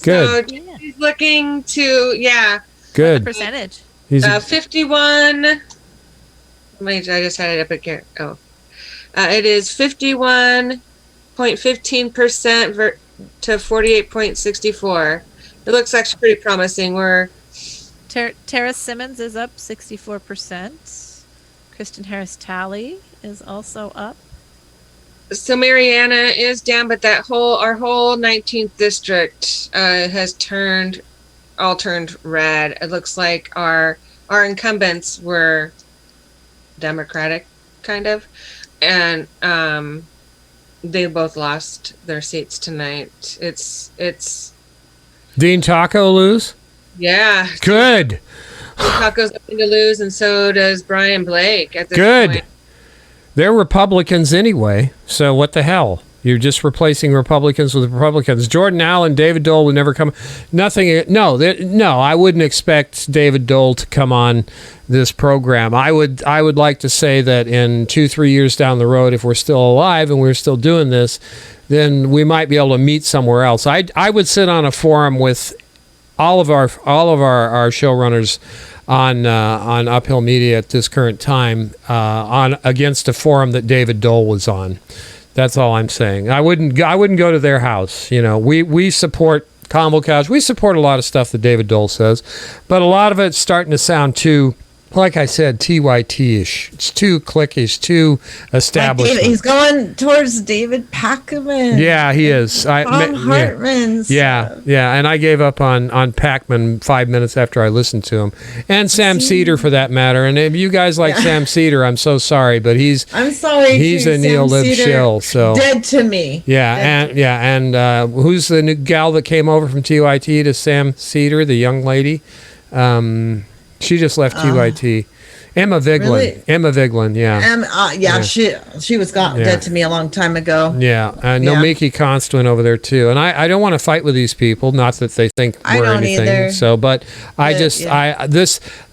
[SPEAKER 1] Good.
[SPEAKER 5] So he's looking to,
[SPEAKER 1] Good.
[SPEAKER 6] Percentage.
[SPEAKER 1] He's
[SPEAKER 5] 51. Wait, I just had it up again. Oh. It is 51.15% to 48.64. It looks actually pretty promising.
[SPEAKER 6] Tara Simmons is up 64%. Kristen Harris Talley is also up.
[SPEAKER 5] So Mariana is down, but our whole 19th district has turned red. It looks like our incumbents were Democratic, kind of, and they both lost their seats tonight. It's
[SPEAKER 1] Dean Taco lose?
[SPEAKER 5] yeah.
[SPEAKER 1] Good.
[SPEAKER 5] Taco's up to lose, and so does Brian Blake at this
[SPEAKER 1] Good.
[SPEAKER 5] point.
[SPEAKER 1] They're Republicans anyway, so what the hell? You're just replacing Republicans with Republicans. Jordan Allen, David Dole would never come. Nothing. No, I wouldn't expect David Dole to come on this program. I would like to say that in 2-3 years down the road, if we're still alive and we're still doing this, then we might be able to meet somewhere else. I would sit on a forum with all of our showrunners on Uphill Media at this current time against a forum that David Dole was on. That's all I'm saying. I wouldn't go to their house. You know, we support Convo Couch. We support a lot of stuff that David Dole says, but a lot of it's starting to sound too, like I said, TYT-ish. It's too cliquish, too established.
[SPEAKER 3] He's going towards David Pacman.
[SPEAKER 1] Yeah, he is.
[SPEAKER 3] Tom Hartman's.
[SPEAKER 1] Yeah, and I gave up on Pacman 5 minutes after I listened to him, and Sam Cedar for that matter. And if you guys like Sam Cedar, I'm so sorry, but he's
[SPEAKER 3] I'm sorry.
[SPEAKER 1] he's
[SPEAKER 3] too,
[SPEAKER 1] a neo-lib
[SPEAKER 3] Sam Cedar,
[SPEAKER 1] shill. So
[SPEAKER 3] dead to me.
[SPEAKER 1] And who's the new gal that came over from TYT to Sam Cedar, the young lady? She just left TYT. Emma Viglin.
[SPEAKER 3] Really?
[SPEAKER 1] Emma Viglin, yeah.
[SPEAKER 3] She was dead to me a long time ago.
[SPEAKER 1] Yeah, Nomiki Const went over there too, and I don't want to fight with these people. Not that they think we're anything.
[SPEAKER 3] Either.
[SPEAKER 1] So, but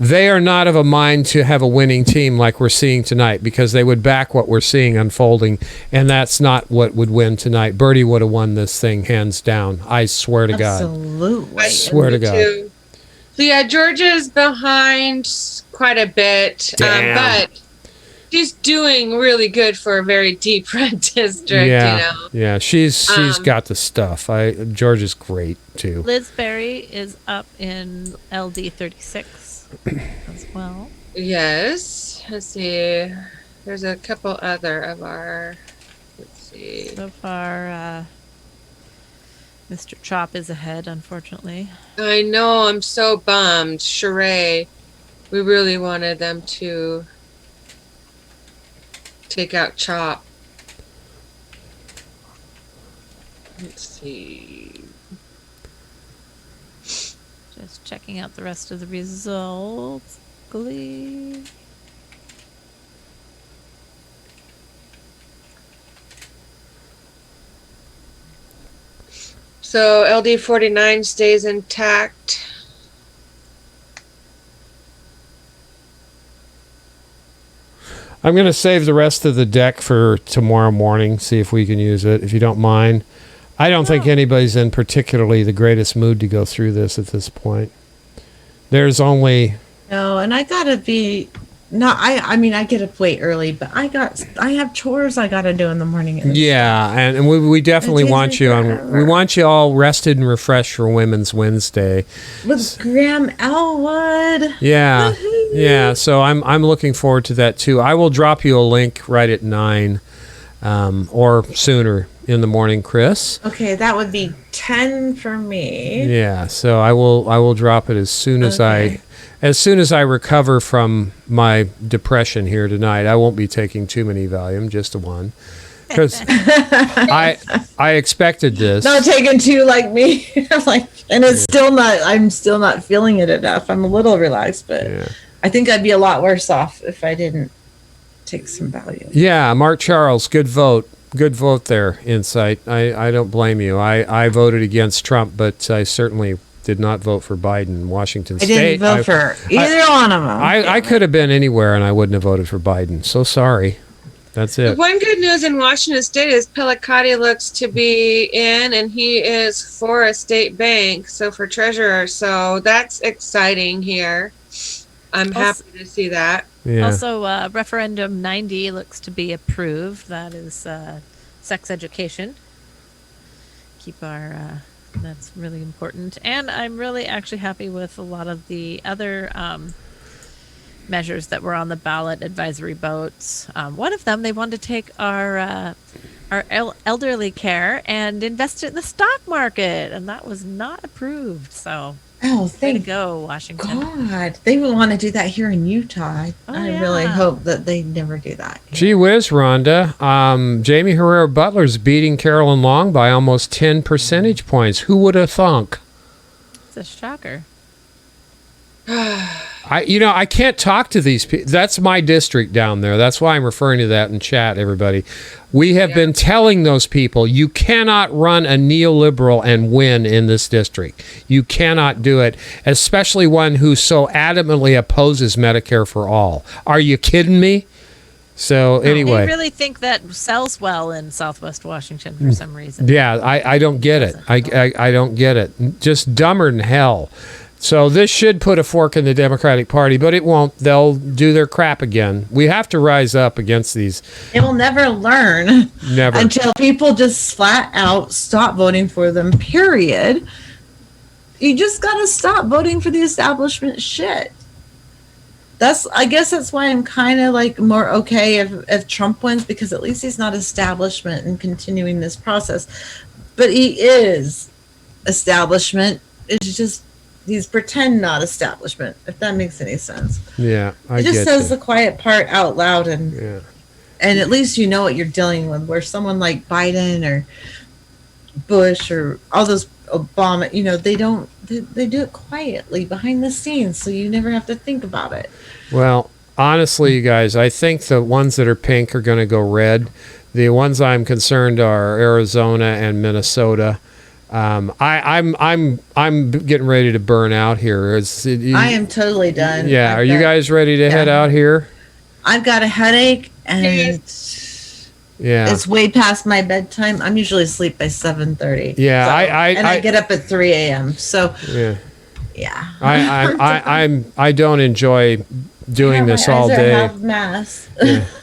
[SPEAKER 1] they are not of a mind to have a winning team like we're seeing tonight, because they would back what we're seeing unfolding, and that's not what would win tonight. Birdie would have won this thing hands down. I swear to God.
[SPEAKER 3] Absolutely.
[SPEAKER 1] I swear to God.
[SPEAKER 5] Too. So yeah, Georgia's behind quite a bit, but she's doing really good for a very deep red district.
[SPEAKER 1] Yeah, she's got the stuff. Georgia's great too.
[SPEAKER 6] Liz Berry is up in LD 36 as well.
[SPEAKER 5] Yes. Let's see. There's a couple other of our. Let's see.
[SPEAKER 6] So far, Mr. Chop is ahead, unfortunately.
[SPEAKER 5] I know. I'm so bummed. Sheree, we really wanted them to take out Chop. Let's see.
[SPEAKER 6] Just checking out the rest of the results. Glee.
[SPEAKER 5] So LD 49 stays intact.
[SPEAKER 1] I'm going to save the rest of the deck for tomorrow morning, see if we can use it, if you don't mind. I don't think anybody's in particularly the greatest mood to go through this at this point. There's only...
[SPEAKER 3] No, and I gotta be... No, I mean, I get up way early, but I have chores I gotta do in the morning.
[SPEAKER 1] Yeah, and we definitely want you on. We want you all rested and refreshed for Women's Wednesday
[SPEAKER 3] with Graham Elwood.
[SPEAKER 1] Yeah, yeah. So I'm looking forward to that too. I will drop you a link right at 9, or sooner in the morning, Chris.
[SPEAKER 3] Okay, that would be 10 for me.
[SPEAKER 1] Yeah, so I will drop it as soon as As soon as I recover from my depression here tonight. I won't be taking too many Valium, just one. Because I expected this.
[SPEAKER 3] Not taking two like me. And it's still not, I'm still not feeling it enough. I'm a little relaxed, but I think I'd be a lot worse off if I didn't take some value.
[SPEAKER 1] Yeah, Mark Charles, good vote. Good vote there, Insight. I don't blame you. I voted against Trump, but I certainly did not vote for Biden. Washington State.
[SPEAKER 3] I didn't vote for either one of them.
[SPEAKER 1] I could have been anywhere, and I wouldn't have voted for Biden. So sorry. That's
[SPEAKER 5] The
[SPEAKER 1] it.
[SPEAKER 5] one good news in Washington State is Pellicati looks to be in, and he is for a state bank, so for treasurer. So that's exciting here. I'm happy to see that.
[SPEAKER 1] Yeah.
[SPEAKER 6] Also, referendum 90 looks to be approved. That is sex education. Keep our, that's really important. And I'm really actually happy with a lot of the other measures that were on the ballot, advisory votes. One of them, they wanted to take our elderly care and invest it in the stock market, and that was not approved. So, way to
[SPEAKER 3] thank
[SPEAKER 6] go, Washington.
[SPEAKER 3] God, they would want to do that here in Utah. I really hope that they never do that.
[SPEAKER 1] Gee whiz, Rhonda. Jamie Herrera Butler's beating Carolyn Long by almost 10 percentage points. Who would have thunk?
[SPEAKER 6] It's a shocker.
[SPEAKER 1] I can't talk to these people. That's my district down there. That's why I'm referring to that in chat, everybody. We have been telling those people, you cannot run a neoliberal and win in this district. You cannot do it, especially one who so adamantly opposes Medicare for all. Are you kidding me? So anyway.
[SPEAKER 6] I really think that sells well in Southwest Washington for some reason.
[SPEAKER 1] Yeah, I don't get it. I don't get it. Just dumber than hell. So this should put a fork in the Democratic Party, but it won't. They'll do their crap again. We have to rise up against these.
[SPEAKER 3] They will never learn.
[SPEAKER 1] Never.
[SPEAKER 3] Until people just flat out stop voting for them, period. You just got to stop voting for the establishment shit. I guess that's why I'm kind of like more okay if Trump wins, because at least he's not establishment and continuing this process. But he is establishment. It's just he's pretend not establishment, if that makes any sense.
[SPEAKER 1] Yeah, I
[SPEAKER 3] He just
[SPEAKER 1] get
[SPEAKER 3] says
[SPEAKER 1] you.
[SPEAKER 3] the quiet part out loud, and at least you know what you're dealing with. Where someone like Biden or Bush or all those Obama, they don't. They do it quietly behind the scenes, so you never have to think about it.
[SPEAKER 1] Well, honestly, you guys, I think the ones that are pink are going to go red. The ones I'm concerned are Arizona and Minnesota. I'm getting ready to burn out here.
[SPEAKER 3] I am totally done.
[SPEAKER 1] Yeah, are you guys ready to head out here?
[SPEAKER 3] I've got a headache, and
[SPEAKER 1] Yeah.
[SPEAKER 3] it's way past my bedtime. I'm usually asleep by 7:30.
[SPEAKER 1] Yeah,
[SPEAKER 3] so,
[SPEAKER 1] I
[SPEAKER 3] I get up at 3 a.m. So
[SPEAKER 1] yeah. I don't enjoy doing this all day.
[SPEAKER 3] Mass.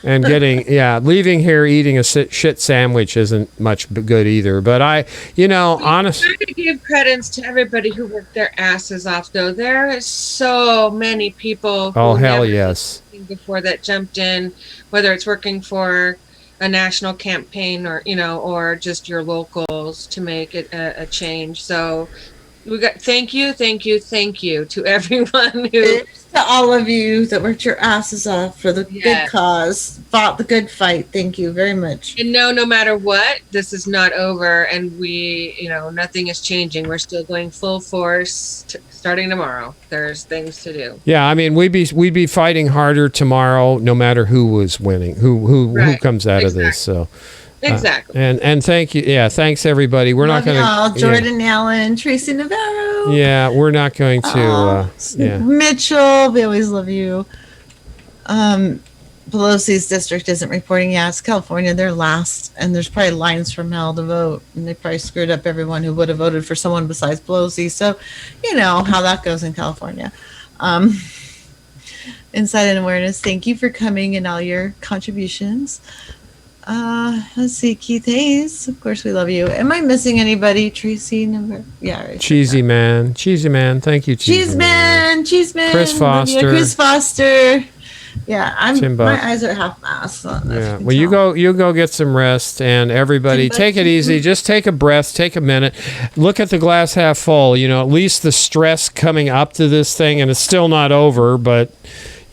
[SPEAKER 1] And leaving here eating a shit sandwich isn't much good either. But honestly,
[SPEAKER 5] I gotta give credits to everybody who worked their asses off, though. There is so many people who
[SPEAKER 1] oh hell
[SPEAKER 5] never
[SPEAKER 1] yes.
[SPEAKER 5] did anything before that jumped in, whether it's working for a national campaign or just your locals to make it a change. So we got thank you to everyone who.
[SPEAKER 3] To all of you that worked your asses off for the good cause, fought the good fight. Thank you very much.
[SPEAKER 5] And no matter what, this is not over, and we, nothing is changing. We're still going full force starting tomorrow. There's things to do.
[SPEAKER 1] Yeah, I mean, we'd be fighting harder tomorrow, no matter who was winning, who comes out of this. So.
[SPEAKER 5] Exactly.
[SPEAKER 1] And thank you. Yeah, thanks everybody. We're not going to.
[SPEAKER 3] Jordan Allen, Tracy Navarro.
[SPEAKER 1] Yeah, we're not going to.
[SPEAKER 3] Mitchell, we always love you. Pelosi's district isn't reporting. Yeah, it's California. They're last, and there's probably lines from hell to vote, and they probably screwed up everyone who would have voted for someone besides Pelosi. So, you know how that goes in California. Insight and awareness. Thank you for coming and all your contributions. Let's see, Keith Hayes. Of course, we love you. Am I missing anybody? Tracy, number? Yeah. Right.
[SPEAKER 1] Cheesy man. Thank you,
[SPEAKER 3] Cheese man.
[SPEAKER 1] Chris Foster.
[SPEAKER 3] Chris Foster. Yeah,
[SPEAKER 1] Timbo.
[SPEAKER 3] My eyes are half masked. So
[SPEAKER 1] yeah. Well, you go get some rest, and everybody take it easy. Just take a breath. Take a minute. Look at the glass half full. At least the stress coming up to this thing, and it's still not over, but.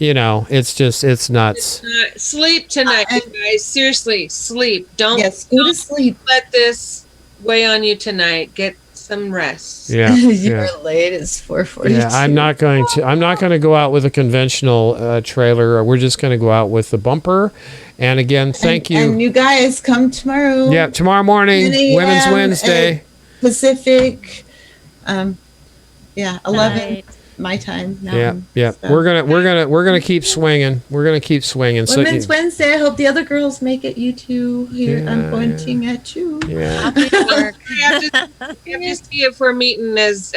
[SPEAKER 1] It's nuts.
[SPEAKER 5] Sleep tonight, you guys. Seriously, sleep. Don't
[SPEAKER 3] go to sleep.
[SPEAKER 5] Let this weigh on you tonight. Get some rest.
[SPEAKER 1] Yeah,
[SPEAKER 3] You're
[SPEAKER 1] yeah.
[SPEAKER 3] late. It's 4:42.
[SPEAKER 1] Yeah, I'm not going to go out with a conventional trailer. We're just going to go out with the bumper. And again, thank you.
[SPEAKER 3] And you guys come tomorrow.
[SPEAKER 1] Yeah, tomorrow morning,
[SPEAKER 3] 10
[SPEAKER 1] Women's
[SPEAKER 3] a.m.
[SPEAKER 1] Wednesday.
[SPEAKER 3] at Pacific. 11
[SPEAKER 6] Right.
[SPEAKER 3] my time. Now.
[SPEAKER 1] Yeah, yeah.
[SPEAKER 3] So-
[SPEAKER 1] We're gonna keep swinging. We're gonna keep swinging.
[SPEAKER 3] Women's Wednesday. I hope the other girls make it. You two here.
[SPEAKER 1] Yeah,
[SPEAKER 3] I'm pointing at you.
[SPEAKER 1] Yeah.
[SPEAKER 5] We have to see if we're meeting as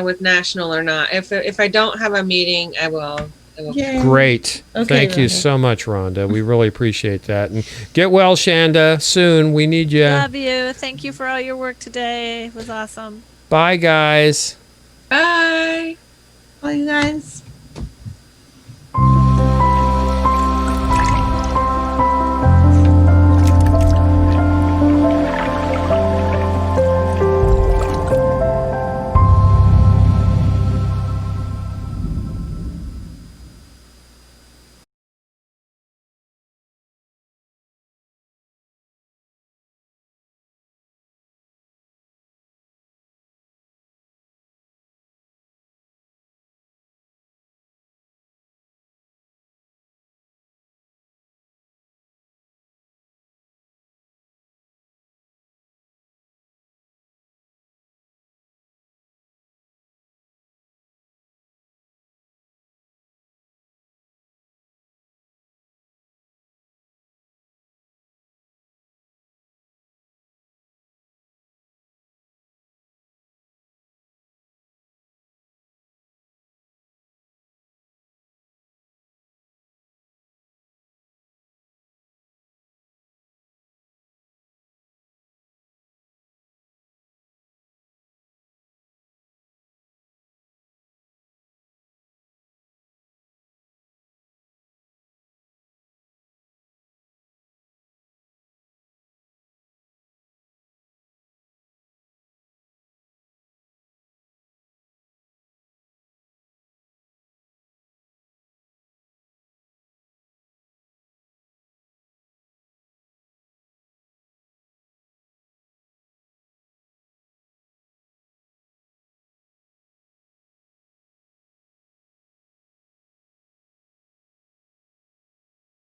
[SPEAKER 5] with national or not. If I don't have a meeting, I will.
[SPEAKER 3] Yeah.
[SPEAKER 1] Great.
[SPEAKER 3] Okay,
[SPEAKER 1] Thank you
[SPEAKER 3] Rhonda.
[SPEAKER 1] so much, Rhonda. We really appreciate that. And get well, Shanda. Soon. We need you.
[SPEAKER 6] Love you. Thank you for all your work today. It was awesome.
[SPEAKER 1] Bye, guys.
[SPEAKER 5] Bye.
[SPEAKER 3] Bye, you guys.